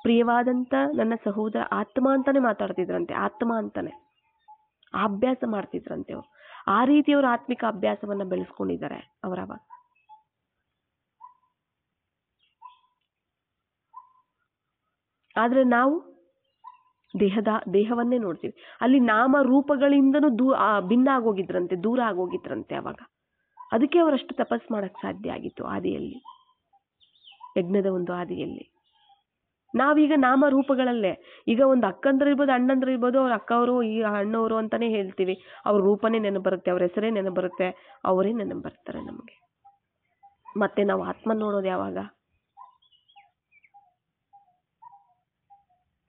ಪ್ರಿಯವಾದಂತ ನನ್ನ ಸಹೋದರ ಆತ್ಮ ಅಂತಾನೆ ಮಾತಾಡ್ತಿದ್ರಂತೆ, ಆತ್ಮ ಅಂತಾನೆ ಅಭ್ಯಾಸ ಮಾಡ್ತಿದ್ರಂತೆ ಅವರು. ಆ ರೀತಿ ಅವರು ಆತ್ಮಿಕ ಅಭ್ಯಾಸವನ್ನ ಬೆಳೆಸ್ಕೊಂಡಿದ್ದಾರೆ ಅವರವಾಗ. ಆದ್ರೆ ನಾವು ದೇಹವನ್ನೇ ನೋಡ್ತೀವಿ. ಅಲ್ಲಿ ನಾಮ ರೂಪಗಳಿಂದನೂ ಭಿನ್ನ ಆಗೋಗಿದ್ರಂತೆ, ದೂರ ಆಗೋಗಿದ್ರಂತೆ ಅವಾಗ. ಅದಕ್ಕೆ ಅವರಷ್ಟು ತಪಸ್ ಮಾಡಕ್ ಸಾಧ್ಯ ಆಗಿತ್ತು ಆದಿಯಲ್ಲಿ, ಯಜ್ಞದ ಒಂದು ಆದಿಯಲ್ಲಿ. ನಾವೀಗ ನಾಮ ರೂಪಗಳಲ್ಲೇ, ಈಗ ಒಂದು ಅಕ್ಕಂದ್ರ ಇರ್ಬೋದು, ಅಣ್ಣಂದ್ರ ಇರ್ಬೋದು, ಅವ್ರ ಅಕ್ಕವರು ಈ ಅಣ್ಣವರು ಅಂತಾನೆ ಹೇಳ್ತೀವಿ. ಅವ್ರ ರೂಪನೇ ನೆನಪು ಬರುತ್ತೆ, ಅವ್ರ ಹೆಸರೇ ನೆನಪು ಬರುತ್ತೆ, ಅವರೇ ನೆನಪು ಬರ್ತಾರೆ ನಮಗೆ. ಮತ್ತೆ ನಾವು ಆತ್ಮ ನೋಡೋದು ಯಾವಾಗ?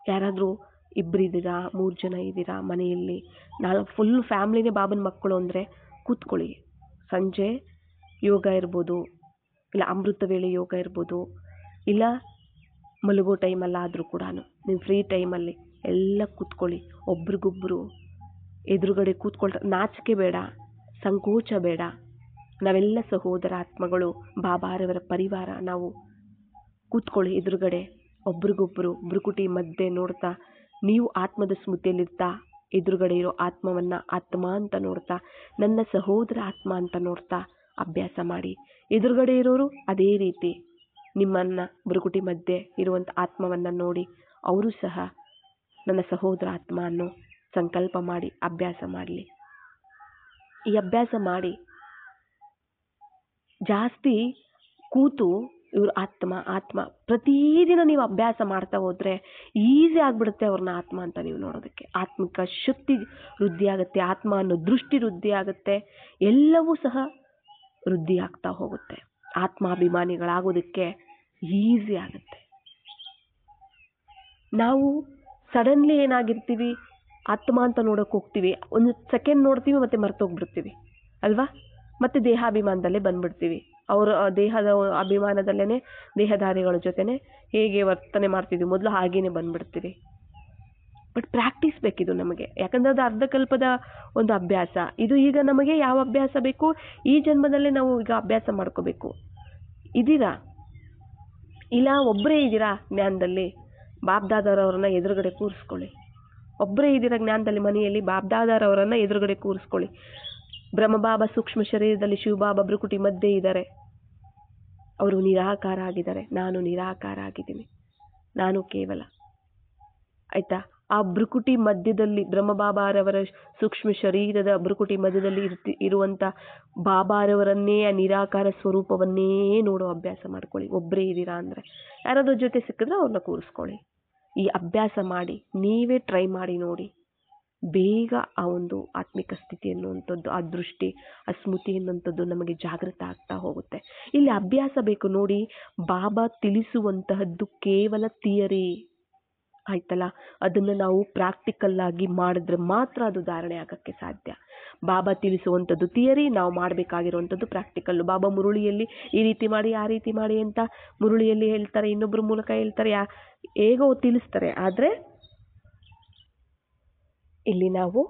ಯಾರಾದ್ರೂ ಇಬ್ಬರಿದ್ದೀರಾ, 3 ಜನ ಇದ್ದೀರಾ ಮನೆಯಲ್ಲಿ, ಫುಲ್ ಫ್ಯಾಮಿಲಿನೇ ಬಾಬನ ಮಕ್ಕಳು ಅಂದ್ರೆ ಕೂತ್ಕೊಳ್ಳಿ. ಸಂಜೆ ಯೋಗ ಇರ್ಬೋದು, ಇಲ್ಲ ಅಮೃತ ವೇಳೆ ಯೋಗ ಇರ್ಬೋದು, ಇಲ್ಲ ಮಲಗೋ ಟೈಮಲ್ಲಾದರೂ ಕೂಡ ನೀವು ಫ್ರೀ ಟೈಮಲ್ಲಿ ಎಲ್ಲ ಕೂತ್ಕೊಳ್ಳಿ. ಒಬ್ರಿಗೊಬ್ರು ಎದುರುಗಡೆ ನಾಚಿಕೆ ಬೇಡ, ಸಂಕೋಚ ಬೇಡ. ನಾವೆಲ್ಲ ಸಹೋದರ ಆತ್ಮಗಳು, ಬಾಬಾರವರ ಪರಿವಾರ. ನಾವು ಕೂತ್ಕೊಳ್ಳಿ ಎದುರುಗಡೆ, ಒಬ್ರಿಗೊಬ್ರು ಭ್ರುಕುಟಿ ಮಧ್ಯೆ ನೋಡ್ತಾ, ನೀವು ಆತ್ಮದ ಸ್ಮೃತಿಯಲ್ಲಿರ್ತಾ ಎದುರುಗಡೆ ಇರೋ ಆತ್ಮವನ್ನ ಆತ್ಮ ಅಂತ ನೋಡ್ತಾ, ನನ್ನ ಸಹೋದರ ಆತ್ಮ ಅಂತ ನೋಡ್ತಾ ಅಭ್ಯಾಸ ಮಾಡಿ. ಎದುರುಗಡೆ ಇರೋರು ಅದೇ ರೀತಿ ನಿಮ್ಮನ್ನ ಭ್ರುಕುಟಿ ಮಧ್ಯೆ ಇರುವಂತ ಆತ್ಮವನ್ನ ನೋಡಿ ಅವರು ಸಹ ನನ್ನ ಸಹೋದರ ಆತ್ಮ ಅನ್ನೋ ಸಂಕಲ್ಪ ಮಾಡಿ ಅಭ್ಯಾಸ ಮಾಡಲಿ. ಈ ಅಭ್ಯಾಸ ಮಾಡಿ ಜಾಸ್ತಿ ಕೂತು ಇವ್ರ ಆತ್ಮ ಆತ್ಮ ಪ್ರತಿದಿನ ನೀವು ಅಭ್ಯಾಸ ಮಾಡ್ತಾ ಹೋದ್ರೆ ಈಸಿ ಆಗ್ಬಿಡುತ್ತೆ ಅವ್ರನ್ನ ಆತ್ಮ ಅಂತ ನೀವು ನೋಡೋದಕ್ಕೆ. ಆತ್ಮಿಕ ಶಕ್ತಿ ವೃದ್ಧಿ ಆಗುತ್ತೆ, ಆತ್ಮ ಅನ್ನೋ ದೃಷ್ಟಿ ವೃದ್ಧಿ ಆಗುತ್ತೆ, ಎಲ್ಲವೂ ಸಹ ವೃದ್ಧಿ ಆಗ್ತಾ ಹೋಗುತ್ತೆ. ಆತ್ಮಾಭಿಮಾನಿಗಳಾಗೋದಕ್ಕೆ ಈಸಿ ಆಗುತ್ತೆ. ನಾವು ಸಡನ್ಲಿ ಏನಾಗಿರ್ತೀವಿ, ಆತ್ಮ ಅಂತ ನೋಡಕ್ ಹೋಗ್ತೀವಿ, ಒಂದು ಸೆಕೆಂಡ್ ನೋಡ್ತೀವಿ ಮತ್ತೆ ಮರ್ತೋಗ್ಬಿಡ್ತೀವಿ ಅಲ್ವಾ? ಮತ್ತೆ ದೇಹಾಭಿಮಾನದಲ್ಲೇ ಬಂದ್ಬಿಡ್ತೀವಿ. ಅವರ ದೇಹದ ಅಭಿಮಾನದಲ್ಲೇನೆ ದೇಹಧಾರಿಗಳ ಜೊತೆನೆ ಹೇಗೆ ವರ್ತನೆ ಮಾಡ್ತಿದ್ವಿ ಮೊದಲು ಹಾಗೇನೆ ಬಂದ್ಬಿಡ್ತೀವಿ. ಬಟ್ ಪ್ರಾಕ್ಟೀಸ್ ಬೇಕಿದು ನಮಗೆ, ಯಾಕಂದ್ರೆ ಅದು ಅರ್ಧಕಲ್ಪದ ಒಂದು ಅಭ್ಯಾಸ. ಇದು ಈಗ ನಮಗೆ ಯಾವ ಅಭ್ಯಾಸ ಬೇಕು, ಈ ಜನ್ಮದಲ್ಲೇ ನಾವು ಈಗ ಅಭ್ಯಾಸ ಮಾಡ್ಕೋಬೇಕು. ಇದೀರಾ ಇಲ್ಲ ಒಬ್ಬರೇ ಇದ್ದೀರಾ ಜ್ಞಾನದಲ್ಲಿ, ಬಾಬ್ದಾದಾರವ್ರನ್ನ ಎದುರುಗಡೆ ಕೂರಿಸ್ಕೊಳ್ಳಿ. ಒಬ್ಬರೇ ಇದ್ದೀರಾ ಜ್ಞಾನದಲ್ಲಿ ಮನೆಯಲ್ಲಿ, ಬಾಬ್ದಾದಾರವರನ್ನ ಎದುರುಗಡೆ ಕೂರಿಸ್ಕೊಳ್ಳಿ. ಬ್ರಹ್ಮಬಾಬಾ ಸೂಕ್ಷ್ಮ ಶರೀರದಲ್ಲಿ, ಶಿವಬಾಬಾ ಭ್ರುಕುಟಿ ಮಧ್ಯೆ ಇದ್ದಾರೆ. ಅವರು ನಿರಾಕಾರ ಆಗಿದ್ದಾರೆ, ನಾನು ನಿರಾಕಾರ ಆಗಿದ್ದೀನಿ, ನಾನು ಕೇವಲ. ಆಯ್ತಾ? ಆ ಭ್ರುಕುಟಿ ಮಧ್ಯದಲ್ಲಿ ಬ್ರಹ್ಮಬಾಬಾರವರ ಸೂಕ್ಷ್ಮ ಶರೀರದ ಭ್ರುಕುಟಿ ಮಧ್ಯದಲ್ಲಿ ಇರುವಂತ ಬಾಬಾರವರನ್ನೇ, ಆ ನಿರಾಕಾರ ಸ್ವರೂಪವನ್ನೇ ನೋಡೋ ಅಭ್ಯಾಸ ಮಾಡ್ಕೊಳ್ಳಿ. ಒಬ್ಬರೇ ಇದ್ದೀರಾ ಅಂದ್ರೆ, ಯಾರಾದ್ರೂ ಜೊತೆ ಸಿಕ್ಕಿದ್ರೆ ಅವ್ರನ್ನ ಕೂರಿಸ್ಕೊಳ್ಳಿ. ಈ ಅಭ್ಯಾಸ ಮಾಡಿ, ನೀವೇ ಟ್ರೈ ಮಾಡಿ ನೋಡಿ. ಬೇಗ ಆ ಒಂದು ಆತ್ಮಿಕ ಸ್ಥಿತಿ ಅನ್ನುವಂಥದ್ದು, ಆ ದೃಷ್ಟಿ, ಆ ಸ್ಮೃತಿ ಅನ್ನುವಂಥದ್ದು ನಮಗೆ ಜಾಗೃತ ಆಗ್ತಾ ಹೋಗುತ್ತೆ. ಇಲ್ಲಿ ಅಭ್ಯಾಸ ಬೇಕು ನೋಡಿ. ಬಾಬಾ ತಿಳಿಸುವಂತಹದ್ದು ಕೇವಲ ಥಿಯರಿ ಆಯ್ತಲ್ಲ, ಅದನ್ನು ನಾವು ಪ್ರಾಕ್ಟಿಕಲ್ ಆಗಿ ಮಾಡಿದ್ರೆ ಮಾತ್ರ ಅದು ಧಾರಣೆ ಆಗಕ್ಕೆ ಸಾಧ್ಯ. ಬಾಬಾ ತಿಳಿಸುವಂಥದ್ದು ಥಿಯರಿ, ನಾವು ಮಾಡಬೇಕಾಗಿರುವಂಥದ್ದು ಪ್ರಾಕ್ಟಿಕಲ್. ಬಾಬಾ ಮುರುಳಿಯಲ್ಲಿ ಈ ರೀತಿ ಮಾಡಿ ಆ ರೀತಿ ಮಾಡಿ ಅಂತ ಮುರುಳಿಯಲ್ಲಿ ಹೇಳ್ತಾರೆ, ಇನ್ನೊಬ್ಬರ ಮೂಲಕ ಹೇಳ್ತಾರೆ, ಹೇಗೋ ತಿಳಿಸ್ತಾರೆ. ಆದರೆ ಇಲ್ಲಿ ನಾವು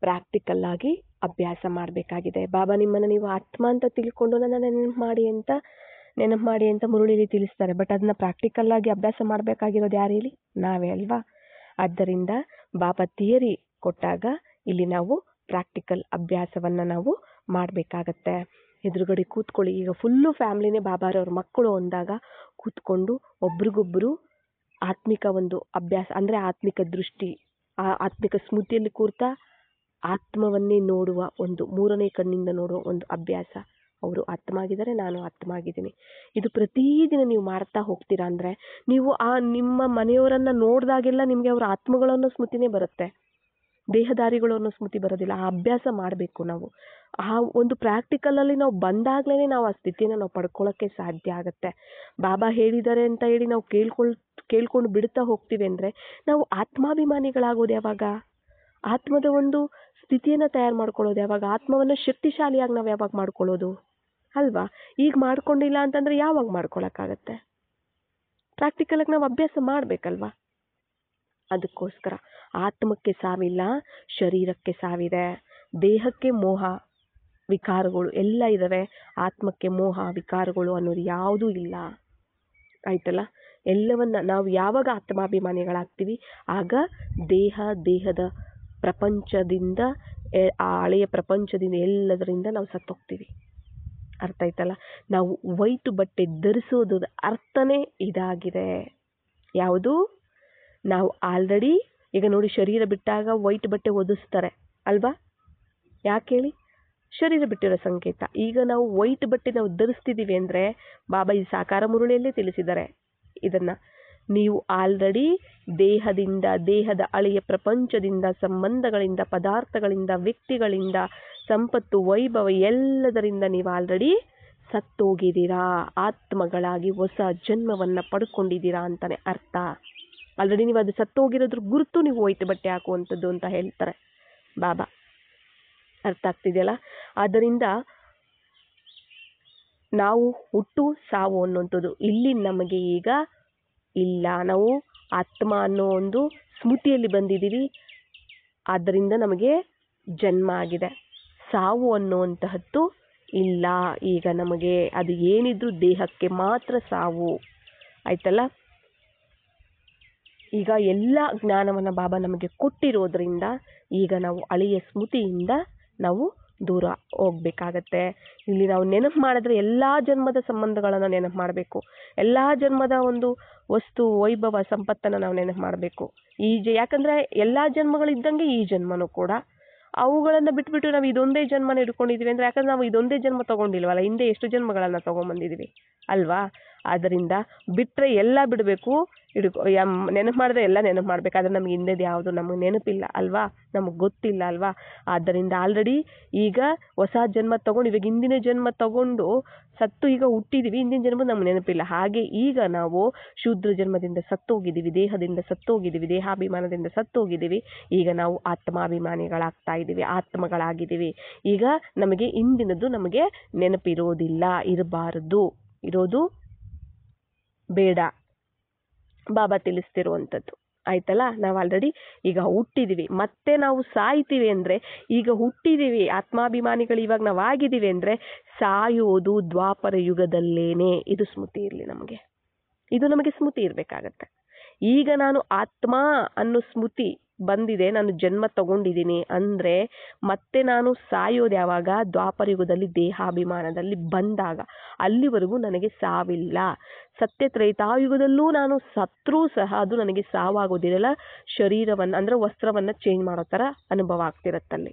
ಪ್ರಾಕ್ಟಿಕಲ್ ಆಗಿ ಅಭ್ಯಾಸ ಮಾಡಬೇಕಾಗಿದೆ. ಬಾಬಾ ನಿಮ್ಮನ್ನು ನೀವು ಆತ್ಮ ಅಂತ ತಿಳ್ಕೊಂಡು ನನ್ನ ನೆನಪು ಮಾಡಿ ಅಂತ ಮುರುಳಿಲಿ ತಿಳಿಸ್ತಾರೆ. ಬಟ್ ಅದನ್ನ ಪ್ರಾಕ್ಟಿಕಲ್ ಆಗಿ ಅಭ್ಯಾಸ ಮಾಡಬೇಕಾಗಿರೋದು ಯಾರು ಹೇಳಿ? ನಾವೇ ಅಲ್ವಾ? ಆದ್ದರಿಂದ ಬಾಬಾ ಥಿಯರಿ ಕೊಟ್ಟಾಗ ಇಲ್ಲಿ ನಾವು ಪ್ರಾಕ್ಟಿಕಲ್ ಅಭ್ಯಾಸವನ್ನು ನಾವು ಮಾಡಬೇಕಾಗತ್ತೆ. ಎದುರುಗಡೆ ಕೂತ್ಕೊಳ್ಳಿ. ಈಗ ಫುಲ್ಲು ಫ್ಯಾಮ್ಲಿನೇ ಬಾಬಾರವ್ರ ಮಕ್ಕಳು ಅಂದಾಗ ಕೂತ್ಕೊಂಡು ಒಬ್ರಿಗೊಬ್ಬರು ಆತ್ಮಿಕ ಒಂದು ಅಭ್ಯಾಸ, ಅಂದರೆ ಆತ್ಮಿಕ ದೃಷ್ಟಿ, ಆ ಆತ್ಮಿಕ ಸ್ಮೃತಿಯಲ್ಲಿ ಕೂರ್ತಾ ಆತ್ಮವನ್ನೇ ನೋಡುವ ಒಂದು, ಮೂರನೇ ಕಣ್ಣಿಂದ ನೋಡುವ ಒಂದು ಅಭ್ಯಾಸ. ಅವರು ಆತ್ಮ ಆಗಿದ್ದಾರೆ, ನಾನು ಆತ್ಮ ಆಗಿದ್ದೀನಿ. ಇದು ಪ್ರತಿದಿನ ನೀವು ಮಾಡ್ತಾ ಹೋಗ್ತೀರಾ ಅಂದರೆ ನೀವು ಆ ನಿಮ್ಮ ಮನೆಯವರನ್ನು ನೋಡಿದಾಗೆಲ್ಲ ನಿಮಗೆ ಅವರ ಆತ್ಮಗಳನ್ನು ಸ್ಮೃತಿನೇ ಬರುತ್ತೆ, ದೇಹದಾರಿಗಳು ಅನ್ನೋ ಸ್ಮೃತಿ ಬರೋದಿಲ್ಲ. ಆ ಅಭ್ಯಾಸ ಮಾಡಬೇಕು ನಾವು. ಆ ಒಂದು ಪ್ರಾಕ್ಟಿಕಲಲ್ಲಿ ನಾವು ಬಂದಾಗಲೇ ನಾವು ಆ ಸ್ಥಿತಿಯನ್ನು ನಾವು ಪಡ್ಕೊಳ್ಳೋಕ್ಕೆ ಸಾಧ್ಯ ಆಗುತ್ತೆ. ಬಾಬಾ ಹೇಳಿದ್ದಾರೆ ಅಂತ ಹೇಳಿ ನಾವು ಕೇಳ್ಕೊಂಡು ಬಿಡ್ತಾ ಹೋಗ್ತೀವಿ ಅಂದರೆ ನಾವು ಆತ್ಮಾಭಿಮಾನಿಗಳಾಗೋದು ಯಾವಾಗ? ಆತ್ಮದ ಒಂದು ಸ್ಥಿತಿಯನ್ನು ತಯಾರು ಮಾಡ್ಕೊಳ್ಳೋದು ಯಾವಾಗ? ಆತ್ಮವನ್ನು ಶಕ್ತಿಶಾಲಿಯಾಗಿ ನಾವು ಯಾವಾಗ ಮಾಡ್ಕೊಳ್ಳೋದು ಅಲ್ವಾ? ಈಗ ಮಾಡ್ಕೊಂಡಿಲ್ಲ ಅಂತಂದರೆ ಯಾವಾಗ ಮಾಡ್ಕೊಳಕ್ಕಾಗತ್ತೆ? ಪ್ರಾಕ್ಟಿಕಲಾಗಿ ನಾವು ಅಭ್ಯಾಸ ಮಾಡಬೇಕಲ್ವಾ? ಅದಕ್ಕೋಸ್ಕರ ಆತ್ಮಕ್ಕೆ ಸಾವಿಲ್ಲ, ಶರೀರಕ್ಕೆ ಸಾವಿದೆ. ದೇಹಕ್ಕೆ ಮೋಹ ವಿಕಾರಗಳು ಎಲ್ಲ ಇದ್ದಾವೆ, ಆತ್ಮಕ್ಕೆ ಮೋಹ ವಿಕಾರಗಳು ಅನ್ನೋದು ಯಾವುದೂ ಇಲ್ಲ. ಆಯ್ತಲ್ಲ? ಎಲ್ಲವನ್ನ ನಾವು ಯಾವಾಗ ಆತ್ಮಾಭಿಮಾನಿಗಳಾಗ್ತೀವಿ ಆಗ ದೇಹದ ಪ್ರಪಂಚದಿಂದ, ಆ ಹಳೆಯ ಪ್ರಪಂಚದಿಂದ ಎಲ್ಲದರಿಂದ ನಾವು ಸತ್ತೋಗ್ತೀವಿ. ಅರ್ಥ ಆಯ್ತಲ್ಲ? ನಾವು ವೈಟ್ ಬಟ್ಟೆ ಧರಿಸೋದ್ರ ಅರ್ಥನೇ ಇದಾಗಿದೆ. ಯಾವುದು? ನಾವು ಆಲ್ರೆಡಿ ಈಗ ನೋಡಿ, ಶರೀರ ಬಿಟ್ಟಾಗ ವೈಟ್ ಬಟ್ಟೆ ಒದಿಸ್ತಾರೆ ಅಲ್ವಾ? ಯಾಕೆ ಹೇಳಿ? ಶರೀರ ಬಿಟ್ಟಿರೋ ಸಂಕೇತ. ಈಗ ನಾವು ವೈಟ್ ಬಟ್ಟೆ ನಾವು ಧರಿಸ್ತಿದ್ದೀವಿ ಅಂದರೆ ಬಾಬಾ ಈ ಸಾಕಾರ ಮುರುಳಿಯಲ್ಲೇ ತಿಳಿಸಿದ್ದಾರೆ ಇದನ್ನು. ನೀವು ಆಲ್ರೆಡಿ ದೇಹದ ಹಳೆಯ ಪ್ರಪಂಚದಿಂದ, ಸಂಬಂಧಗಳಿಂದ, ಪದಾರ್ಥಗಳಿಂದ, ವ್ಯಕ್ತಿಗಳಿಂದ, ಸಂಪತ್ತು, ವೈಭವ ಎಲ್ಲದರಿಂದ ನೀವು ಆಲ್ರೆಡಿ ಸತ್ತೋಗಿದ್ದೀರಾ. ಆತ್ಮಗಳಾಗಿ ಹೊಸ ಜನ್ಮವನ್ನು ಪಡ್ಕೊಂಡಿದ್ದೀರಾ ಅಂತಾನೆ ಅರ್ಥ. ಆಲ್ರೆಡಿ ನೀವು ಅದು ಸತ್ತೋಗಿರೋದ್ರ ಗುರುತು ನೀವು ವೈಟ್ ಬಟ್ಟೆ ಹಾಕುವಂಥದ್ದು ಅಂತ ಹೇಳ್ತಾರೆ ಬಾಬಾ. ಅರ್ಥ ಆಗ್ತಿದೆಯಲ್ಲ? ಆದ್ದರಿಂದ ನಾವು ಹುಟ್ಟು ಸಾವು ಅನ್ನುವಂಥದ್ದು ಇಲ್ಲಿ ನಮಗೆ ಈಗ ಇಲ್ಲ. ನಾವು ಆತ್ಮ ಅನ್ನೋ ಒಂದು ಸ್ಮೃತಿಯಲ್ಲಿ ಬಂದಿದ್ದೀವಿ, ಆದ್ದರಿಂದ ನಮಗೆ ಜನ್ಮ ಆಗಿದೆ. ಸಾವು ಅನ್ನುವಂತಹದ್ದು ಇಲ್ಲ ಈಗ ನಮಗೆ. ಅದು ಏನಿದ್ರು ದೇಹಕ್ಕೆ ಮಾತ್ರ ಸಾವು. ಆಯ್ತಲ್ಲ? ಈಗ ಎಲ್ಲ ಜ್ಞಾನವನ್ನು ಬಾಬಾ ನಮಗೆ ಕೊಟ್ಟಿರೋದ್ರಿಂದ ಈಗ ನಾವು ಹಳೆಯ ಸ್ಮೃತಿಯಿಂದ ನಾವು ದೂರ ಹೋಗ್ಬೇಕಾಗತ್ತೆ. ಇಲ್ಲಿ ನಾವು ನೆನಪು ಮಾಡಿದ್ರೆ ಎಲ್ಲ ಜನ್ಮದ ಸಂಬಂಧಗಳನ್ನು ನೆನಪು ಮಾಡಬೇಕು, ಎಲ್ಲ ಜನ್ಮದ ಒಂದು ವಸ್ತು, ವೈಭವ, ಸಂಪತ್ತನ್ನು ನಾವು ನೆನಪು ಮಾಡಬೇಕು. ಯಾಕಂದರೆ ಎಲ್ಲ ಜನ್ಮಗಳಿದ್ದಂಗೆ ಈ ಜನ್ಮನೂ ಕೂಡ. ಅವುಗಳನ್ನು ಬಿಟ್ಬಿಟ್ಟು ನಾವು ಇದೊಂದೇ ಜನ್ಮನ ಹಿಡ್ಕೊಂಡಿದ್ದೀವಿ ಅಂದರೆ, ಯಾಕಂದ್ರೆ ನಾವು ಇದೊಂದೇ ಜನ್ಮ ತೊಗೊಂಡಿಲ್ವಲ್ಲ, ಹಿಂದೆ ಎಷ್ಟು ಜನ್ಮಗಳನ್ನು ತೊಗೊಂಬಂದಿದ್ದೀವಿ ಅಲ್ವಾ? ಆದ್ದರಿಂದ ಬಿಟ್ಟರೆ ಎಲ್ಲ ಬಿಡಬೇಕು, ನೆನಪು ಮಾಡಿದ್ರೆ ಎಲ್ಲ ನೆನಪು ಮಾಡಬೇಕಾದ್ರೆ ನಮ್ಗೆ ಹಿಂದೆದು ಯಾವುದು ನಮಗೆ ನೆನಪಿಲ್ಲ ಅಲ್ವಾ? ನಮಗೆ ಗೊತ್ತಿಲ್ಲ ಅಲ್ವಾ? ಆದ್ದರಿಂದ ಆಲ್ರೆಡಿ ಈಗ ಹೊಸ ಜನ್ಮ ತೊಗೊಂಡು, ಇವಾಗ ಹಿಂದಿನ ಜನ್ಮ ತೊಗೊಂಡು ಸತ್ತು ಈಗ ಹುಟ್ಟಿದ್ದೀವಿ, ಹಿಂದಿನ ಜನ್ಮ ನಮ್ಗೆ ನೆನಪಿಲ್ಲ. ಹಾಗೆ ಈಗ ನಾವು ಶೂದ್ರ ಜನ್ಮದಿಂದ ಸತ್ತೋಗಿದ್ದೀವಿ, ದೇಹದಿಂದ ಸತ್ತೋಗಿದ್ದೀವಿ, ದೇಹಾಭಿಮಾನದಿಂದ ಸತ್ತೋಗಿದ್ದೀವಿ. ಈಗ ನಾವು ಆತ್ಮಾಭಿಮಾನಿಗಳಾಗ್ತಾ ಇದ್ದೀವಿ, ಆತ್ಮಗಳಾಗಿದ್ದೀವಿ. ಈಗ ನಮಗೆ ಹಿಂದಿನದ್ದು ನಮಗೆ ನೆನಪಿರೋದಿಲ್ಲ, ಇರಬಾರದು, ಇರೋದು ಬೇಡ ಬಾಬಾ ತಿಳಿಸ್ತಿರುವಂಥದ್ದು. ಆಯ್ತಲ್ಲ? ನಾವು ಆಲ್ರೆಡಿ ಈಗ ಹುಟ್ಟಿದ್ದೀವಿ, ಮತ್ತೆ ನಾವು ಸಾಯ್ತೀವಿ ಅಂದರೆ, ಈಗ ಹುಟ್ಟಿದ್ದೀವಿ ಆತ್ಮಾಭಿಮಾನಿಗಳು, ಇವಾಗ ನಾವು ಆಗಿದ್ದೀವಿ ಅಂದರೆ ಸಾಯೋದು ದ್ವಾಪರ ಯುಗದಲ್ಲೇನೆ. ಇದು ಸ್ಮೃತಿ ಇರಲಿ ನಮಗೆ, ಇದು ನಮಗೆ ಸ್ಮೃತಿ ಇರಬೇಕಾಗತ್ತೆ. ಈಗ ನಾನು ಆತ್ಮ ಅನ್ನೋ ಸ್ಮೃತಿ ಬಂದಿದೆ, ನಾನು ಜನ್ಮ ತಗೊಂಡಿದ್ದೀನಿ ಅಂದರೆ ಮತ್ತೆ ನಾನು ಸಾಯೋದು ಯಾವಾಗ? ದ್ವಾಪರ ಯುಗದಲ್ಲಿ ದೇಹಾಭಿಮಾನದಲ್ಲಿ ಬಂದಾಗ. ಅಲ್ಲಿವರೆಗೂ ನನಗೆ ಸಾವಿಲ್ಲ. ಸತ್ಯತ್ರೈತಾಯುಗದಲ್ಲೂ ನಾನು ಸತ್ರೂ ಸಹ ಅದು ನನಗೆ ಸಾವಾಗೋದಿರಲ್ಲ. ಶರೀರವನ್ನು ಅಂದರೆ ವಸ್ತ್ರವನ್ನು ಚೇಂಜ್ ಮಾಡೋ ಥರ ಅನುಭವ ಆಗ್ತಿರತ್ತಲ್ಲಿ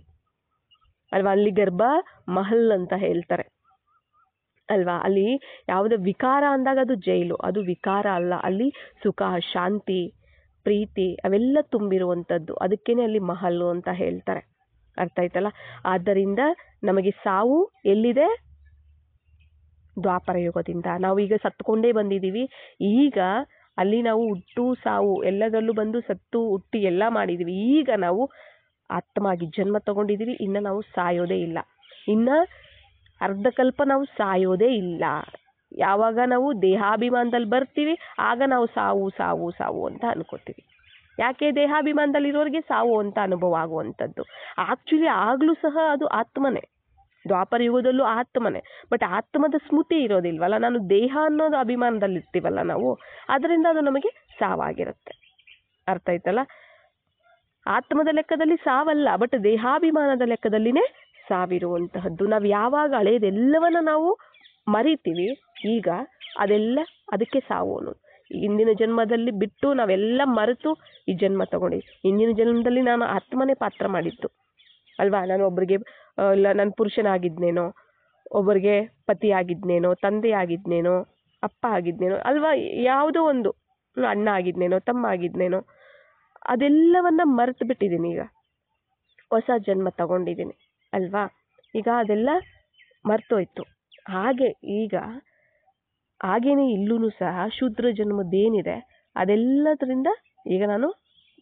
ಅಲ್ವಾ? ಅಲ್ಲಿ ಗರ್ಭ ಮಹಲ್ ಅಂತ ಹೇಳ್ತಾರೆ ಅಲ್ವಾ? ಅಲ್ಲಿ ಯಾವುದೇ ವಿಕಾರ ಅಂದಾಗ ಅದು ಜೈಲು, ಅದು ವಿಕಾರ ಅಲ್ಲ. ಅಲ್ಲಿ ಸುಖ, ಶಾಂತಿ, ಪ್ರೀತಿ ಅವೆಲ್ಲ ತುಂಬಿರುವಂಥದ್ದು. ಅದಕ್ಕೇನೆ ಅಲ್ಲಿ ಮಹಲ್ಲು ಅಂತ ಹೇಳ್ತಾರೆ. ಅರ್ಥ ಆಯ್ತಲ್ಲ? ಆದ್ದರಿಂದ ನಮಗೆ ಸಾವು ಎಲ್ಲಿದೆ? ದ್ವಾಪರ ಯುಗದಿಂದ. ನಾವು ಈಗ ಸತ್ಕೊಂಡೇ ಬಂದಿದ್ದೀವಿ. ಈಗ ಅಲ್ಲಿ ನಾವು ಹುಟ್ಟು ಸಾವು ಎಲ್ಲದರಲ್ಲೂ ಬಂದು ಸತ್ತು ಹುಟ್ಟಿ ಎಲ್ಲ ಮಾಡಿದ್ದೀವಿ. ಈಗ ನಾವು ಆತ್ಮಾಗಿ ಜನ್ಮ ತಗೊಂಡಿದ್ದೀವಿ. ಇನ್ನು ನಾವು ಸಾಯೋದೇ ಇಲ್ಲ. ಇನ್ನು ಅರ್ಧಕಲ್ಪ ನಾವು ಸಾಯೋದೇ ಇಲ್ಲ. ಯಾವಾಗ ನಾವು ದೇಹಾಭಿಮಾನದಲ್ಲಿ ಬರ್ತೀವಿ ಆಗ ನಾವು ಸಾವು ಸಾವು ಸಾವು ಅಂತ ಅನ್ಕೋತೀವಿ. ಯಾಕೆ? ದೇಹಾಭಿಮಾನದಲ್ಲಿರೋರಿಗೆ ಸಾವು ಅಂತ ಅನುಭವ ಆಗುವಂಥದ್ದು. ಆಕ್ಚುಲಿ ಆಗ್ಲೂ ಸಹ ಅದು ಆತ್ಮನೇ. ದ್ವಾಪರ ಯುಗದಲ್ಲೂ ಆತ್ಮನೇ. ಬಟ್ ಆತ್ಮದ ಸ್ಮೃತಿ ಇರೋದಿಲ್ವಲ್ಲ, ನಾನು ದೇಹ ಅನ್ನೋದು ಅಭಿಮಾನದಲ್ಲಿ ಇರ್ತೀವಲ್ಲ ನಾವು, ಅದರಿಂದ ಅದು ನಮಗೆ ಸಾವಾಗಿರುತ್ತೆ. ಅರ್ಥ ಆಯ್ತಲ್ಲ? ಆತ್ಮದ ಲೆಕ್ಕದಲ್ಲಿ ಸಾವಲ್ಲ, ಬಟ್ ದೇಹಾಭಿಮಾನದ ಲೆಕ್ಕದಲ್ಲಿನೇ ಸಾವಿರುವಂತಹದ್ದು. ನಾವು ಯಾವಾಗ ಹಳೇದೆಲ್ಲವನ್ನ ನಾವು ಮರಿತೀವಿ, ಈಗ ಅದೆಲ್ಲ ಅದಕ್ಕೆ ಸಾವು ಅನ್ನೋದು. ಹಿಂದಿನ ಜನ್ಮದಲ್ಲಿ ಬಿಟ್ಟು ನಾವೆಲ್ಲ ಮರೆತು ಈ ಜನ್ಮ ತಗೊಂಡಿದ್ವಿ. ಹಿಂದಿನ ಜನ್ಮದಲ್ಲಿ ನಾನು ಆತ್ಮನೇ ಪಾತ್ರ ಮಾಡಿದ್ದು ಅಲ್ವಾ? ನಾನು ಒಬ್ಬರಿಗೆ ಇಲ್ಲ ನಾನು ಪುರುಷನಾಗಿದ್ನೇನೋ, ಒಬ್ಬರಿಗೆ ಪತಿ ಆಗಿದ್ನೇನೋ, ತಂದೆ ಆಗಿದ್ನೇನೋ, ಅಪ್ಪ ಆಗಿದ್ನೇನೋ ಅಲ್ವಾ? ಯಾವುದೋ ಒಂದು ಅಣ್ಣ ಆಗಿದ್ನೇನೋ, ತಮ್ಮ ಆಗಿದ್ನೇನೋ, ಅದೆಲ್ಲವನ್ನ ಮರೆತು ಬಿಟ್ಟಿದ್ದೀನಿ. ಈಗ ಹೊಸ ಜನ್ಮ ತಗೊಂಡಿದ್ದೀನಿ ಅಲ್ವಾ? ಈಗ ಅದೆಲ್ಲ ಮರ್ತೋಯ್ತು. ಹಾಗೆ ಈಗ ಹಾಗೇನೆ ಇಲ್ಲೂ ಸಹ ಶೂದ್ರ ಜನ್ಮದ್ದೇನಿದೆ ಅದೆಲ್ಲದರಿಂದ ಈಗ ನಾನು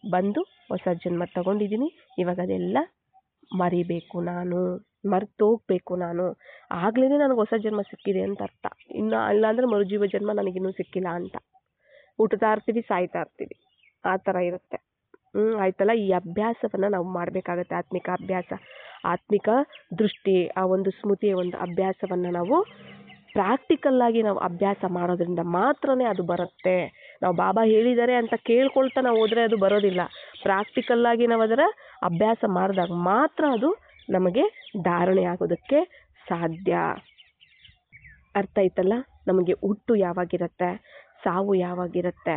ಬಂದು ಹೊಸ ಜನ್ಮ ತಗೊಂಡಿದ್ದೀನಿ. ಇವಾಗ ಅದೆಲ್ಲ ಮರಿಬೇಕು, ನಾನು ಮರ್ತೋಗ್ಬೇಕು. ನಾನು ಆಗ್ಲೇ ನನಗೆ ಹೊಸ ಜನ್ಮ ಸಿಕ್ಕಿದೆ ಅಂತ ಅರ್ಥ. ಇನ್ನು ಅಲ್ಲಾಂದ್ರೆ ಮರುಜೀವ ಜನ್ಮ ನನಗಿನ್ನೂ ಸಿಕ್ಕಿಲ್ಲ ಅಂತ. ಹುಟ್ಟುತ್ತಾ ಇರ್ತೀವಿ, ಸಾಯ್ತಾ ಇರ್ತೀವಿ, ಆ ಥರ ಇರುತ್ತೆ. ಆಯ್ತಲ್ಲ? ಈ ಅಭ್ಯಾಸವನ್ನು ನಾವು ಮಾಡಬೇಕಾಗತ್ತೆ. ಆತ್ಮಿಕ ಅಭ್ಯಾಸ, ಆತ್ಮಿಕ ದೃಷ್ಟಿ, ಆ ಒಂದು ಸ್ಮೃತಿಯ ಒಂದು ಅಭ್ಯಾಸವನ್ನು ನಾವು ಪ್ರಾಕ್ಟಿಕಲ್ಲಾಗಿ ನಾವು ಅಭ್ಯಾಸ ಮಾಡೋದ್ರಿಂದ ಮಾತ್ರನೇ ಅದು ಬರುತ್ತೆ. ನಾವು ಬಾಬಾ ಹೇಳಿದ್ದಾರೆ ಅಂತ ಕೇಳ್ಕೊಳ್ತಾ ನಾವು ಹೋದರೆ ಅದು ಬರೋದಿಲ್ಲ. ಪ್ರಾಕ್ಟಿಕಲ್ಲಾಗಿ ನಾವು ಅದರ ಅಭ್ಯಾಸ ಮಾಡಿದಾಗ ಮಾತ್ರ ಅದು ನಮಗೆ ಧಾರಣೆ ಆಗೋದಕ್ಕೆ ಸಾಧ್ಯ. ಅರ್ಥ ಆಯ್ತಲ್ಲ? ನಮಗೆ ಹುಟ್ಟು ಯಾವಾಗಿರುತ್ತೆ, ಸಾವು ಯಾವಾಗಿರುತ್ತೆ,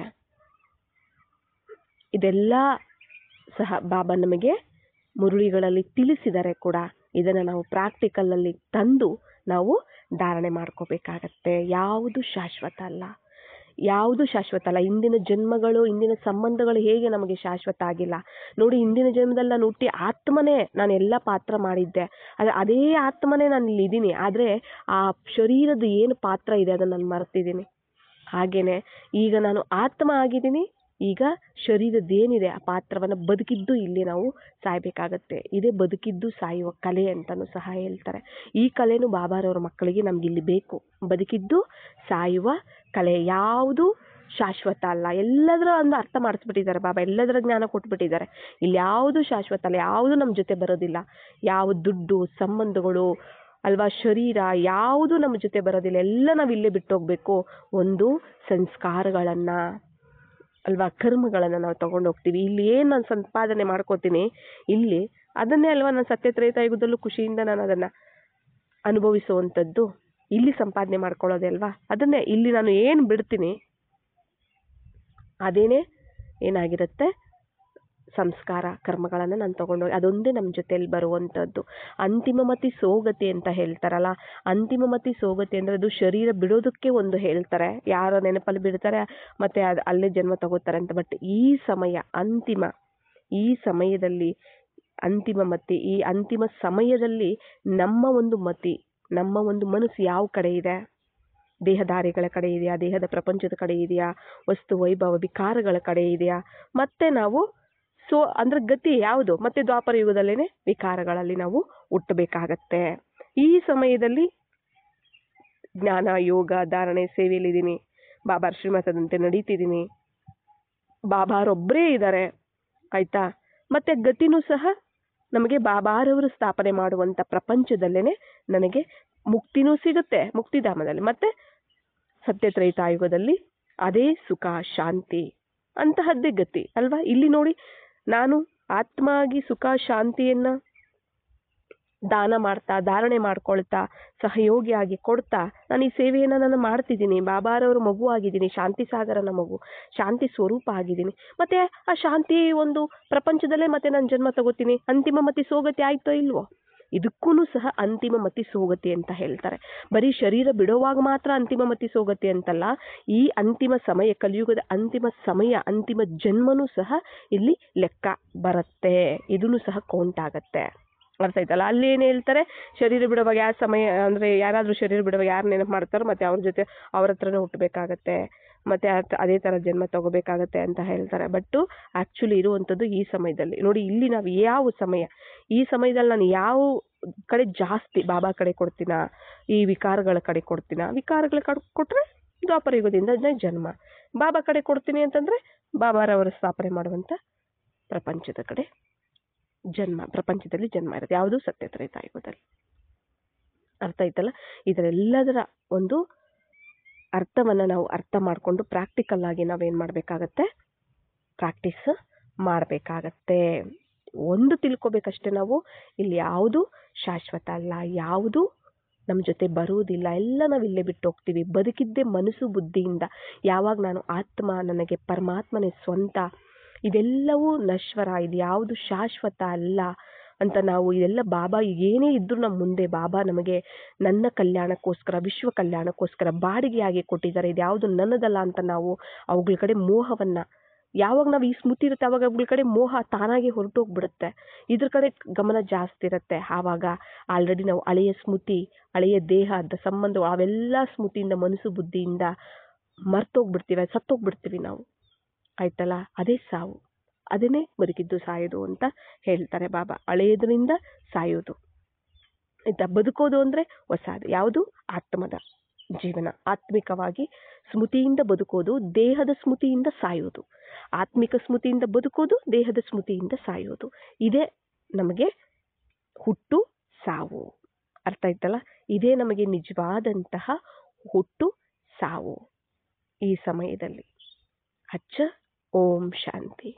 ಇದೆಲ್ಲ ಸಹ ಬಾಬಾ ನಮಗೆ ಮುರುಳಿಗಳಲ್ಲಿ ತಿಳಿಸಿದರೆ ಕೂಡ ಇದನ್ನು ನಾವು ಪ್ರಾಕ್ಟಿಕಲಲ್ಲಿ ತಂದು ನಾವು ಧಾರಣೆ ಮಾಡ್ಕೋಬೇಕಾಗತ್ತೆ. ಯಾವುದು ಶಾಶ್ವತ ಅಲ್ಲ, ಯಾವುದು ಶಾಶ್ವತ ಅಲ್ಲ. ಇಂದಿನ ಜನ್ಮಗಳು, ಇಂದಿನ ಸಂಬಂಧಗಳು ಹೇಗೆ ನಮಗೆ ಶಾಶ್ವತ ಆಗಿಲ್ಲ ನೋಡಿ. ಇಂದಿನ ಜನ್ಮದಲ್ಲಿ ನಾನು ಹುಟ್ಟಿ ಆತ್ಮನೇ ನಾನು ಎಲ್ಲ ಪಾತ್ರ ಮಾಡಿದ್ದೆ, ಅದೇ ಆತ್ಮನೇ ನಾನು ಇಲ್ಲಿದ್ದೀನಿ. ಆದರೆ ಆ ಶರೀರದ ಏನು ಪಾತ್ರ ಇದೆ ಅದನ್ನು ನಾನು ಮರ್ತಿದ್ದೀನಿ. ಹಾಗೇನೆ ಈಗ ನಾನು ಆತ್ಮ ಆಗಿದ್ದೀನಿ. ಈಗ ಶರೀರದ್ದೇನಿದೆ ಆ ಪಾತ್ರವನ್ನು ಬದುಕಿದ್ದು ಇಲ್ಲಿ ನಾವು ಸಾಯ್ಬೇಕಾಗತ್ತೆ. ಇದೇ ಬದುಕಿದ್ದು ಸಾಯುವ ಕಲೆ ಅಂತಲೂ ಸಹ ಹೇಳ್ತಾರೆ. ಈ ಕಲೆನೂ ಬಾಬಾರವ್ರ ಮಕ್ಕಳಿಗೆ ನಮಗಿಲ್ಲಿ ಬೇಕು. ಬದುಕಿದ್ದು ಸಾಯುವ ಕಲೆ ಯಾವುದು ಶಾಶ್ವತ ಅಲ್ಲ. ಎಲ್ಲದರ ಒಂದು ಅರ್ಥ ಮಾಡಿಸ್ಬಿಟ್ಟಿದ್ದಾರೆ ಬಾಬಾ, ಎಲ್ಲದರ ಜ್ಞಾನ ಕೊಟ್ಬಿಟ್ಟಿದ್ದಾರೆ. ಇಲ್ಲಿ ಯಾವುದು ಶಾಶ್ವತ ಅಲ್ಲ, ಯಾವುದು ನಮ್ಮ ಜೊತೆ ಬರೋದಿಲ್ಲ. ಯಾವ ದುಡ್ಡು, ಸಂಬಂಧಗಳು ಅಲ್ವಾ, ಶರೀರ ಯಾವುದು ನಮ್ಮ ಜೊತೆ ಬರೋದಿಲ್ಲ. ಎಲ್ಲ ನಾವು ಇಲ್ಲೇ ಬಿಟ್ಟು ಹೋಗ್ಬೇಕು. ಒಂದು ಸಂಸ್ಕಾರಗಳನ್ನು ಅಲ್ವಾ, ಕರ್ಮಗಳನ್ನು ನಾವು ತಗೊಂಡು ಹೋಗ್ತೀವಿ. ಇಲ್ಲಿ ಏನು ನಾನು ಸಂಪಾದನೆ ಮಾಡ್ಕೋತೀನಿ ಇಲ್ಲಿ, ಅದನ್ನೇ ಅಲ್ವಾ ನಾನು ಸತ್ಯತ್ರೇತಾಯುಗದಲ್ಲೂ ಖುಷಿಯಿಂದ ನಾನು ಅದನ್ನು ಅನುಭವಿಸುವಂಥದ್ದು. ಇಲ್ಲಿ ಸಂಪಾದನೆ ಮಾಡ್ಕೊಳ್ಳೋದೇ ಅಲ್ವಾ, ಅದನ್ನೇ ಇಲ್ಲಿ ನಾನು ಏನು ಬಿಡ್ತೀನಿ ಅದೇನೇ ಏನಾಗಿರುತ್ತೆ, ಸಂಸ್ಕಾರ ಕರ್ಮಗಳನ್ನು ನಾನು ತೊಗೊಂಡೋಗಿ ಅದೊಂದೇ ನಮ್ಮ ಜೊತೆಯಲ್ಲಿ ಬರುವಂಥದ್ದು. ಅಂತಿಮ ಮತಿ ಸೋಗತಿ ಅಂತ ಹೇಳ್ತಾರಲ್ಲ, ಅಂತಿಮ ಮತಿ ಸೋಗತಿ ಅಂದರೆ ಅದು ಶರೀರ ಬಿಡೋದಕ್ಕೆ ಒಂದು ಹೇಳ್ತಾರೆ. ಯಾರೋ ನೆನಪಲ್ಲಿ ಬಿಡ್ತಾರೆ ಮತ್ತು ಅದು ಅಲ್ಲೇ ಜನ್ಮ ತಗೋತಾರೆ ಅಂತ. ಬಟ್ ಈ ಸಮಯ ಅಂತಿಮ, ಈ ಸಮಯದಲ್ಲಿ ಅಂತಿಮ ಮತಿ, ಈ ಅಂತಿಮ ಸಮಯದಲ್ಲಿ ನಮ್ಮ ಒಂದು ಮತಿ, ನಮ್ಮ ಒಂದು ಮನಸ್ಸು ಯಾವ ಕಡೆ ಇದೆ? ದೇಹಧಾರಿಗಳ ಕಡೆ ಇದೆಯಾ, ದೇಹದ ಪ್ರಪಂಚದ ಕಡೆ ಇದೆಯಾ, ವಸ್ತು ವೈಭವ ವಿಕಾರಗಳ ಕಡೆ ಇದೆಯಾ? ಮತ್ತೆ ನಾವು ಅಂದ್ರೆ ಗತಿ ಯಾವುದು? ಮತ್ತೆ ದ್ವಾಪರ ಯುಗದಲ್ಲೇನೆ ವಿಕಾರಗಳಲ್ಲಿ ನಾವು ಹುಟ್ಟಬೇಕಾಗತ್ತೆ. ಈ ಸಮಯದಲ್ಲಿ ಜ್ಞಾನ, ಯೋಗ, ಧಾರಣೆ, ಸೇವೆಯಲ್ಲಿದ್ದೀನಿ, ಬಾಬಾ ಶ್ರೀಮತದಂತೆ ನಡೀತಿದ್ದೀನಿ, ಬಾಬಾರೊಬ್ಬರೇ ಇದ್ದಾರೆ ಆಯ್ತಾ. ಮತ್ತೆ ಗತಿನೂ ಸಹ ನಮಗೆ ಬಾಬಾರವರು ಸ್ಥಾಪನೆ ಮಾಡುವಂಥ ಪ್ರಪಂಚದಲ್ಲೇನೆ ನನಗೆ ಮುಕ್ತಿನೂ ಸಿಗುತ್ತೆ, ಮುಕ್ತಿಧಾಮದಲ್ಲಿ. ಮತ್ತೆ ಸತ್ಯತ್ರೈತಾಯುಗದಲ್ಲಿ ಅದೇ ಸುಖ ಶಾಂತಿ ಅಂತಹದ್ದೇ ಗತಿ ಅಲ್ವಾ. ಇಲ್ಲಿ ನೋಡಿ, ನಾನು ಆತ್ಮ ಆಗಿ ಸುಖ ಶಾಂತಿಯನ್ನು ದಾನ ಮಾಡ್ತಾ, ಧಾರಣೆ ಮಾಡ್ಕೊಳ್ತಾ, ಸಹಯೋಗಿಯಾಗಿ ಕೊಡ್ತಾ ನಾನು ಈ ಸೇವೆಯನ್ನು ನಾನು ಮಾಡ್ತಿದ್ದೀನಿ. ಬಾಬಾರವ್ರ ಮಗು ಆಗಿದ್ದೀನಿ, ಶಾಂತಿ ಸಾಗರನ ಮಗು, ಶಾಂತಿ ಸ್ವರೂಪ ಆಗಿದ್ದೀನಿ. ಮತ್ತು ಆ ಶಾಂತಿ ಒಂದು ಪ್ರಪಂಚದಲ್ಲೇ ಮತ್ತೆ ನಾನು ಜನ್ಮ ತಗೋತೀನಿ. ಅಂತಿಮ ಮತಿ ಸೋಗತಿ ಆಯ್ತೋ ಇಲ್ವೋ? ಇದಕ್ಕೂ ಸಹ ಅಂತಿಮ ಮತಿ ಸೋಗತಿ ಅಂತ ಹೇಳ್ತಾರೆ. ಬರೀ ಶರೀರ ಬಿಡುವಾಗ ಮಾತ್ರ ಅಂತಿಮ ಮತಿ ಸೋಗತಿ ಅಂತಲ್ಲ, ಈ ಅಂತಿಮ ಸಮಯ, ಕಲಿಯುಗದ ಅಂತಿಮ ಸಮಯ, ಅಂತಿಮ ಜನ್ಮನೂ ಸಹ ಇಲ್ಲಿ ಲೆಕ್ಕ ಬರುತ್ತೆ. ಇದನ್ನು ಸಹ ಕೌಂಟ್ ಆಗತ್ತೆ. ಅರ್ಥ ಆಯ್ತಲ್ಲ? ಅಲ್ಲಿ ಏನು ಹೇಳ್ತಾರೆ, ಶರೀರ ಬಿಡುವಾಗ ಯಾವ ಸಮಯ ಅಂದರೆ ಯಾರಾದರೂ ಶರೀರ ಬಿಡುವಾಗ ಯಾರು ನೆನಪು ಮಾಡ್ತಾರೋ ಮತ್ತೆ ಅವ್ರ ಜೊತೆ ಅವ್ರ ಹತ್ರನೇ ಹುಟ್ಟಬೇಕಾಗತ್ತೆ, ಮತ್ತೆ ಅದೇ ಥರ ಜನ್ಮ ತಗೋಬೇಕಾಗತ್ತೆ ಅಂತ ಹೇಳ್ತಾರೆ. ಬಟ್ಟು ಆ್ಯಕ್ಚುಲಿ ಇರುವಂಥದ್ದು ಈ ಸಮಯದಲ್ಲಿ ನೋಡಿ. ಇಲ್ಲಿ ನಾವು ಯಾವ ಸಮಯ, ಈ ಸಮಯದಲ್ಲಿ ನಾನು ಯಾವ ಕಡೆ ಜಾಸ್ತಿ ಬಾಬಾ ಕಡೆ ಕೊಡ್ತೀನಾ, ಈ ವಿಕಾರಗಳ ಕಡೆ ಕೊಡ್ತೀನಾ? ವಿಕಾರಗಳ ಕಡೆ ಕೊಟ್ಟರೆ ದ್ವಾಪರ ಯುಗದಿಂದ ಜನ್ಮ. ಬಾಬಾ ಕಡೆ ಕೊಡ್ತೀನಿ ಅಂತಂದರೆ ಬಾಬಾರವರ ಸ್ಥಾಪನೆ ಮಾಡುವಂಥ ಪ್ರಪಂಚದ ಕಡೆ ಜನ್ಮ, ಪ್ರಪಂಚದಲ್ಲಿ ಜನ್ಮ ಇರುತ್ತೆ. ಯಾವುದು ಸತ್ಯತ್ರೇತಾಯುಗದಲ್ಲಿ. ಅರ್ಥ ಆಯ್ತಲ್ಲ? ಇದರೆಲ್ಲದರ ಒಂದು ಅರ್ಥವನ್ನು ನಾವು ಅರ್ಥ ಮಾಡಿಕೊಂಡು ಪ್ರಾಕ್ಟಿಕಲ್ ಆಗಿ ನಾವೇನು ಮಾಡಬೇಕಾಗತ್ತೆ, ಪ್ರಾಕ್ಟೀಸ್ ಮಾಡಬೇಕಾಗತ್ತೆ. ಒಂದು ತಿಳ್ಕೊಬೇಕಷ್ಟೇ ನಾವು, ಇಲ್ಲಿ ಯಾವುದು ಶಾಶ್ವತ ಅಲ್ಲ, ಯಾವುದು ನಮ್ಮ ಜೊತೆ ಬರುವುದಿಲ್ಲ, ಎಲ್ಲ ನಾವು ಇಲ್ಲೇ ಬಿಟ್ಟು ಹೋಗ್ತೀವಿ. ಬದುಕಿದ್ದೇ ಮನಸ್ಸು ಬುದ್ಧಿಯಿಂದ. ಯಾವಾಗ ನಾನು ಆತ್ಮ, ನನಗೆ ಪರಮಾತ್ಮನೇ ಸ್ವಂತ, ಇದೆಲ್ಲವೂ ನಶ್ವರ, ಇದು ಯಾವುದು ಶಾಶ್ವತ ಅಲ್ಲ ಅಂತ ನಾವು ಇದೆಲ್ಲ ಬಾಬಾ ಏನೇ ಇದ್ದರೂ ನಮ್ಮ ಮುಂದೆ ಬಾಬಾ ನಮಗೆ ನನ್ನ ಕಲ್ಯಾಣಕ್ಕೋಸ್ಕರ, ವಿಶ್ವ ಕಲ್ಯಾಣಕ್ಕೋಸ್ಕರ ಬಾಡಿಗೆಯಾಗಿ ಕೊಟ್ಟಿದ್ದಾರೆ. ಇದು ಯಾವುದು ನನ್ನದಲ್ಲ ಅಂತ ನಾವು ಅವುಗಳ ಕಡೆ ಮೋಹವನ್ನು, ಯಾವಾಗ ನಾವು ಈ ಸ್ಮೃತಿ ಇರುತ್ತೆ ಅವಾಗ ಅವುಗಳ ಕಡೆ ಮೋಹ ತಾನಾಗಿ ಹೊರಟೋಗ್ಬಿಡುತ್ತೆ. ಇದ್ರ ಕಡೆ ಗಮನ ಜಾಸ್ತಿ ಇರುತ್ತೆ. ಆವಾಗ ಆಲ್ರೆಡಿ ನಾವು ಹಳೆಯ ಸ್ಮೃತಿ, ಹಳೆಯ ದೇಹದ ಸಂಬಂಧ, ಅವೆಲ್ಲ ಸ್ಮೃತಿಯಿಂದ, ಮನಸ್ಸು ಬುದ್ಧಿಯಿಂದ ಮರ್ತೋಗ್ಬಿಡ್ತೀವಿ, ಸತ್ತೋಗ್ಬಿಡ್ತೀವಿ ನಾವು. ಆಯ್ತಲ್ಲ? ಅದೇ ಸಾವು, ಅದನ್ನೇ ಬದುಕಿದ್ದು ಸಾಯೋದು ಅಂತ ಹೇಳ್ತಾರೆ ಬಾಬಾ. ಹಳೆಯದರಿಂದ ಸಾಯೋದು ಆಯ್ತಾ? ಬದುಕೋದು ಅಂದರೆ ಹೊಸದು. ಯಾವುದು? ಆತ್ಮದ ಜೀವನ. ಆತ್ಮಿಕವಾಗಿ ಸ್ಮೃತಿಯಿಂದ ಬದುಕೋದು, ದೇಹದ ಸ್ಮೃತಿಯಿಂದ ಸಾಯೋದು. ಆತ್ಮಿಕ ಸ್ಮೃತಿಯಿಂದ ಬದುಕೋದು, ದೇಹದ ಸ್ಮೃತಿಯಿಂದ ಸಾಯೋದು. ಇದೇ ನಮಗೆ ಹುಟ್ಟು ಸಾವು. ಅರ್ಥ ಆಯ್ತಲ್ಲ? ಇದೇ ನಮಗೆ ನಿಜವಾದಂತಹ ಹುಟ್ಟು ಸಾವು ಈ ಸಮಯದಲ್ಲಿ. ಅಚ್ಚ. ಓಂ ಶಾಂತಿ.